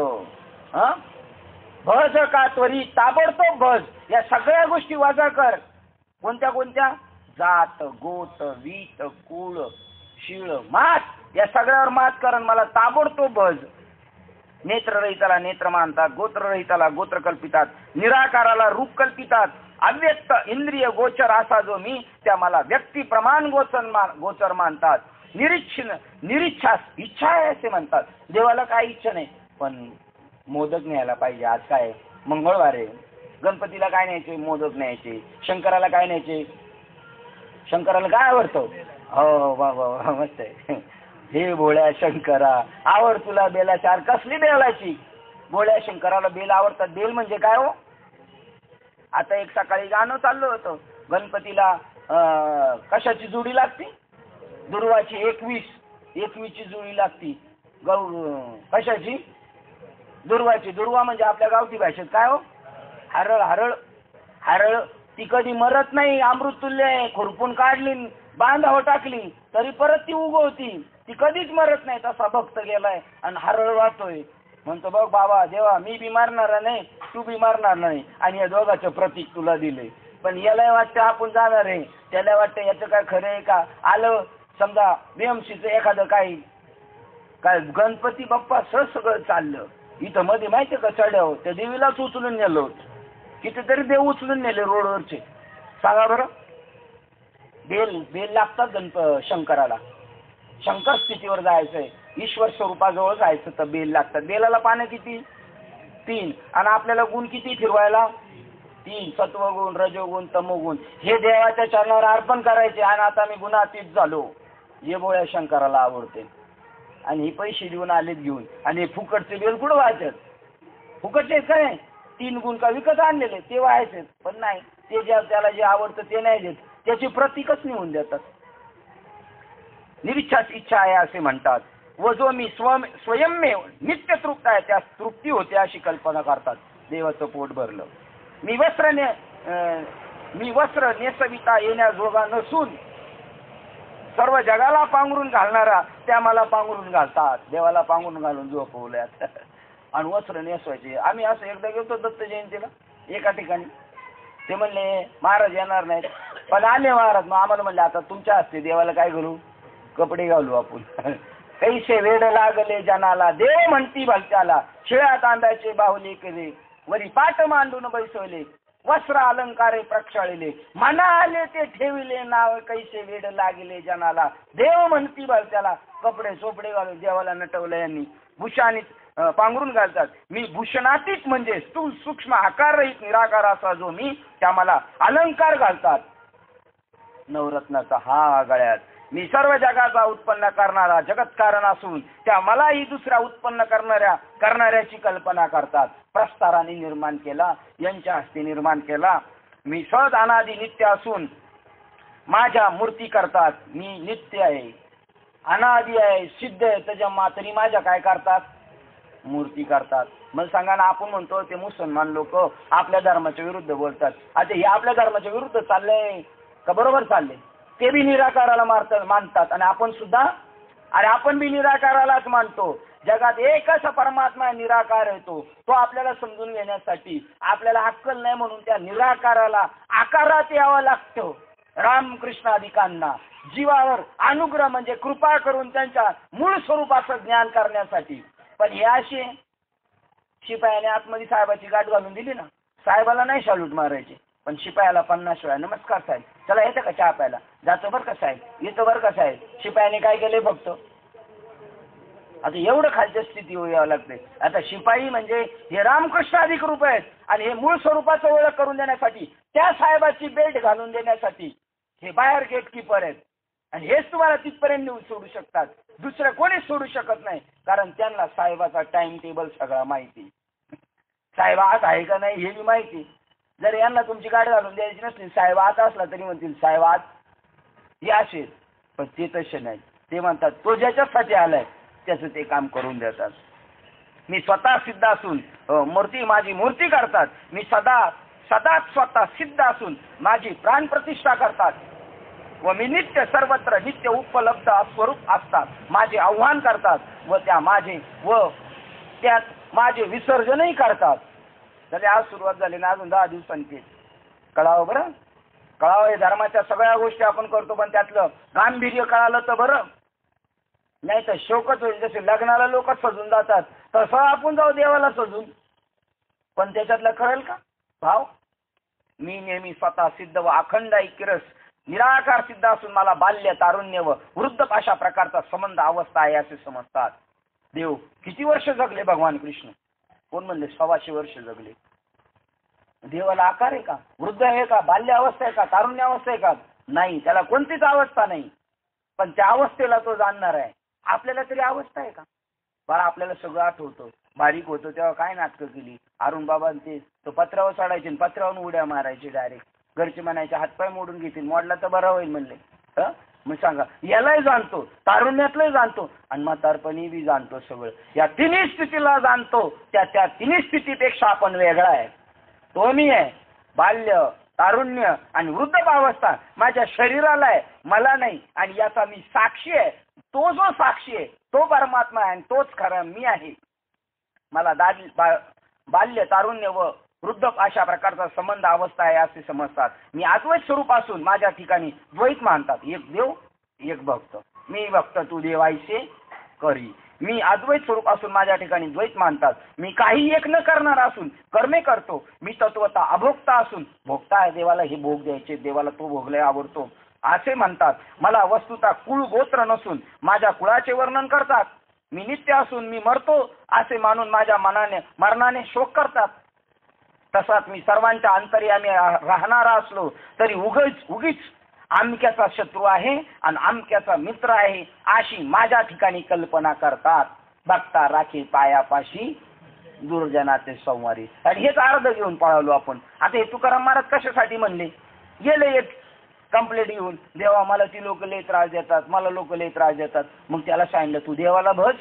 भज का त्वरित ताबडतोब भज. या सगळ्या गोष्टी वजा कर. कोणत्या कोणत्या जात गोत वीत कुळ शिळ मात या सगळ्यावर मात कर आणि मला ताबडतोब भज. नेत्ररहिताला नेत्र मानतात, गोत्ररहिताला गोत्र कल्पितात, निराकाराला रूप कल्पितात, अव्यक्त इंद्रिय गोचर असा जो मी त्या मला व्यक्ती प्रमाण गोचर मानतात. निरीच्छा इच्छा आहे असे म्हणतात. देवाला काही इच्छा नाही, पण मोदक न्यायला पाहिजे. आज काय मंगळवार आहे, गणपतीला काय न्यायचे मोदक न्यायचे. शंकराला काय न्यायचे, शंकराला काय आवडतं. हो वा वा मस्त आहे. हे भोळ्या शंकरा आवड तुला बेलाचार. कसली बेलाची. भोळ्या शंकराला बेल आवडतात. बेल म्हणजे काय हो. आता एक सकाळी गाणं चाललं होतं, गणपतीला कशाची जोडी लागती, दुर्वाची 21ची जोडी लागती. कशाची, दुर्वाची. दुर्वा म्हणजे आपल्या गावठी भाषेत काय हो, हरळ. हरळ हरळ ती कधी मरत नाही. अमृततुल्य आहे. खुरपून काढली बांधावर टाकली तरी परत ती उगवती. ती कधीच मरत नाही. तसा भक्त गेलाय आणि हरळ वाहतोय. म्हणतो बघ बाबा देवा मी बी मारणार नाही, तू बी मारणार नाही आणि या दोघांचं प्रतीक तुला दिले. पण याला वाटतं आपण जाणार आहे, त्याला वाटतं याचं काय खरं आहे का. आलं समजा बीएमसीचं एखादं काय गणपती बाप्पा सगळं चाललं. इथं मध्ये माहितीये का चढ्यावर त्या देवीलाच उचलून नेलं होतं. कितीतरी देव उचलून नेले रोडवरचे. सांगा बरं. बेल लागतात शंकराला. शंकर स्थितीवर जायचंय, ईश्वर स्वरूपाजवळ जायचं तर बेल लागतात. बेलाला पानं किती 3 आणि आपल्याला गुण किती फिरवायला 3. सत्वगुण रजोगुण तमोगुण. हे देवाच्या चरणावर अर्पण करायचे. आणि आता मी गुणातीत झालो. हे भोळ्या शंकराला आवडते. आणि हे पैसे देऊन आलेत घेऊन. आणि हे फुकटचे बेल कुठं व्हायचे, फुकटचे काय 3 गुण का विकत आणलेले ते व्हायचे. पण नाही, ते त्याला जे आवडतं ते नाही देत, त्याची प्रतीकच निवून देतात. निरीच्छाच इच्छा आहे असे म्हणतात. व जो मी स्वयंमेव नित्य तृप्त आहे त्या तृप्ती होते अशी कल्पना करतात. देवाचं पोट भरलं. मी वस्त्र नेसविता येण्याजोगा नसून सर्व जगाला पांघरून घालणारा त्या मला पांघरून घालतात. देवाला पांघरून घालून झोपवल्यात आणि वस्त्र नेसवायचे. आम्ही असं एकदा गेलो दत्त जयंतीला एका ठिकाणी. ते म्हणले महाराज येणार नाहीत, पण आले महाराज. मग आम्हाला म्हणले आता तुमच्या हस्ते देवाला काय करू, कपडे घालू आपण. कैसे वेड लागले जनाला देव म्हणती भलत्याला. शिळ्या तांदळाचे बाहुले केले वरी पाट मांडून बैसवले. वस्त्र अलंकारे प्रक्षाळले मना आले ते ठेविले नाव. कैसे वेड लागले जनाला देव म्हणती भलत्याला. कपडे चोपडे घालून देवाला नटवलं यांनी. भूषानीत पांघरून घालतात. मी भूषणातीत म्हणजे स्थूल सूक्ष्म आकाररहित निराकार असा जो मी त्या मला अलंकार घालतात. नवरत्नाचा हा गळ्यात. मी सर्व जगाचा उत्पन्न करणारा जगत कारण असून त्या मलाही दुसऱ्या उत्पन्न करणाऱ्याची कल्पना करतात. प्रस्ताराने निर्माण केला, यांच्या हस्ते निर्माण केला. मी सहज अनादि नित्य असून माझ्या मूर्ती करतात. मी नित्य आहे, अनादि आहे, सिद्ध आहे, त्याच्या मातरी माझ्या काय करतात, मूर्ती करतात. मग सांगा ना, आपण म्हणतो ते मुसलमान लोक आपल्या धर्माच्या विरुद्ध बोलतात. आता हे आपल्या धर्माच्या विरुद्ध चाललंय का बरोबर चाललंय. ते बी निराकाराला मानतात आणि आपण सुद्धा, आणि आपण बी निराकारालाच मानतो. जगात एकच परमात्मा निराकार येतो. तो आपल्याला समजून घेण्यासाठी आपल्याला अक्कल नाही म्हणून त्या निराकाराला आकारात यावं लागतं. रामकृष्णादिकांना जीवावर अनुग्रह म्हणजे कृपा करून त्यांच्या मूळ स्वरूपाचं ज्ञान करण्यासाठी. पण हे असे शिपायाने आतमध्ये साहेबाची गाठ घालून दिली ना, साहेबाला नाही शालूट मारायचे, पण शिपायाला 50 वेळा नमस्कार साहेब, चला येतं का चहा प्यायला, जातो बरं का साहेब, येतो बरं का साहेब. शिपायाने काय केले फक्त. आता एवढं खालच्या स्थिती यावं लागते. आता शिपाई म्हणजे हे रामकृष्ण अधिक रूप आहेत आणि हे मूळ स्वरूपाचं ओळख करून देण्यासाठी, त्या साहेबाची बेल्ट घालून देण्यासाठी हे बाहेर गेट कीपर आहेत. आणि हेच तुम्हाला तिथपर्यंत नेऊन सोडू शकतात. दुसरं कोणीच सोडू शकत नाही, कारण त्यांना साहेबाचा टाइम टेबल सगळा माहिती. साहेब आत आहे का नाही हे बी माहिती. जर यांना तुमची गाडी घालून द्यायची नसली, साहेब आत असला तरी म्हणतील साहेब आत हे असेल. पण ते तसे नाही. ते म्हणतात तो ज्याच्यासाठी आलाय त्याचं ते काम करून देतात. मी स्वतः सिद्ध असून मूर्ती माझी मूर्ती करतात. मी सदा सदाच स्वतः सिद्ध असून माझी प्राणप्रतिष्ठा करतात व मी नित्य सर्वत्र नित्य उपलब्ध स्वरूप असतात, माझे आव्हान करतात व त्यात माझे विसर्जनही करतात. झाले आज सुरुवात झाली ना, अजून 10 दिवसांची. कळावं बरं, कळावं. हे धर्माच्या सगळ्या गोष्टी आपण करतो, पण त्यातलं गांभीर्य कळालं तर बरं. नाही तर शोकच होईल. जसे लग्नाला लोक सजून जातात तसं आपण जाऊ देवाला सजून, पण त्याच्यातलं कळेल का भाव? मी नेहमी स्वतः सिद्ध व अखंड ऐक्यरस निराकार सिद्ध असून मला बाल्य, तारुण्य व वृद्ध अशा प्रकारचा संबंध अवस्था आहे असे समजतात. देव किती वर्ष जगले भगवान कृष्ण? कोण म्हणले 125 वर्ष जगले. देवाला आकार आहे का? वृद्ध आहे का? बाल्य अवस्था आहे का? तारुण्य अवस्था आहे का? नाही, त्याला कोणतीच अवस्था नाही. पण त्या अवस्थेला तो जाणणार आहे. आपल्याला तरी अवस्था आहे का? बरं, आपल्याला सगळं आठवतं. बारीक होतं तेव्हा काय नाटकं केली अरुण बाबा. ते तो पत्रावर चढायचे, पत्रावरून उड्या मारायचे डायरेक्ट. घरचे म्हणायचे हातपाय मोडून घेतील, मोडला तर बरा होईल म्हणले. मग सांगा, यालाही जाणतो, तारुण्यातलंही जाणतो आणि म्हातारपणी बी जाणतो. सगळं या तिन्ही स्थितीला जाणतो. त्या तिन्ही स्थितीपेक्षा आपण वेगळा आहे. तो मी आहे. बाल्य, तारुण्य आणि वृद्धावस्था माझ्या शरीराला आहे, मला नाही. आणि याचा मी साक्षी आहे. तो जो साक्षी आहे तो परमात्मा आहे आणि तोच खरा मी आहे. मला बाल्य, तारुण्य व वृद्ध अशा प्रकारचा संबंध अवस्था आहे असे समजतात. मी अद्वैत स्वरूप असून माझ्या ठिकाणी द्वैत मानतात. एक देव एक भक्त. मी भक्त तू देवायचे करी. मी अद्वैत स्वरूप असून माझ्या ठिकाणी द्वैत मानतात. मी काही एक न करणार असून कर्मे करतो. मी तत्वता अभोक्ता असून भोगता आहे. देवाला हे भोग द्यायचे, देवाला तो भोगले आवडतो असे म्हणतात. मला वस्तुता कुळ गोत्र नसून माझ्या कुळाचे वर्णन करतात. मी नित्य असून मी मरतो असे मानून माझ्या मरणाने शोक करतात. तसाच मी सर्वांच्या अंतर्यामी राहणारा असलो तरी उगीच आमक्याचा शत्रू आहे आणि आमक्याचा मित्र आहे अशी माझ्या ठिकाणी कल्पना करतात. बघता राखी पायापाशी दुर्जनाचे संवारी. आणि हेच अर्ध घेऊन पळालो आपण. आता हे तुकाराम महाराज कशासाठी म्हणले? गेले एक कंप्लेंट घेऊन, देवा मला ती लोक लय त्रास देतात, मला लोक लय त्रास देतात. मग त्याला सांगितलं तू देवाला भज.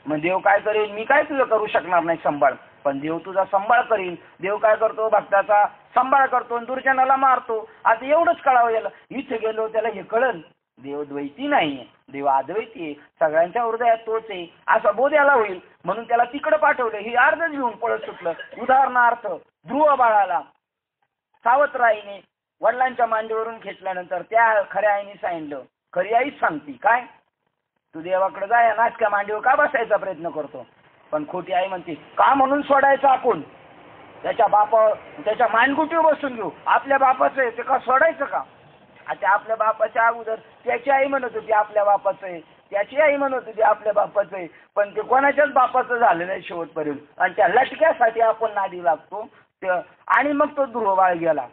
मग देव काय करेल? मी काय तुझं करू शकणार नाही सांभाळ, पण देव तुझा सांभाळ करील. देव काय करतो? भक्ताचा सांभाळ करतो आणि दुर्जनाला मारतो. आता एवढंच कळावं याला. इथे गेलो त्याला हे कळल देव द्वैती नाहीये, देव अद्वैती आहे, सगळ्यांच्या हृदयात तोच आहे असा बोध याला होईल. म्हणून त्याला तिकडे पाठवलं. ही अर्धच घेऊन पळत सुटलं. उदाहरणार्थ ध्रुव बाळाला सावत्राईने वडिलांच्या मांडीवरून खेचल्यानंतर त्या खऱ्या आईने सांगितलं. खरी आईच सांगती काय, तू देवाकडे जा, या नाचक्या मांडीवर का बसायचा प्रयत्न करतो? पण खोटी आई म्हणते का म्हणून सोडायचं आपण? त्याच्या मानगुटीवर बसून घेऊ. आपल्या बापाचं आहे ते का सोडायचं का? आता आपल्या बापाच्या अगोदर त्याची आई म्हणत होती आपल्या बापाचं आहे, त्याची आई म्हणत होती आपल्या बापाचं आहे, पण ते कोणाच्याच बापाचं झालं नाही शेवटपर्यंत. आणि त्या लटक्यासाठी आपण नादी लागतो. आणि मग तो ध्रुवबाळ गेला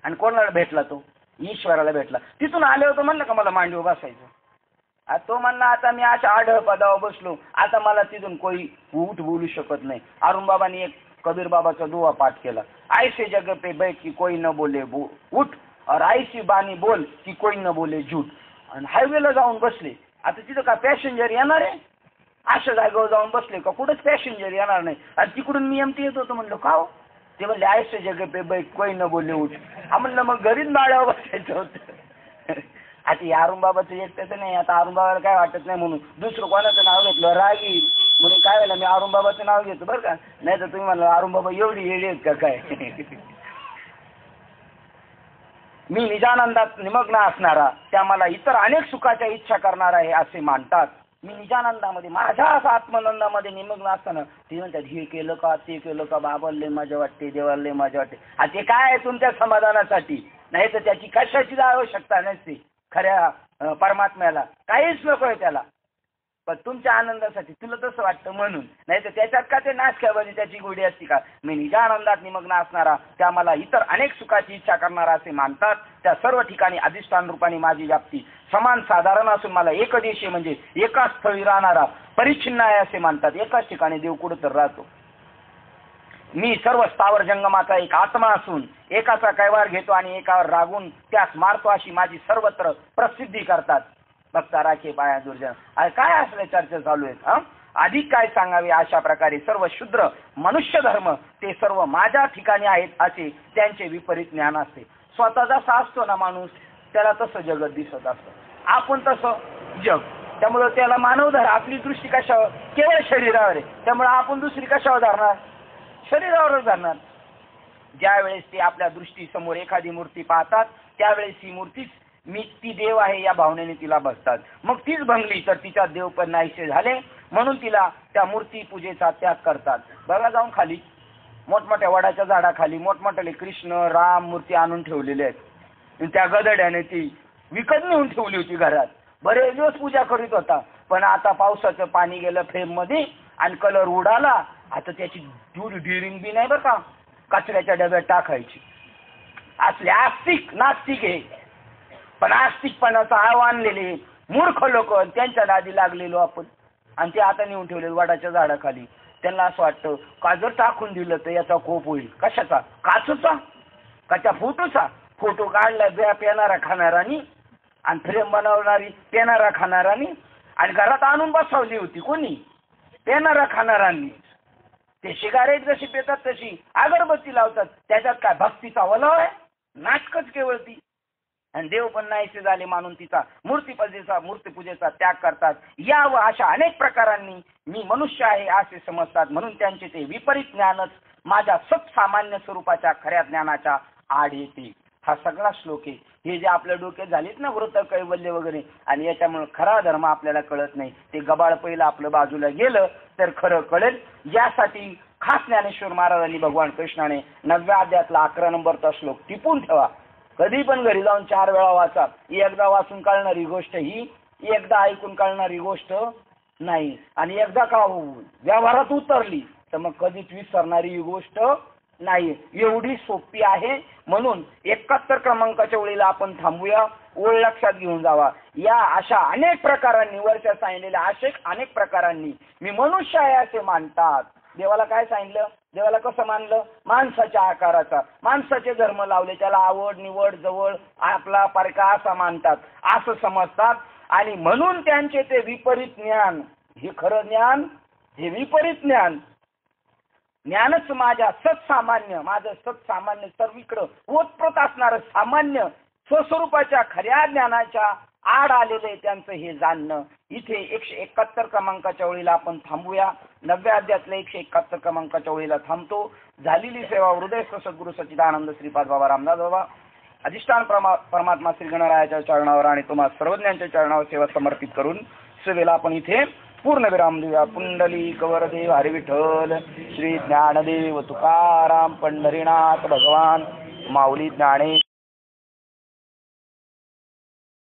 आणि कोणाला भेटला? तो ईश्वराला भेटला. तिथून आले होते म्हणलं का मला मांडीवर बसायचं. तो म्हणला आता मी अशा आढळ पदावर बसलो, आता मला तिथून कोणी उठ बोलू शकत नाही. अरुण बाबांनी एक कबीर बाबाचा दुआ पाठ केला. ऐसे जगह पे बैठ की कोई न बोले उठ और ऐसी बानी बोल की कोई न बोले झूठ. आणि हायवेला जाऊन बसले. आता तिथं का पॅसेंजर येणार आहे? अशा जागेवर जाऊन बसले का कुठंच पॅसेंजर येणार नाही. आणि तिकडून मी एमटी येत होतो. म्हणलं का हो? ते म्हणले ऐसे जगह पे बैठ कोई न बोले उठ. म्हणलं मग घरीच नाळ्यावर बसायचं होतं. आता अरुण बाबाचं एकट्याचं नाही. आता अरुण बाबाला काय वाटत नाही म्हणून दुसरं कोणाचं नाव घेतलं रागी म्हणून काय व्हायला मी अरुण बाबाचं नाव घेतो बरं का. नाही तर तुम्ही म्हणलं अरुण बाबा एवढी येडी आहेत का काय. मी निजानंदात निमग्न असणारा, त्या मला इतर अनेक सुखाच्या इच्छा करणार आहे असे मानतात. मी निजानंदामध्ये माझ्याच आत्मानंदामध्ये निमग्न असताना ते म्हणतात हे केलं का ते केलं का, बाबाला लय मजा वाटते, देवाला लय मजा वाटते. आता ते काय आहे तुमच्या समाधानासाठी, नाही तर त्याची कशाची आवश्यकता नसते. खऱ्या परमात्म्याला काहीच नको आहे त्याला, पण तुमच्या आनंदासाठी तुला तसं वाटतं म्हणून. नाही तर त्याच्यात का ते नाचक्याबाजी त्याची गोडी असते का. मी निजा आनंदात निमग्न असणारा, त्या मला इतर अनेक सुखाची इच्छा करणारा असे मानतात. त्या सर्व ठिकाणी अधिष्ठान रूपाने माझी व्याप्ती समान साधारण असून मला एकदेशी म्हणजे एकाच स्थळी राहणारा परिच्छिन्न आहे असे मानतात. एकाच ठिकाणी देव कुठं तर राहतो. मी सर्व स्थावर जंगमाचा एक आत्मा असून एकाचा कैवार घेतो आणि एकावर रागून त्यास मारतो अशी माझी सर्वत्र प्रसिद्धी करतात. बघता राखे पाया दुर्जन. काय असले चर्चा चालू आहेत. अधिक काय सांगावे. अशा प्रकारे सर्व शूद्र मनुष्य धर्म ते सर्व माझ्या ठिकाणी आहेत असे त्यांचे विपरीत ज्ञान असते. स्वतः जसा असतो ना माणूस त्याला तसं जगत दिसत असतं, आपण तसं जग. त्यामुळे त्याला मानव धर आपली दृष्टी कशावर, केवळ शरीरावर आहे. त्यामुळे आपण दुसरी कशावर धरणार, शरीरावरच धरणार. ज्यावेळेस ते आपल्या दृष्टीसमोर एखादी मूर्ती पाहतात त्यावेळेस ही मूर्तीच मी ती देव आहे या भावनेने तिला बसतात. मग तीच भंगली तर तिच्या देव पण नाहीसे झाले, म्हणून तिला त्या मूर्ती पूजेचा त्याग करतात. बघा जाऊन खाली मोठमोठ्या वडाच्या झाडाखाली मोठमोठ्याले कृष्ण राम मूर्ती आणून ठेवलेले आहेत. त्या गदड्याने ती विकत नेऊन ठेवली होती घरात, बरेच दिवस पूजा करीत होता. पण आता पावसाचं पाणी गेलं फ्रेम मध्ये आणि कलर उडाला, आता त्याची दूर डिरिंग बी नाही बरं का, कचऱ्याच्या डब्यात टाकायची. असले आस्तिक नास्तिक आहे, पण आस्तिकपणाचं आव्हान दिले मूर्ख लोक त्यांच्या नादी लागलेलो आपण. आणि ते आता नेऊन ठेवले वडाच्या झाडाखाली. त्यांना असं वाटतं का जर टाकून दिलं तर याचा कोप होईल. कशाचा, काचूचा का त्या फोटोचा. फोटो काढला ज्या पेनारा खाणारानी आणि फ्रेम बनवणारी पेनारा खाणारानी, आणि घरात आणून बसवली होती कोणी, पेनारा खाणारांनी. ते सिगारेट जशी पेतात तशी अगरबत्ती लावतात. त्याच्यात काय भक्तीचा वलव आहे, नाटकच केवळ ती. आणि देव पण नाहीसे झाले मानून तिचा मूर्तीपूजेचा त्याग करतात. या व अशा अनेक प्रकारांनी मी मनुष्य आहे असे समजतात. म्हणून त्यांचे ते विपरीत ज्ञानच माझ्या सत्सामान्य स्वरूपाच्या खऱ्या ज्ञानाच्या आड येते. हा सगळा श्लोक आहे. हे जे आपल्या डोक्यात झालेत ना व्रत कैवल्य वगैरे, आणि याच्यामुळे खरा धर्म आपल्याला कळत नाही. ते गबाळ पहिलं आपलं बाजूला गेलं तर खरं कळेल. यासाठी खास ज्ञानेश्वर महाराजांनी भगवान कृष्णाने 9व्या अध्यायातला 11 नंबरचा श्लोक टिपून ठेवा. कधी पण घरी जाऊन 4 वेळा वाचा. एकदा वाचून कळणारी गोष्ट ही, एकदा ऐकून कळणारी गोष्ट नाही. आणि एकदा का व्यवहारात उतरली तर मग कधीच विसरणारी ही गोष्ट नाही. एवढी सोपी आहे. म्हणून 71 क्रमांकाच्या ओळीला आपण थांबूया. ओळ लक्षात घेऊन जावा. या अशा अनेक प्रकारांनी वरच्या सांगितलेल्या अनेक प्रकारांनी मी मनुष्य आहे असे मानतात. देवाला काय सांगितलं, देवाला कसं मानलं, माणसाच्या आकाराचा. माणसाचे धर्म लावले, त्याला आवड निवड जवळ आपला पारका असा मानतात, असं समजतात. आणि म्हणून त्यांचे ते विपरीत ज्ञान, हे खरं ज्ञान, हे विपरीत ज्ञान. ज्ञानच माझ्या सत्सामान्य, माझं सत्सामान्य सर्वीकडं ओतप्रत असणार सामान्य स्वस्वरूपाच्या खऱ्या ज्ञानाच्या आड आलेले त्यांचं हे जाणणं. इथे 171 क्रमांकाच्या ओळीला आपण थांबूया. 9व्या अध्यायातल्या 171 क्रमांकाच्या ओळीला थांबतो. झालेली सेवा हृदयस्थ सद्गुरू सच्चिदानंद श्रीपाद बाबा रामदास बाबा अधिष्ठान परमात्मा श्री गणरायाच्या चरणावर आणि तुम्हा सर्वज्ञांच्या चरणावर सेवा समर्पित करून सेवेला आपण इथे पूर्णविराम देऊया. पुंडली कवरदेव हरी विठ्ठल श्री ज्ञानदेव तुकाराम पंढरीनाथ भगवान माऊली ज्ञाने